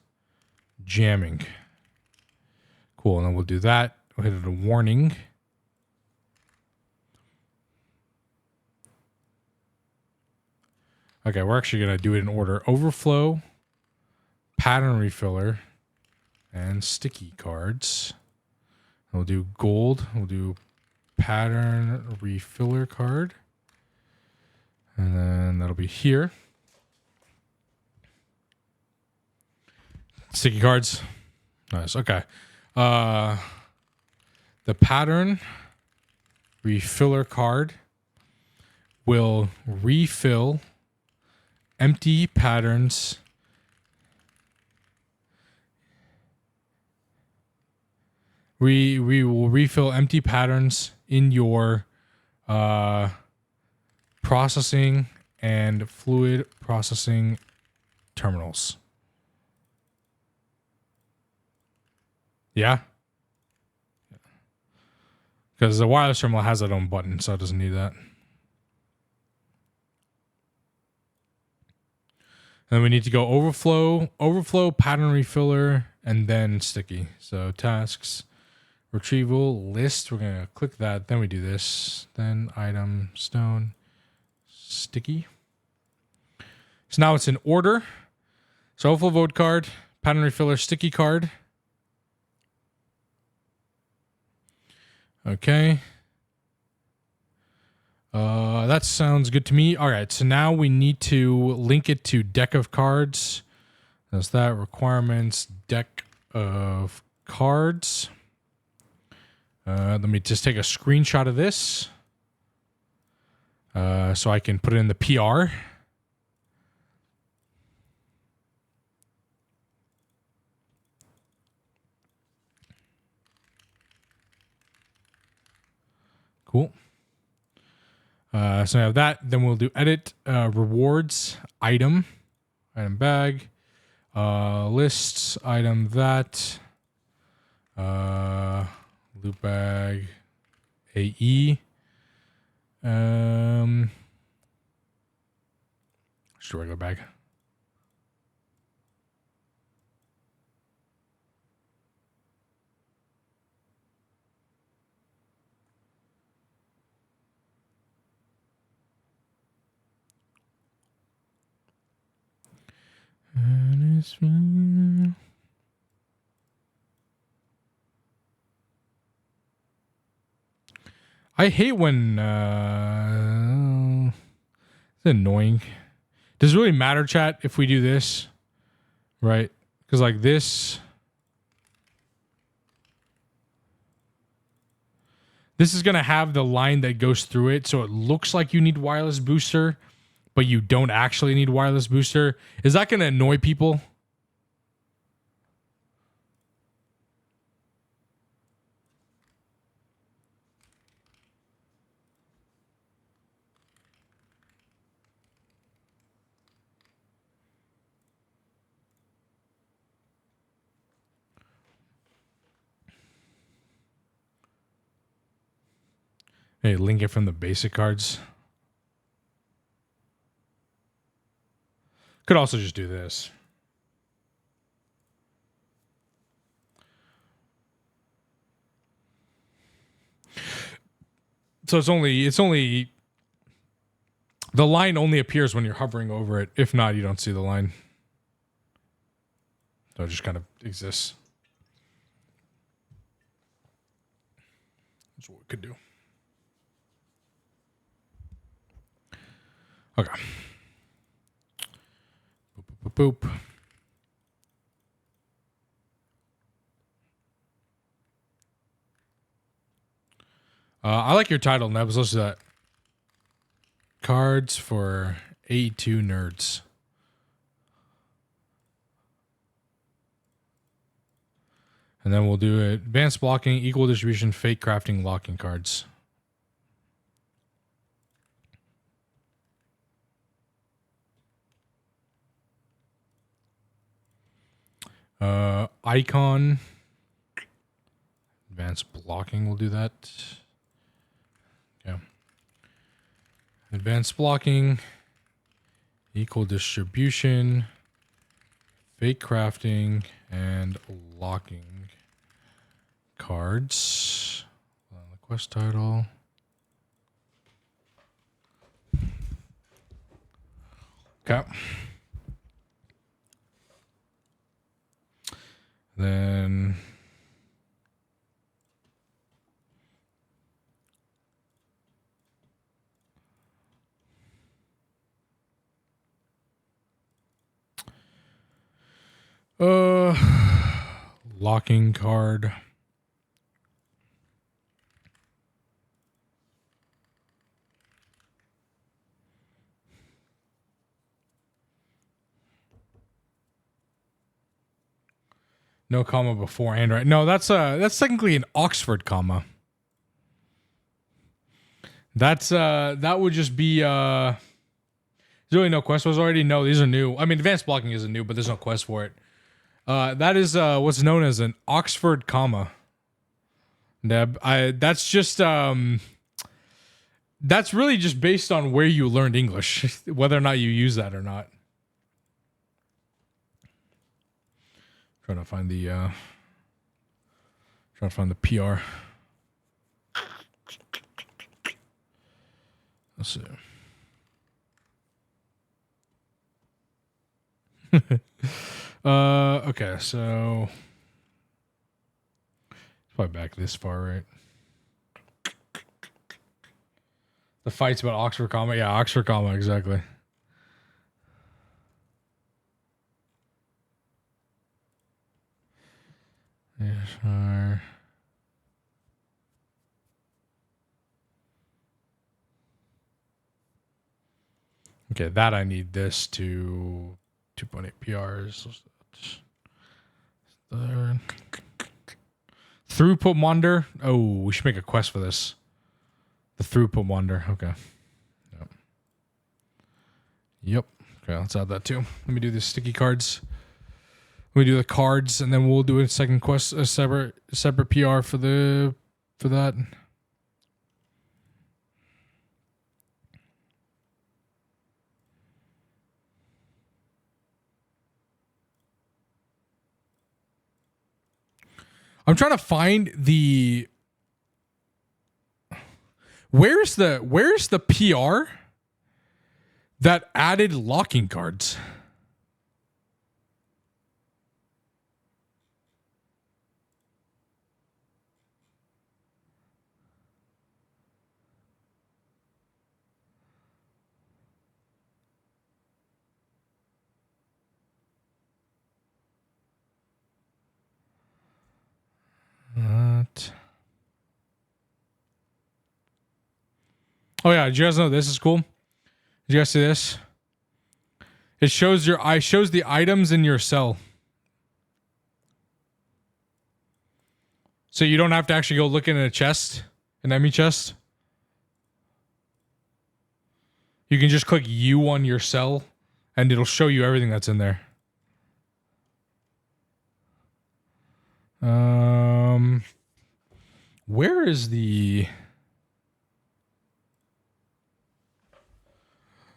jamming. Cool, and then we'll do that. We'll hit it a warning. Okay, we're actually going to do it in order. Overflow, pattern refiller, and sticky cards. We'll do gold. We'll do pattern refiller card. And then that'll be here. Sticky cards. Nice. Okay. The pattern refiller card will refill empty patterns we will refill empty patterns in your processing and fluid processing terminals. Yeah, because the wireless terminal has its own button, so it doesn't need that. And then we need to go overflow, pattern refiller, and then sticky. So tasks, retrieval, list. We're going to click that. Then we do this. Then item, stone, sticky. So now it's in order. So overflow vote card, pattern refiller, sticky card. Okay. That sounds good to me. All right, so now we need to link it to deck of cards. That's that. Requirements, deck of cards. Let me just take a screenshot of this so I can put it in the PR. Cool. So I have that. Then we'll do edit, rewards, item bag, lists, item that, loot bag, AE. Just a regular bag. I hate when it's annoying. Does it really matter, chat, if we do this? Right? Because like this is going to have the line that goes through it. So it looks like you need wireless booster, but you don't actually need wireless booster. Is that going to annoy people? Hey, link it from the basic cards. Could also just do this. So it's only the line only appears when you're hovering over it. If not, you don't see the line. So it just kind of exists. That's what we could do. Okay. Boop, boop, boop, boop. I like your title, Nebs. Let's do that. Cards for 82 nerds. And then we'll do advanced blocking, equal distribution, fake crafting, locking cards. Icon. Advanced blocking, we'll do that. Okay. Advanced blocking, equal distribution, fake crafting, and locking cards. The quest title. Okay. Then locking card. No comma beforehand, right? No, that's technically an Oxford comma. That's that would just be there's really no quest was already. No, these are new. I mean, advanced blocking isn't new, but there's no quest for it. That is what's known as an Oxford comma. Neb, that's just that's really just based on where you learned English, whether or not you use that or not. Trying to find the PR. Let's see. Okay, so it's probably back this far, right? The fight's about Oxford comma. Yeah, Oxford comma, exactly. Yeah, sure. Okay, that I need this to 2.8 PRs. There. Throughput Wander. Oh, we should make a quest for this. The Throughput Wander. Okay. Yep. Okay, let's add that too. Let me do the sticky cards. We do the cards, and then we'll do a second quest, a separate PR for that. I'm trying to find the where's the PR that added locking cards. Oh yeah, did you guys know this is cool? Did you guys see this? It shows shows the items in your cell. So you don't have to actually go look in a chest, an enemy chest. You can just click U on your cell and it'll show you everything that's in there. Where is the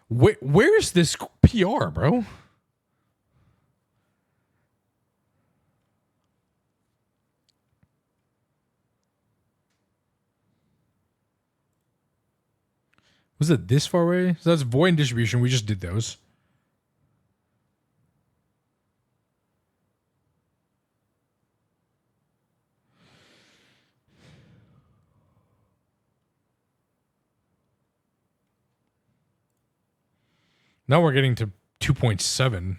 where's this PR, bro? Was it this far away? So that's void and distribution. We just did those. Now we're getting to 2.7.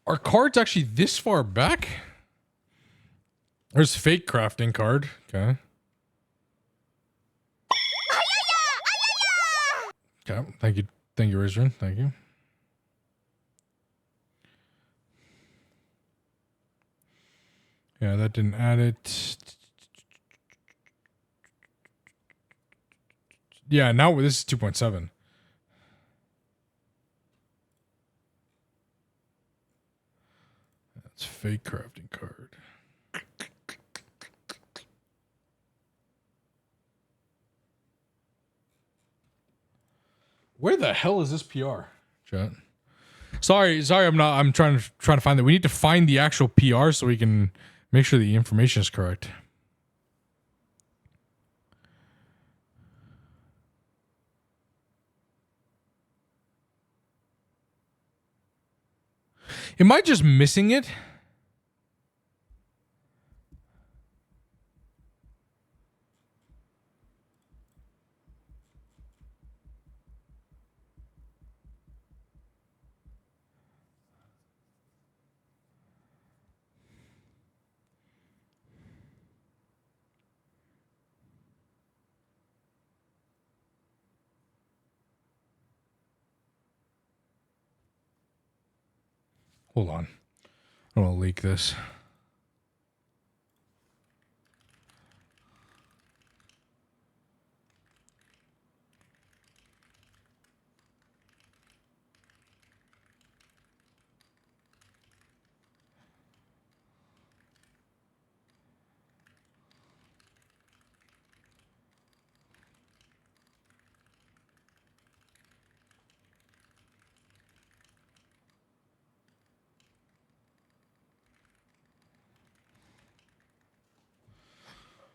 Are cards actually this far back? There's fake crafting card. Okay. Okay. Thank you. Thank you, Rizran. Thank you. Yeah, that didn't add it. Yeah, now this is 2.7. That's fake crafting card. Where the hell is this PR, chat? Sorry, I'm trying to find that. We need to find the actual PR so we can make sure the information is correct. Am I just missing it? Hold on. I don't want to leak this.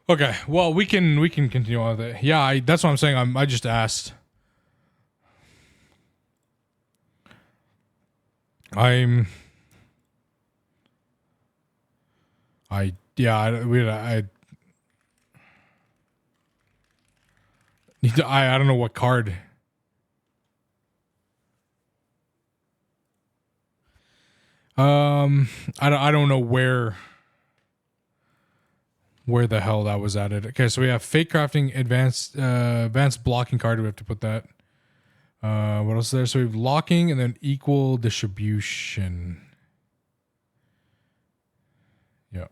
Okay, well we can continue on with it. Yeah, that's what I'm saying. I just asked. I need to, I don't know what card. I don't know where the hell that was added. Okay, so we have fake crafting, advanced blocking card. We have to put that. What else is there? So we have locking and then equal distribution. Yeah.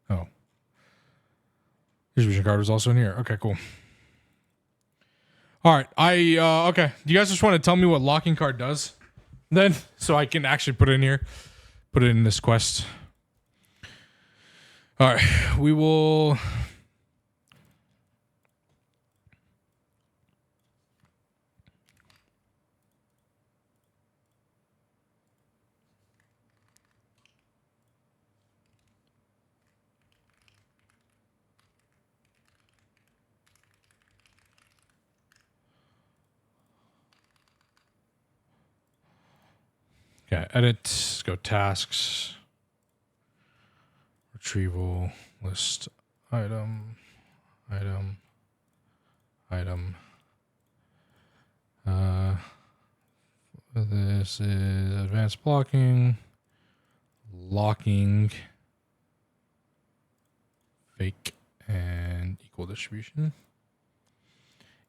Oh. Distribution card was also in here. Okay, cool. All right. Okay. Do you guys just want to tell me what locking card does? Then, so I can actually put it in here. Put it in this quest. All right. We will... Okay, edit, let's go tasks, retrieval, list, item, item. This is advanced blocking, locking, fake, and equal distribution.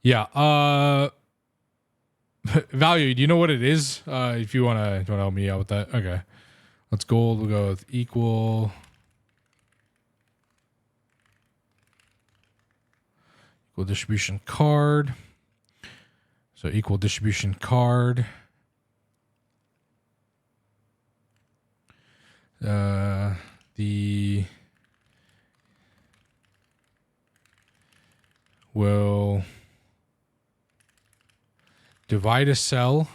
Yeah. Value. Do you know what it is? If you wanna help me out with that. Okay. Let's gold. We'll go with equal distribution card. So equal distribution card. The will divide a cell's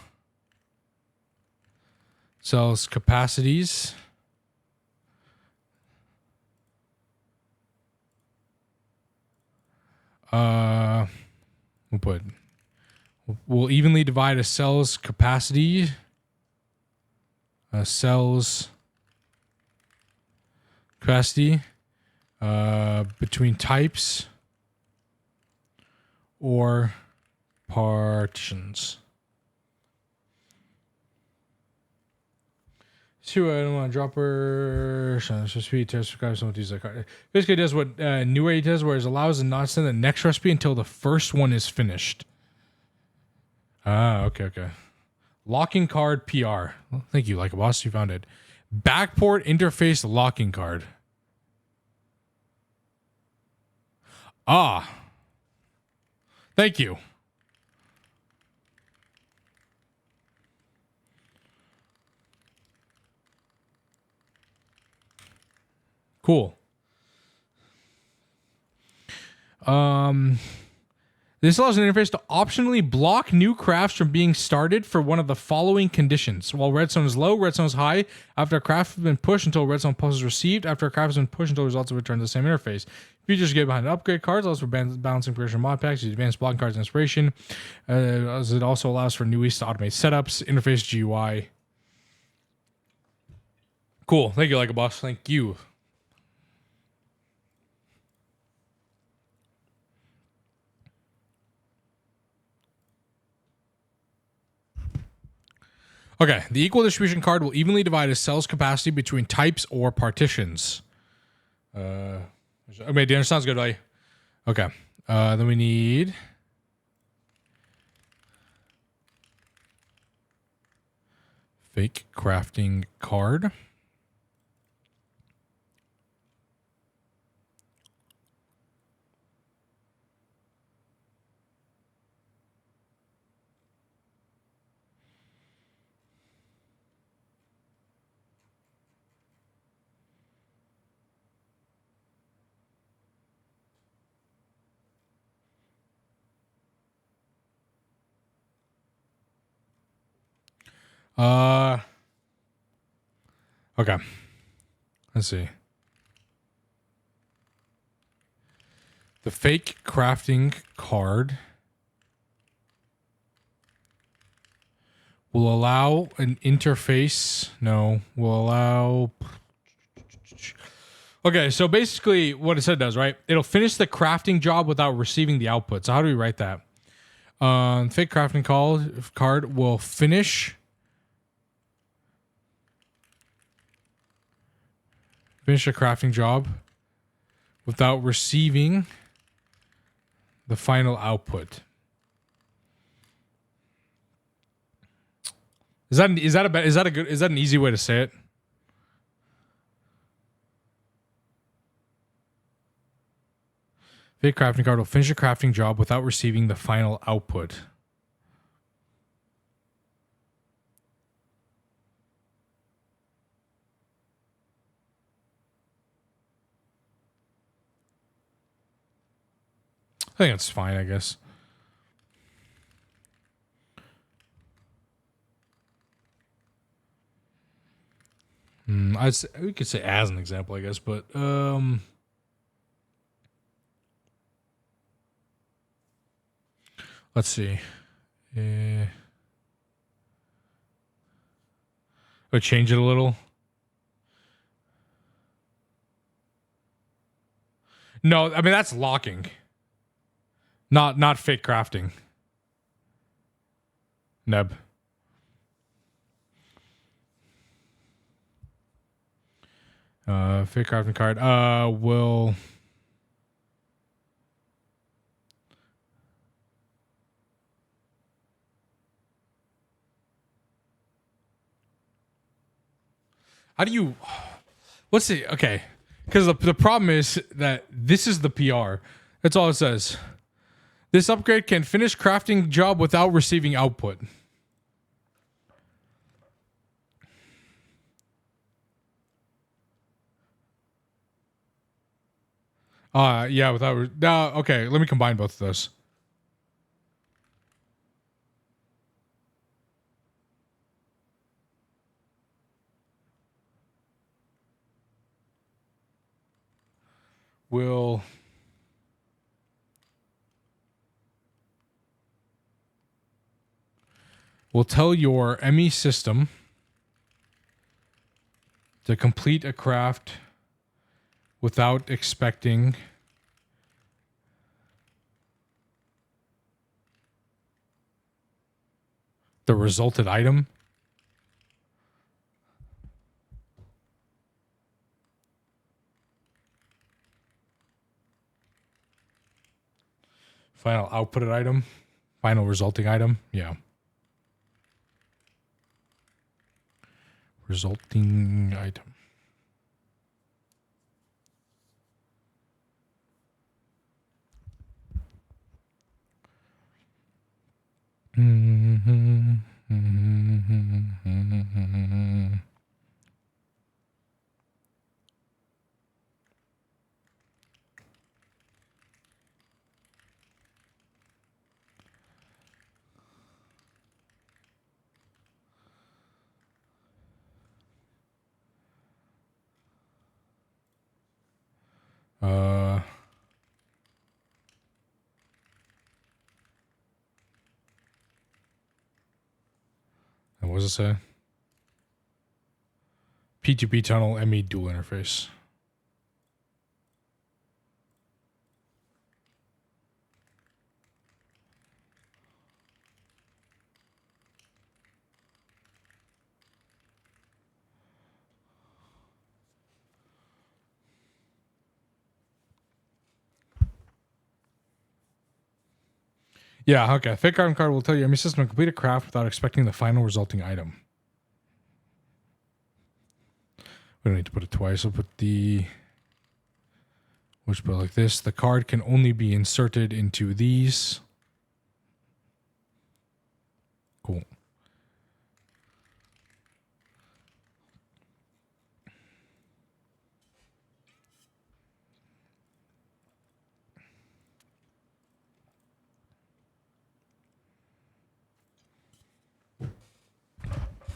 capacities we'll evenly divide a cell's capacity between types or partitions. Two item on dropper. Speed test for someone to use that card. Basically, it does what New Age does, where it allows it not to send the next recipe until the first one is finished. Okay. Locking card PR. Well, thank you, like a boss. You found it. Backport interface locking card. Thank you. Cool. This allows an interface to optionally block new crafts from being started for one of the following conditions. While redstone is low, redstone is high. After a craft has been pushed until redstone pulse is received. After a craft has been pushed until results have returned to the same interface. Features get behind upgrade cards, allows for balancing progression mod packs, advanced blocking cards, and inspiration. As it also allows for new ways to automate setups, interface GUI. Cool. Thank you, like a boss. Thank you. Okay, the equal distribution card will evenly divide a cell's capacity between types or partitions. Okay, the sounds good, right? Okay, then we need fake crafting card. Okay. Let's see. The fake crafting card will allow an interface. No, will allow. Okay, so basically what it said does, right? It'll finish the crafting job without receiving the output. So how do we write that? Fake crafting card will finish a crafting job without receiving the final output. Is that an easy way to say it? Fake crafting card will finish a crafting job without receiving the final output. I think that's fine, I guess. We could say as an example, I guess, but let's see. I'll change it a little. No, I mean that's locking. Not fake crafting. Neb. Fake crafting card. Will. How do you? What's the okay? Because the problem is that this is the PR. That's all it says. This upgrade can finish crafting job without receiving output. Yeah, without. Okay, let me combine both of those. Will tell your ME system to complete a craft without expecting the resulted item. Final outputted item. Final resulting item. Yeah. Resulting item. And what does it say? P2P tunnel ME dual interface. Yeah, okay. Fake item card will tell your ME system to complete a craft without expecting the final resulting item. We don't need to put it twice. I'll put the... Which put it like this. The card can only be inserted into these. Cool.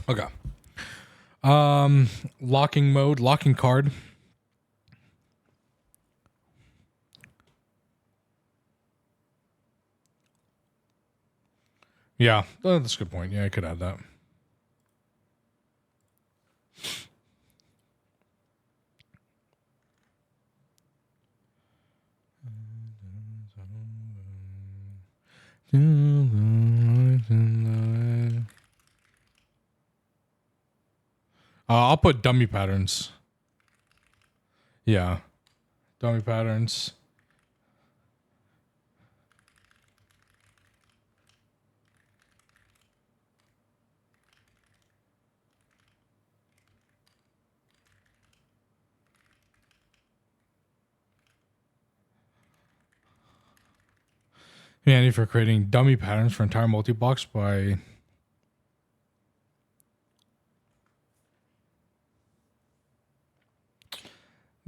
Okay. Locking mode, locking card. Yeah, that's a good point. Yeah, I could add that. I'll put dummy patterns. Yeah. Dummy patterns. Handy for creating dummy patterns for entire multi-blocks by...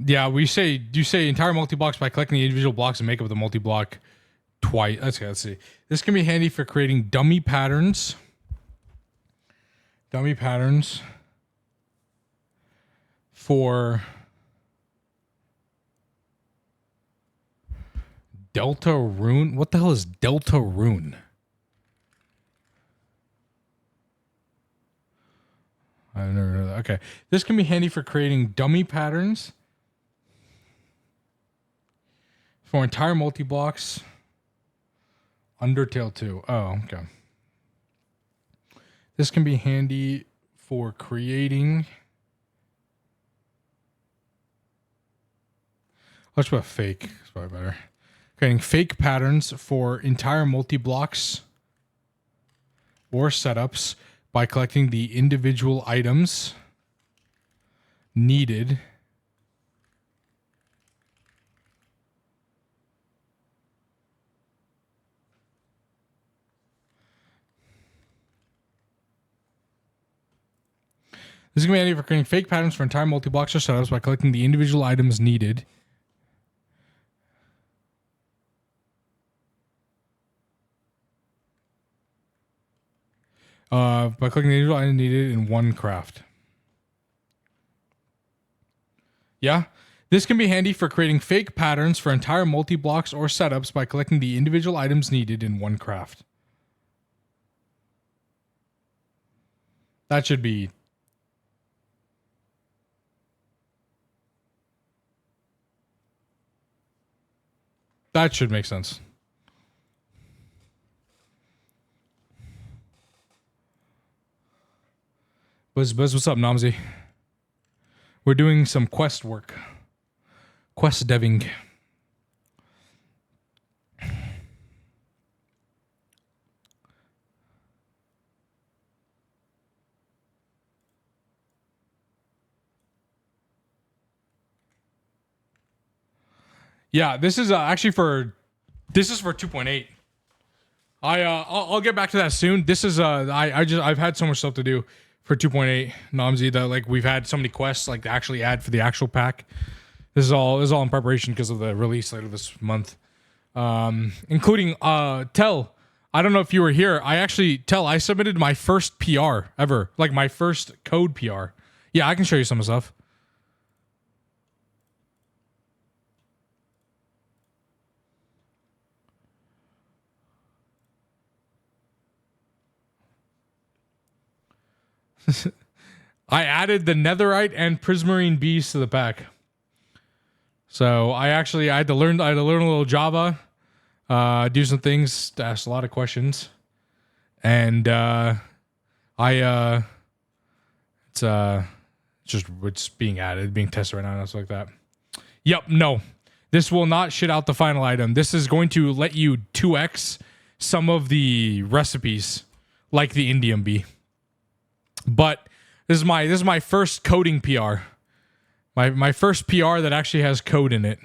Yeah, you say entire multi-blocks by collecting the individual blocks and make up the multi-block twice. Let's see. This can be handy for creating dummy patterns. Dummy patterns for Delta Rune. What the hell is Delta Rune? I've never heard of that. Okay. This can be handy for creating dummy patterns for entire multi-blocks Undertale 2. Oh, okay. This can be handy for creating. Let's put fake. It's probably better. Creating fake patterns for entire multi-blocks or setups by collecting the individual items needed This is going to be handy for creating fake patterns for entire multi-blocks or setups by collecting the individual items needed. By clicking the individual item needed in one craft. Yeah. This can be handy for creating fake patterns for entire multi-blocks or setups by collecting the individual items needed in one craft. That should be... That should make sense. Buzz, what's up, Nomsy? We're doing some quest work. Quest deving. Yeah, this is actually for 2.8. I'll get back to that soon. This is I've had so much stuff to do for 2.8 Nomsy that like we've had so many quests like to actually add for the actual pack. This is all in preparation because of the release later this month. Including Tell. I don't know if you were here. I submitted my first PR ever. Like my first code PR. Yeah, I can show you some of the stuff. I added the Netherite and Prismarine bees to the pack. So I had to learn a little Java, do some things, ask a lot of questions, and it's being added, being tested right now, and stuff like that. Yep, no, this will not shit out the final item. This is going to let you 2x some of the recipes, like the indium bee. But this is my first coding PR. My first PR that actually has code in it.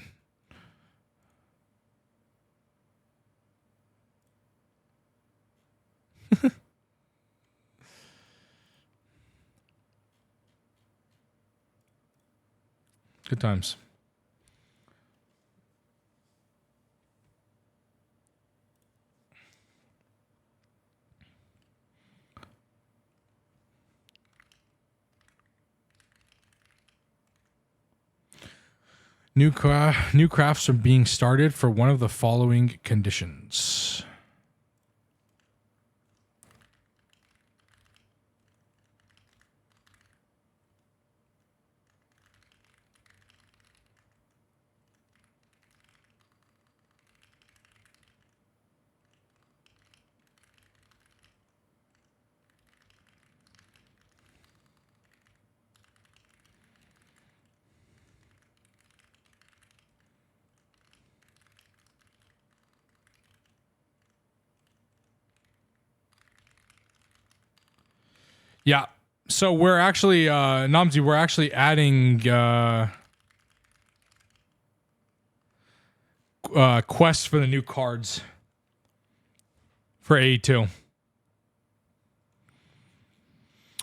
Good times. New crafts are being started for one of the following conditions. Yeah. So we're actually, Namzi, we're actually adding quests for the new cards for AE2. All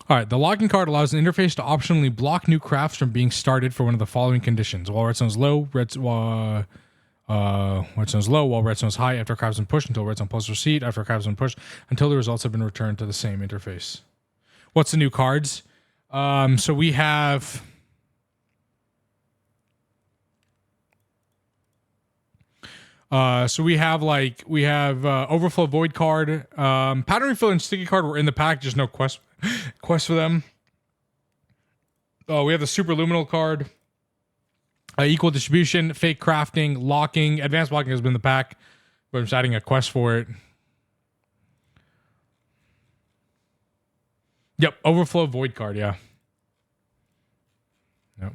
right. The locking card allows an interface to optionally block new crafts from being started for one of the following conditions. While redstone's low, redstone's low, while redstone's high after a craft's been pushed, until redstone plus receipt after a craft's been pushed, until the results have been returned to the same interface. What's the new cards? So we have Overflow Void card, Pattern Refill and Sticky card were in the pack, just no quest for them. Oh, we have the Superluminal card, Equal Distribution, Fake Crafting, Locking, Advanced Blocking has been in the pack, but I'm just adding a quest for it. Yep, overflow void card, yeah. Yep.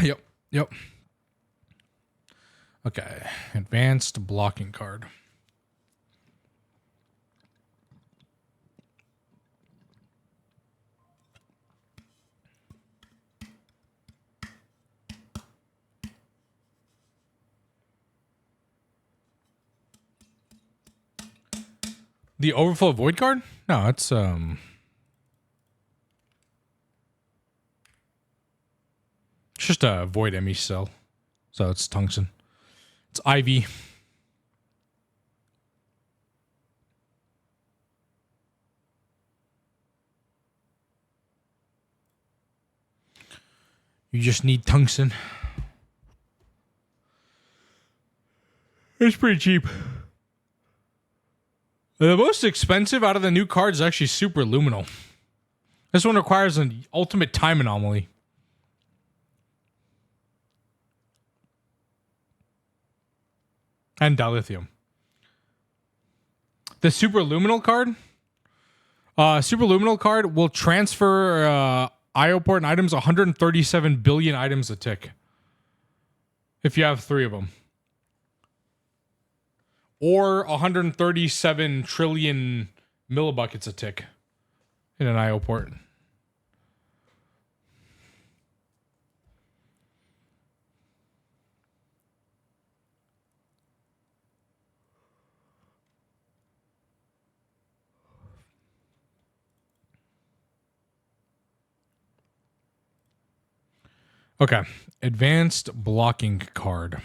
Yep. Yep. Okay. Advanced blocking card. The overflow void card? No, it's just a void ME cell. So it's tungsten. It's Ivy. You just need tungsten. It's pretty cheap. The most expensive out of the new cards is actually Super Luminal. This one requires an ultimate time anomaly. And dilithium. The Super Luminal card? Super Luminal card will transfer IO port and items 137 billion items a tick. If you have 3 of them. Or 137 trillion millibuckets a tick in an IO port. Okay. Advanced blocking card.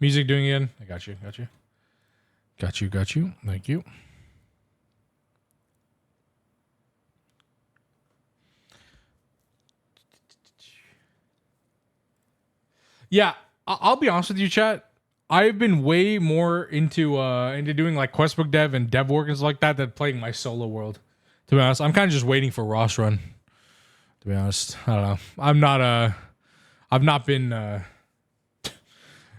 Music doing it again. I got you. Got you. Got you. Got you. Thank you. Yeah, I'll be honest with you, chat. I've been way more into doing like questbook dev and dev work and stuff like that than playing my solo world. To be honest, I'm kind of just waiting for Ross Run. To be honest, I don't know. I've not been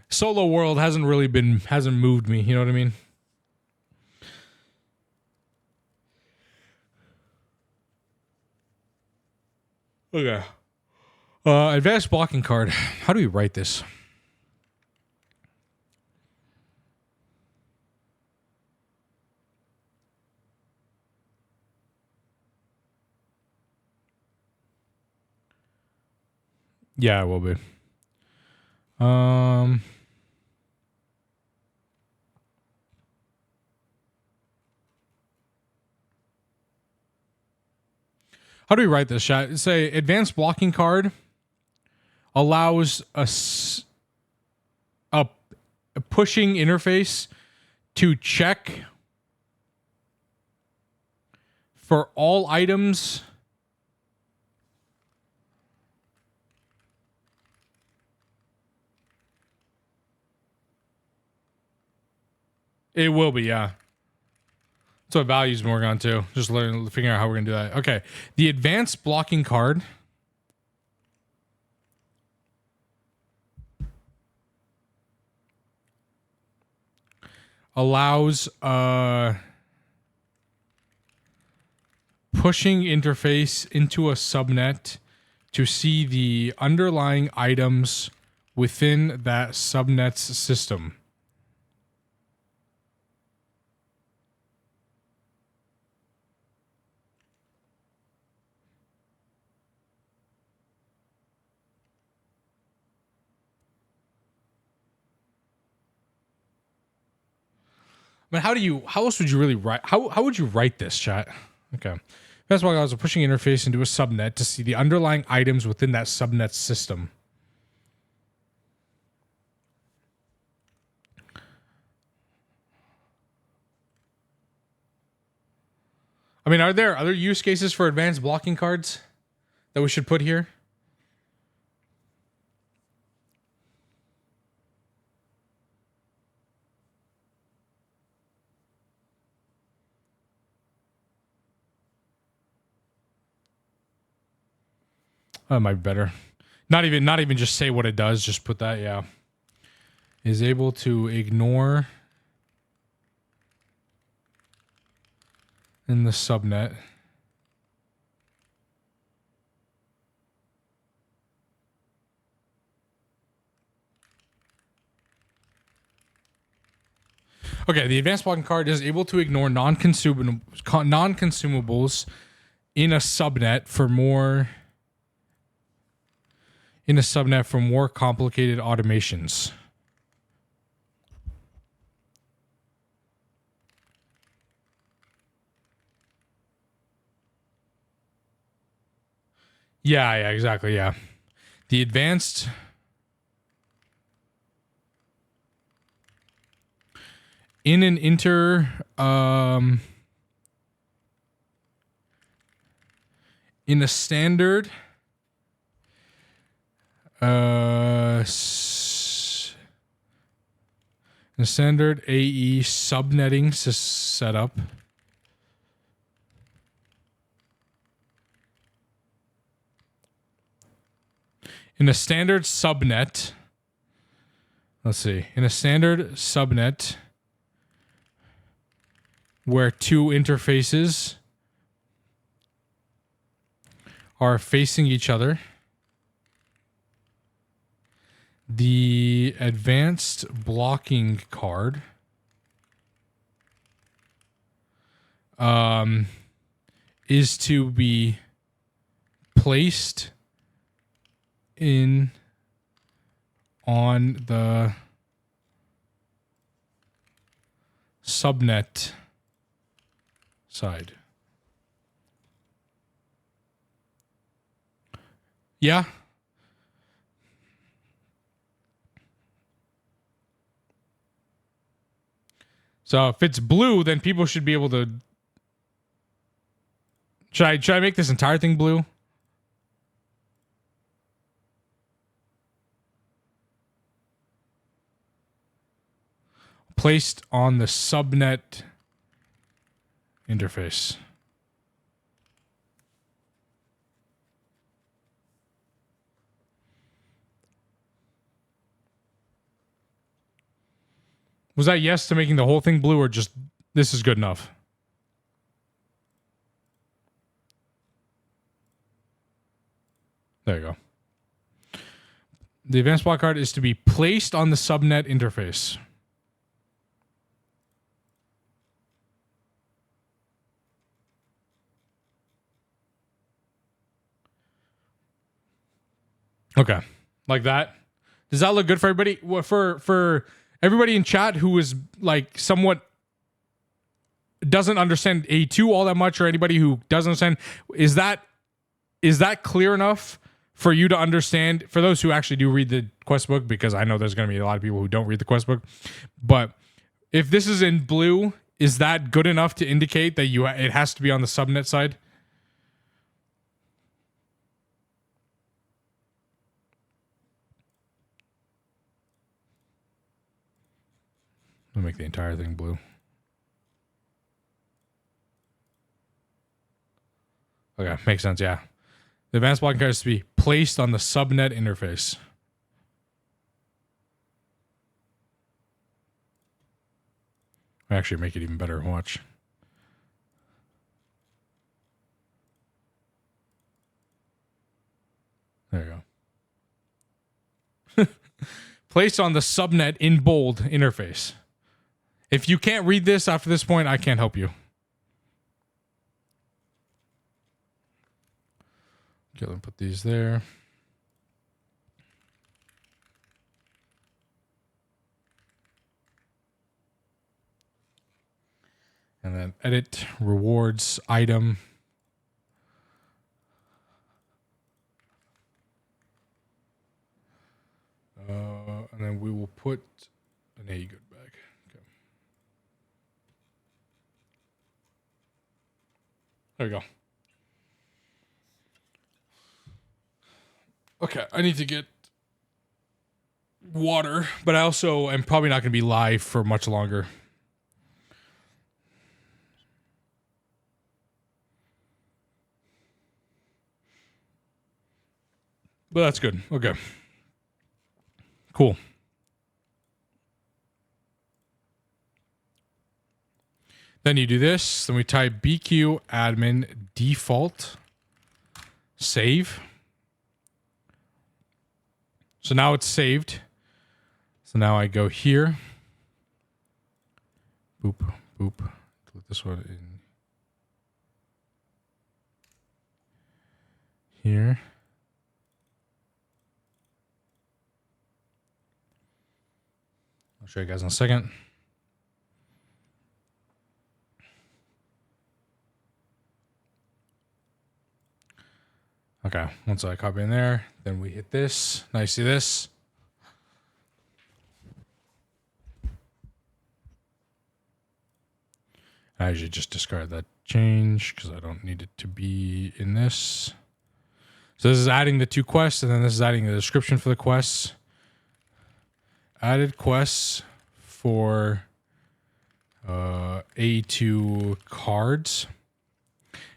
solo world hasn't moved me. You know what I mean? Okay. Advanced blocking card. How do we write this? Yeah, it will be. How do we write this, chat? Say advanced blocking card allows a pushing interface to check for all items It will be, yeah. That's what values been working on too. Just figuring out how we're gonna do that. Okay. The advanced blocking card allows pushing interface into a subnet to see the underlying items within that subnet's system. I mean, how else would you really write? How would you write this, chat? Okay. That's why I was pushing interface into a subnet to see the underlying items within that subnet system. I mean, are there other use cases for advanced blocking cards that we should put here? That might be better. Not even just say what it does. Just put that. Yeah. Is able to ignore in the subnet. Okay, the advanced blocking card is able to ignore non-consumables in a subnet for more complicated automations. Yeah, exactly, yeah. The advanced in an in a standard in a standard AE subnetting setup, in a standard subnet, let's see, in a standard subnet where two interfaces are facing each other, the advanced blocking card is to be placed in on the subnet side. Yeah. So if it's blue, then people should be able to. Should I make this entire thing blue? Placed on the subnet interface. Was that yes to making the whole thing blue, or just this is good enough? There you go. The advanced block card is to be placed on the subnet interface. Okay. Like that. Does that look good for everybody? For everybody in chat who is like somewhat doesn't understand A2 all that much, or anybody who doesn't understand, is that clear enough for you to understand, for those who actually do read the quest book, because I know there's going to be a lot of people who don't read the quest book, but if this is in blue, is that good enough to indicate that it has to be on the subnet side? I'll make the entire thing blue. Okay, makes sense, yeah. The advanced blocking card is to be placed on the subnet interface. I actually make it even better. Watch. There you go. Placed on the subnet in bold interface. If you can't read this after this point, I can't help you. Okay, let me put these there. And then edit, rewards, item. And then we will put an A good bag. Okay. There we go. Okay, I need to get water, but I also am probably not going to be live for much longer. But that's good. Okay. Cool. Then you do this. Then we type BQ admin default save. So now it's saved. So now I go here. Boop, boop. Put this one in here. I'll show you guys in a second. Okay, once I copy in there, then we hit this. Now you see this. I usually just discard that change because I don't need it to be in this. So this is adding the 2 quests, and then this is adding the description for the quests. Added quests for A2 cards.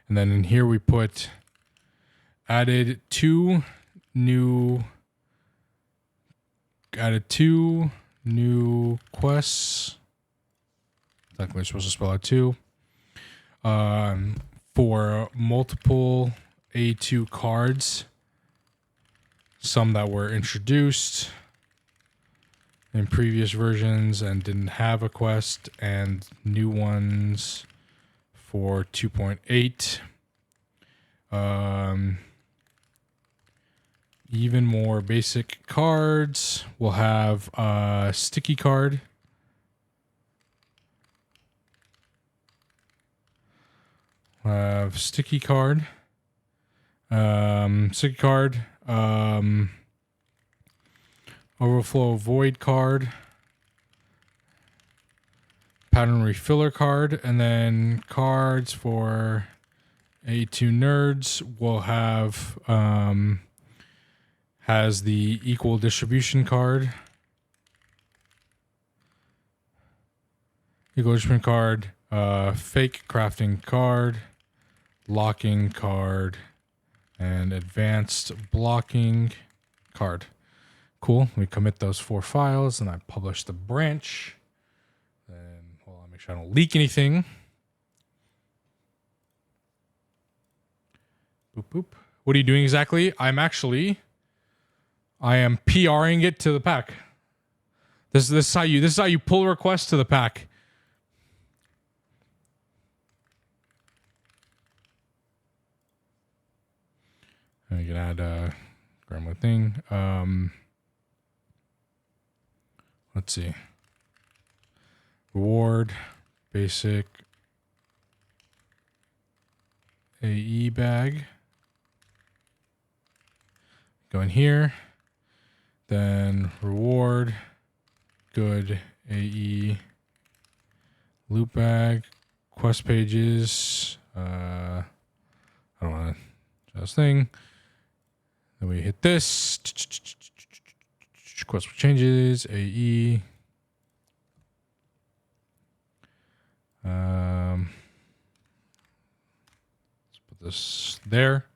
And then in here we put added 2 new quests. Like we're supposed to spell out 2. For multiple A2 cards. Some that were introduced in previous versions and didn't have a quest, and new ones for 2.8. Even more basic cards. We'll have a sticky card. We'll have sticky card. Sticky card. Overflow void card. Pattern refiller card. And then cards for A2 nerds will have has the equal distribution card. Equal distribution card, fake crafting card, locking card, and advanced blocking card. Cool. We commit those 4 files and I publish the branch. Then hold on, make sure I don't leak anything. Boop boop. What are you doing exactly? I am PRing it to the pack. This is how you pull requests to the pack. And you can add a grandma thing. Let's see. Reward, basic, AE bag. Go in here. Then reward, good, AE, loot bag, quest pages. I don't want to this thing. Then we hit this. Quest changes, AE. Let's put this there.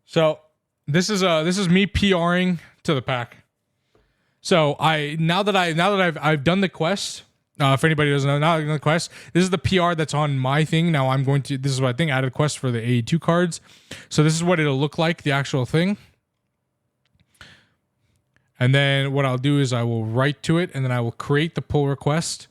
So this is me PRing to the pack. So now that I've done the quest. If anybody doesn't know, now I've done the quest. This is the PR that's on my thing. Now I'm going to. This is what I think. Added quest for the AE2 cards. So this is what it'll look like. The actual thing. And then what I'll do is I will write to it, and then I will create the pull request.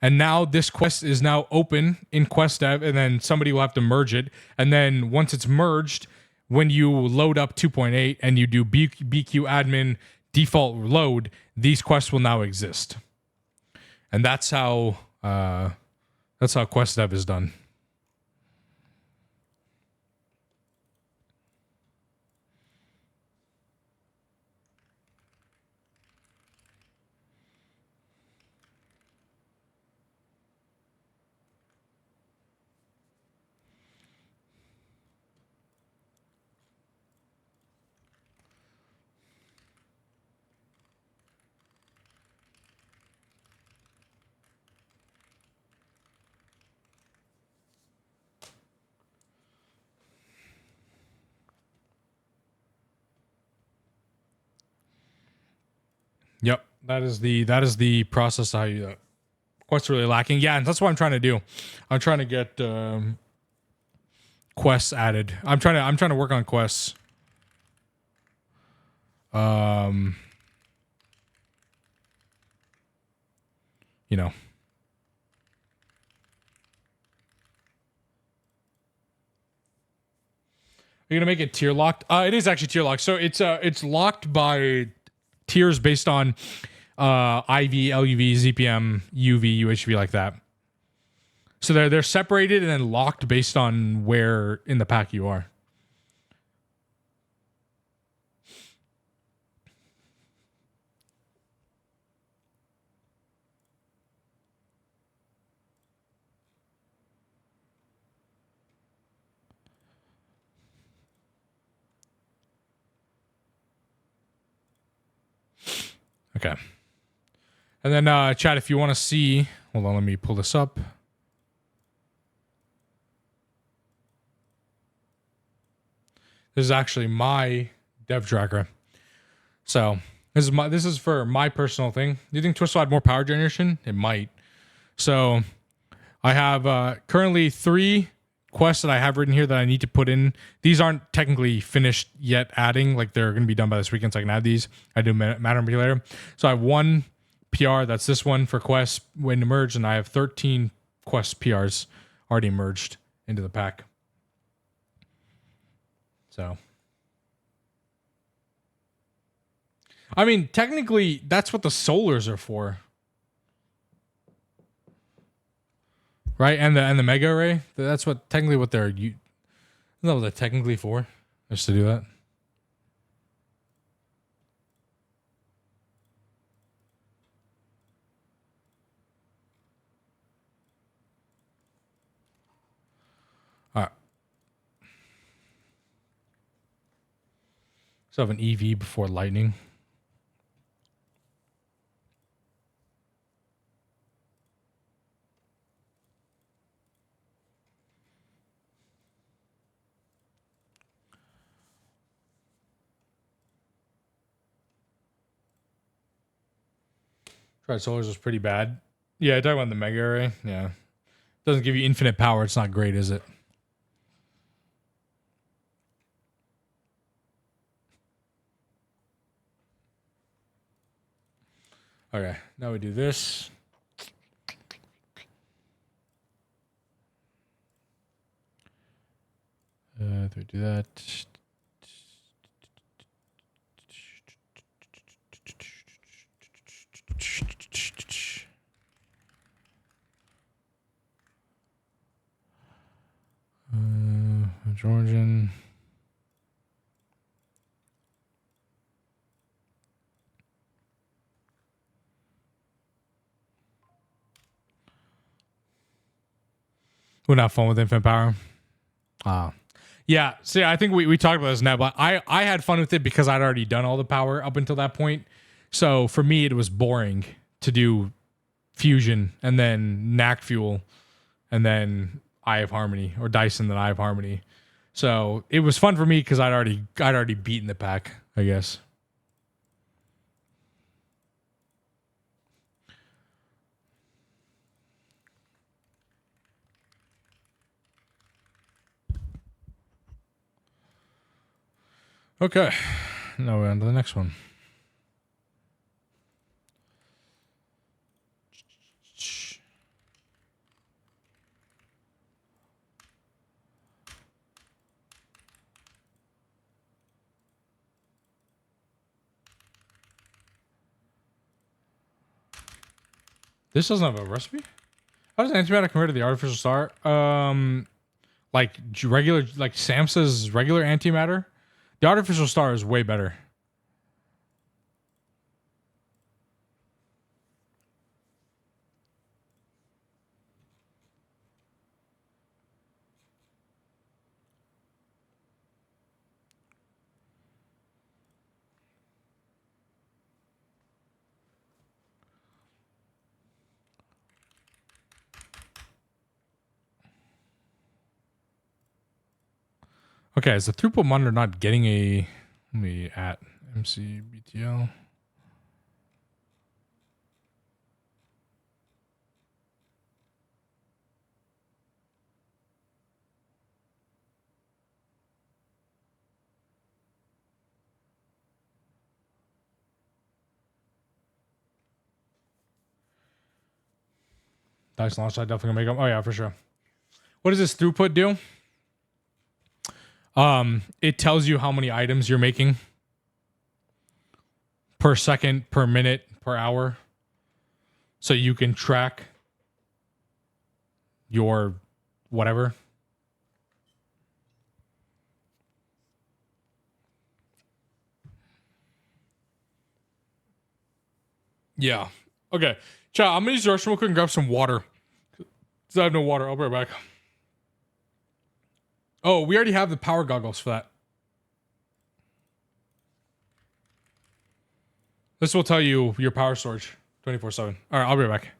And now this quest is now open in Quest Dev, and then somebody will have to merge it. And then once it's merged, when you load up 2.8 and you do BQ admin default load, these quests will now exist. And that's how Quest Dev is done. That is the process. How you what's really lacking? Yeah, and that's what I'm trying to do. I'm trying to get quests added. I'm trying to work on quests. You know. You're gonna make it tier locked. It is actually tier locked. So it's locked by tiers based on IV, LUV, ZPM, UV, UHV, like that. So they're separated and then locked based on where in the pack you are. Okay. And then chat, if you want to see, hold on, let me pull this up. This is actually my dev tracker. So this is for my personal thing. Do you think Twist will add more power generation? It might. So I have currently 3 quests that I have written here that I need to put in. These aren't technically finished yet adding. Like, they're going to be done by this weekend, so I can add these. I do matter manipulator. So I have 1 PR. That's this one for quests when merged, and I have 13 quest PRs already merged into the pack. So, I mean, technically, that's what the solars are for, right? And the mega array. That's what technically what they're. Isn't that what they're technically for? Just to do that. All right. So I have an EV before lightning. Tried solars was pretty bad. Yeah, I talking about the mega array. Yeah. Doesn't give you infinite power. It's not great, is it? Okay, now we do this. We do that. Georgian. We're not fun with infinite power. Yeah. See, I think we talked about this now, but I had fun with it because I'd already done all the power up until that point. So for me, it was boring to do fusion and then knack fuel and then Eye of Harmony, or Dyson then Eye of Harmony. So it was fun for me because I'd already beaten the pack, I guess. Okay. Now we're on to the next one. This doesn't have a recipe? How does antimatter compare to the artificial star? Like regular, like Samsa's regular antimatter? The artificial star is way better. Okay, is the throughput monitor not getting a... Let me at MCBTL. Dice launch side definitely gonna make them. Oh yeah, for sure. What does this throughput do? It tells you how many items you're making per second, per minute, per hour. So you can track your whatever. Yeah. Okay. Chat, I'm gonna use the restroom real quick and grab some water. Because I have no water. I'll be right back. Oh, we already have the power goggles for that. This will tell you your power storage 24/7. All right, I'll be right back.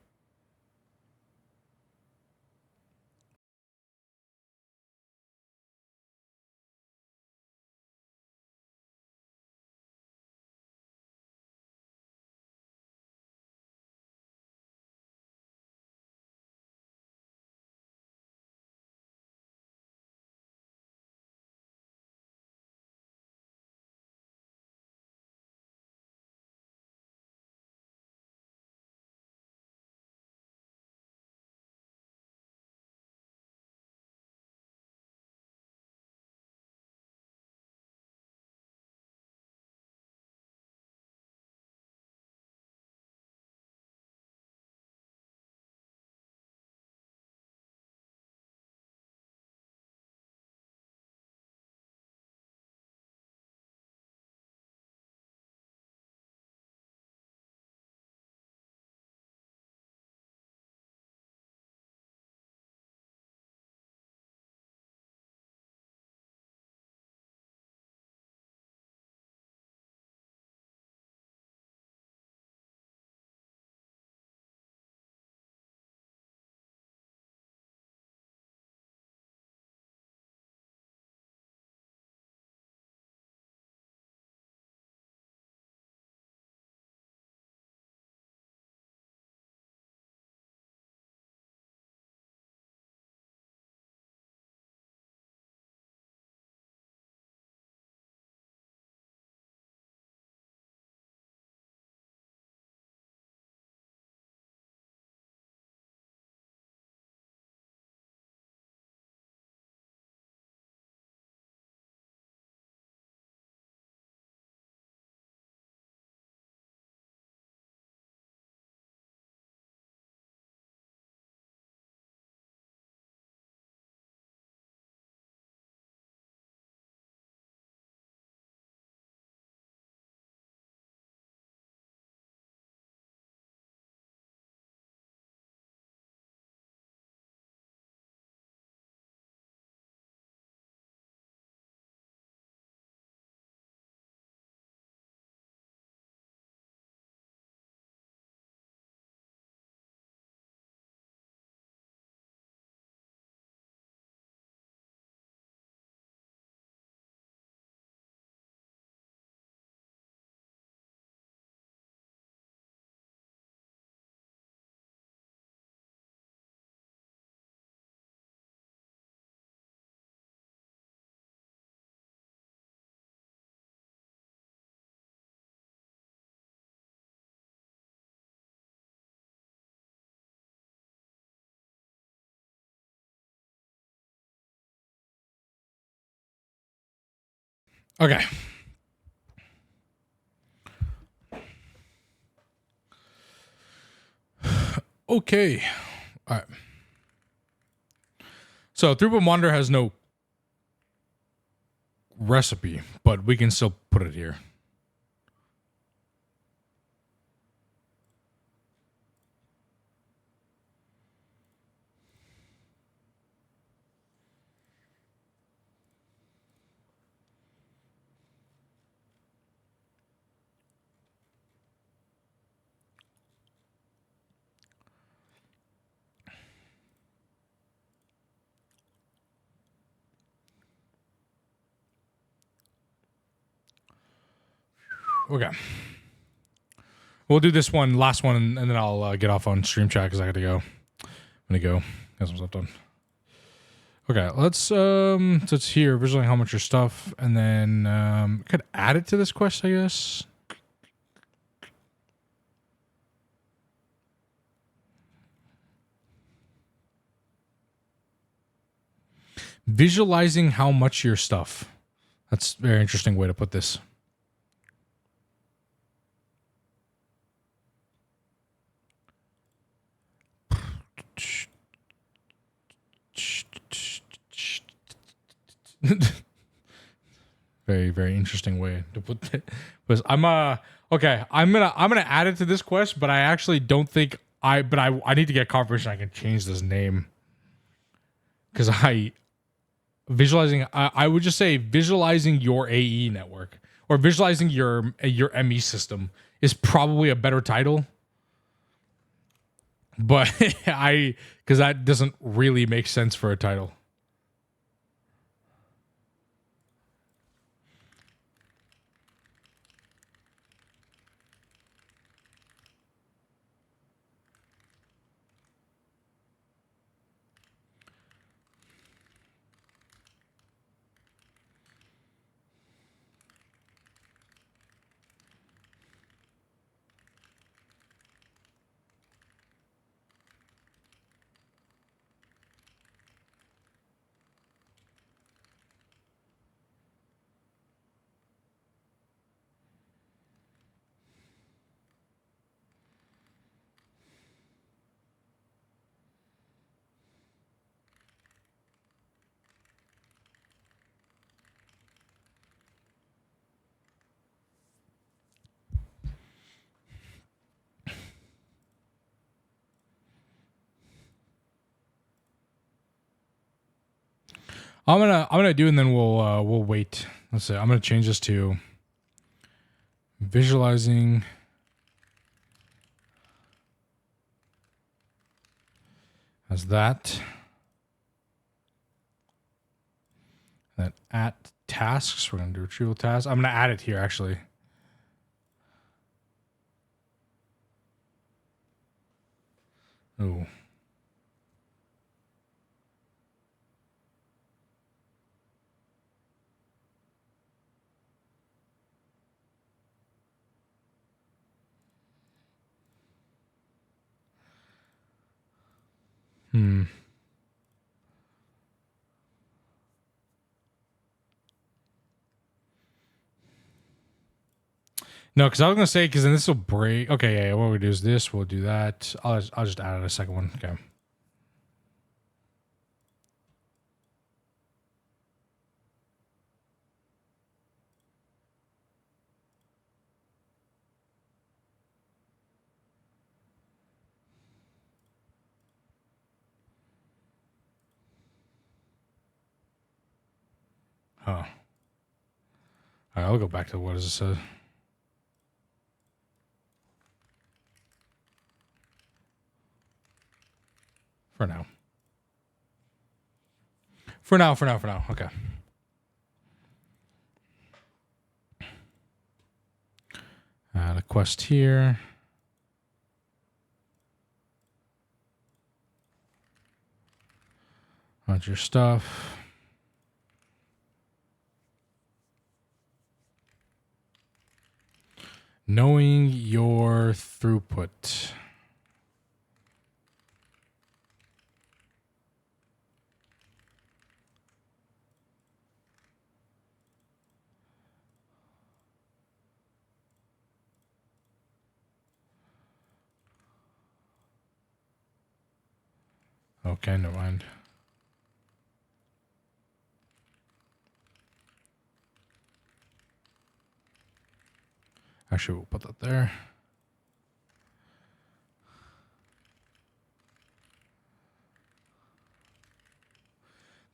Okay. Okay. All right. So Throughput Monitor has no recipe, but we can still put it here. Okay. We'll do this one, last one, and then I'll get off on stream chat because I got to go. I'm gonna go get some stuff done. Okay, so it's here visually how much your stuff, and then could add it to this quest, I guess. Visualizing how much your stuff. That's a very interesting way to put this. Very, very interesting way to put that. Because I'm okay, I'm gonna add it to this quest, but I actually don't think I need to get confirmation I can change this name. Because I would just say visualizing your AE network or visualizing your ME system is probably a better title. But because that doesn't really make sense for a title. I'm gonna do, and then we'll wait. Let's see. I'm gonna change this to visualizing as that. Then at tasks, we're gonna do retrieval tasks. I'm gonna add it here actually. Oh. No, because I was gonna say, because then this will break. Okay, yeah. What we do is this. We'll do that. I'll just add a second one. Okay. Oh. All right, I'll go back to what does it say. For now. For now. Okay. Add a quest here. Add your stuff. Knowing your throughput. Okay, never mind. Actually, we'll put that there.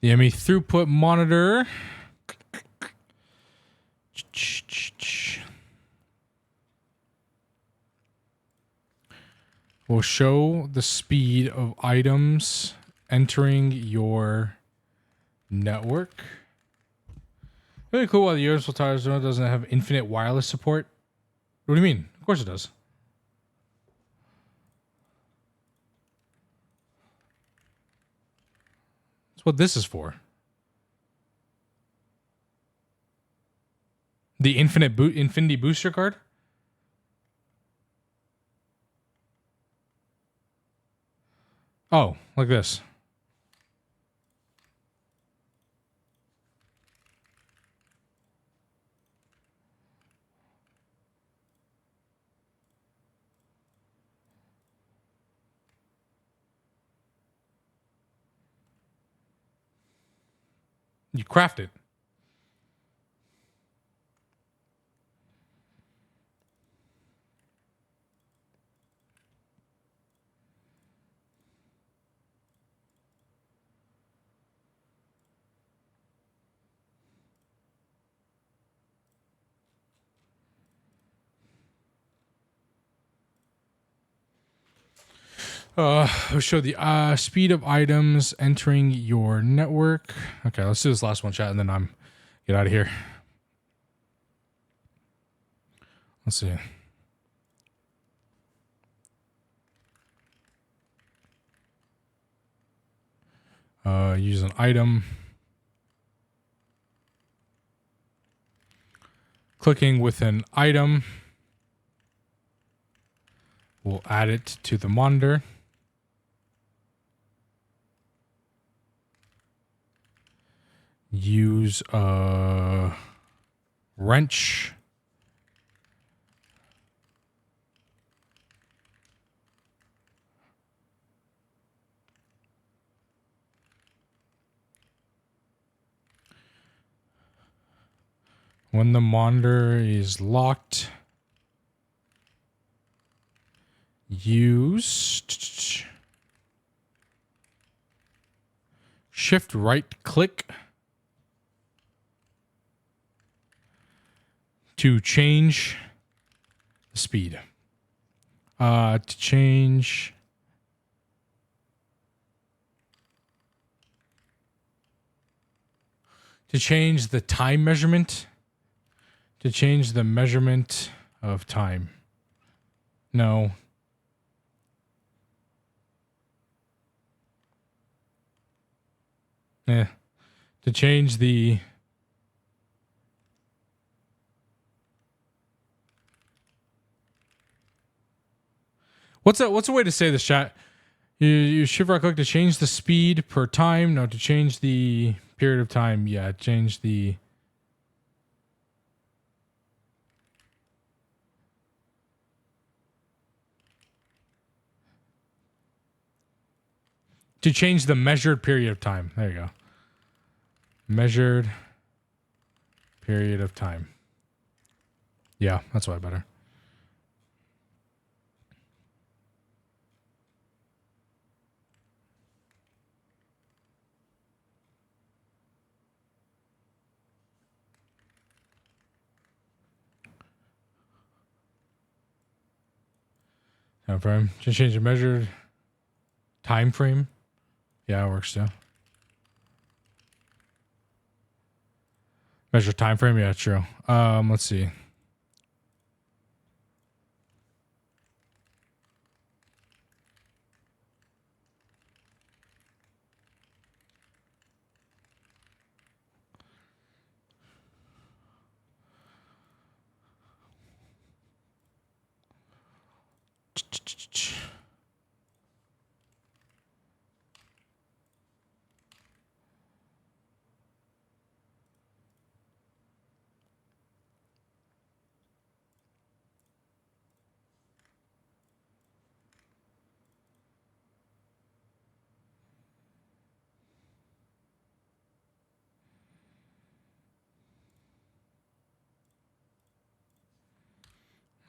The ME throughput monitor will show the speed of items entering your network. Really cool while the Universal Tires doesn't have infinite wireless support. What do you mean? Of course it does. That's what this is for. The infinity booster card? Oh, like this. You craft it. We'll show the speed of items entering your network. Okay, let's do this last one, chat, and then I'm get out of here. Let's see. Use an item. Clicking with an item will add it to the monitor. Use a wrench. When the monitor is locked, use shift right click to change the speed. To change the time measurement. To change the measurement of time. No. To change the What's a way to say this, chat? You shift right click to change the speed per time. No, to change the period of time. Yeah, change the measured period of time. There you go. Measured period of time. Yeah, that's way better. Time frame. Just change the measured time frame. Yeah, it works too. Measure time frame. Yeah, true. Let's see.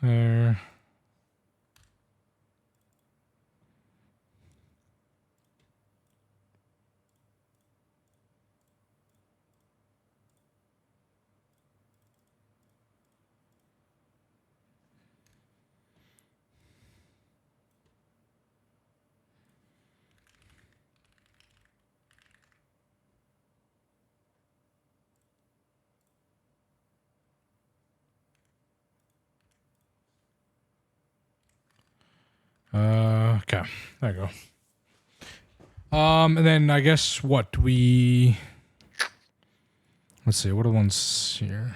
There. Okay, there you go. And then I guess what we let's see, what are the ones here?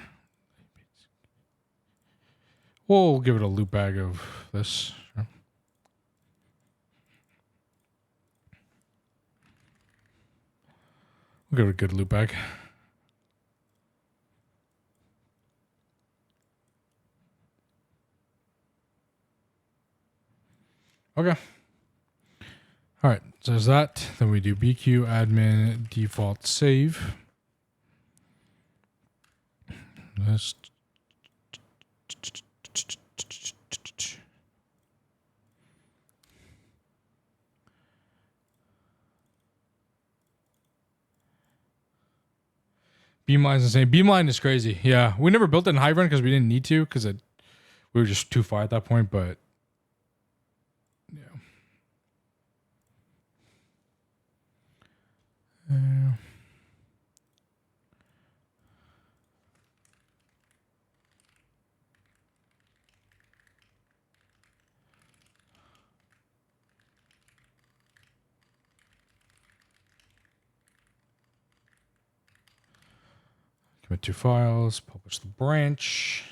We'll give it a loot bag of this. Sure. We'll give it a good loot bag. Okay. All right. So there's that. Then we do BQ admin default save. Let's. Beamline is insane. Beamline is crazy. Yeah, we never built it in Hive Run because we didn't need to because we were just too far at that point. But yeah. Commit 2 files. Publish the branch.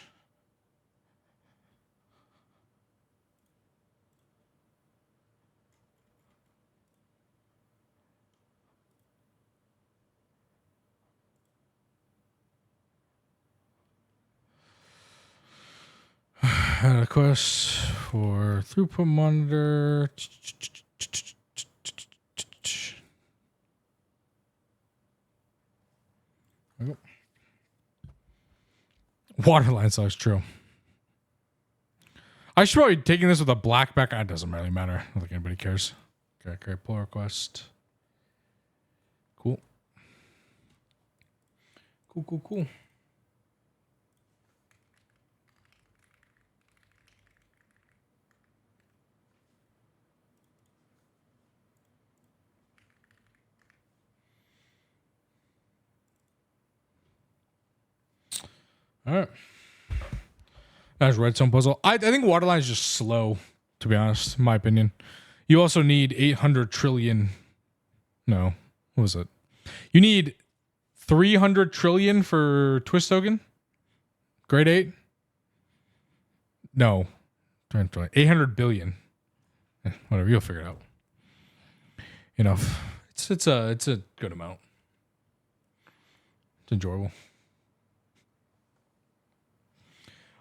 Add a request for throughput monitor. Waterline sucks, true. I should probably be taking this with a black back. It doesn't really matter. I don't think anybody cares. Okay, create pull request. Cool. Cool. All right. That's redstone puzzle. I think Waterline is just slow, to be honest, in my opinion. You also need 800 trillion. No. What was it? You need 300 trillion for Twist token? Grade 8? No. 800 billion. Whatever, you'll figure it out. Enough. It's a good amount. It's enjoyable.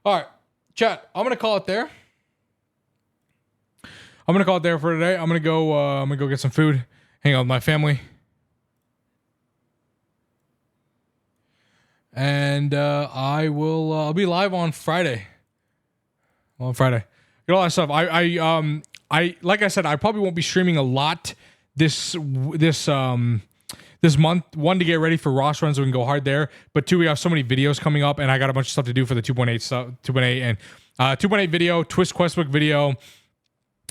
All right, chat. I'm gonna call it there. I'm gonna call it there for today. I'm gonna go get some food, hang out with my family, and I'll be live on Friday. On Friday, get all that stuff. I like I said, I probably won't be streaming a lot this month. One, to get ready for Ross runs so we can go hard there. But two, we have so many videos coming up, and I got a bunch of stuff to do for the 2.8 stuff, 2.8 and 2.8 video, Twist Questbook video.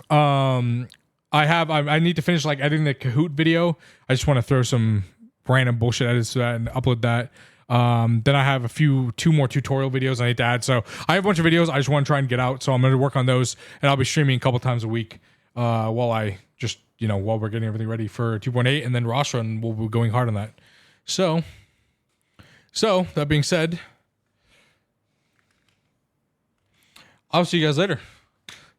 I need to finish like editing the Kahoot video. I just want to throw some random bullshit edits to that and upload that. Then I have two more tutorial videos I need to add. So I have a bunch of videos I just want to try and get out. So I'm going to work on those, and I'll be streaming a couple times a week while we're getting everything ready for 2.8, and then Ross Run, we'll be going hard on that. So that being said, I'll see you guys later.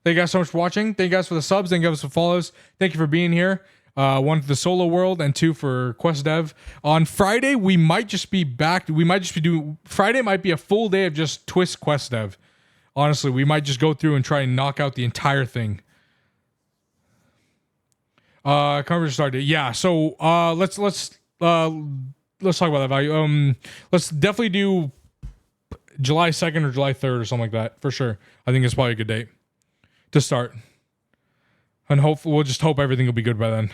Thank you guys so much for watching. Thank you guys for the subs. Thank you guys for the follows. Thank you for being here. One for the solo world and two for Quest Dev. On Friday, we might just be back. Friday might be a full day of just Twist Quest Dev. Honestly, we might just go through and try and knock out the entire thing. Coverage started. Yeah. So let's talk about that value. Let's definitely do July 2nd or July 3rd or something like that for sure. I think it's probably a good date to start. And we'll just hope everything will be good by then.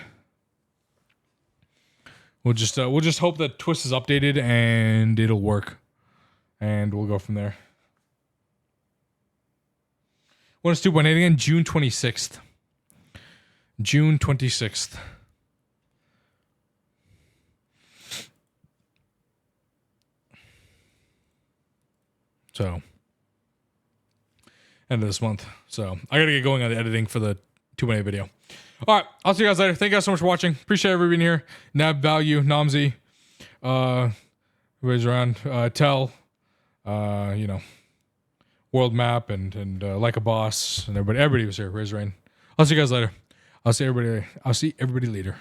We'll just hope that Twist is updated and it'll work, and we'll go from there. When is 2.8 again? June 26th. June 26th. So, end of this month. So, I gotta get going on the editing for the 2.8 video. All right, I'll see you guys later. Thank you guys so much for watching. Appreciate everybody being here. Nab, Value, Namzi, everybody's around. Tell, World Map and Like a Boss and everybody was here. Raise Rain. I'll see you guys later. I'll see everybody later.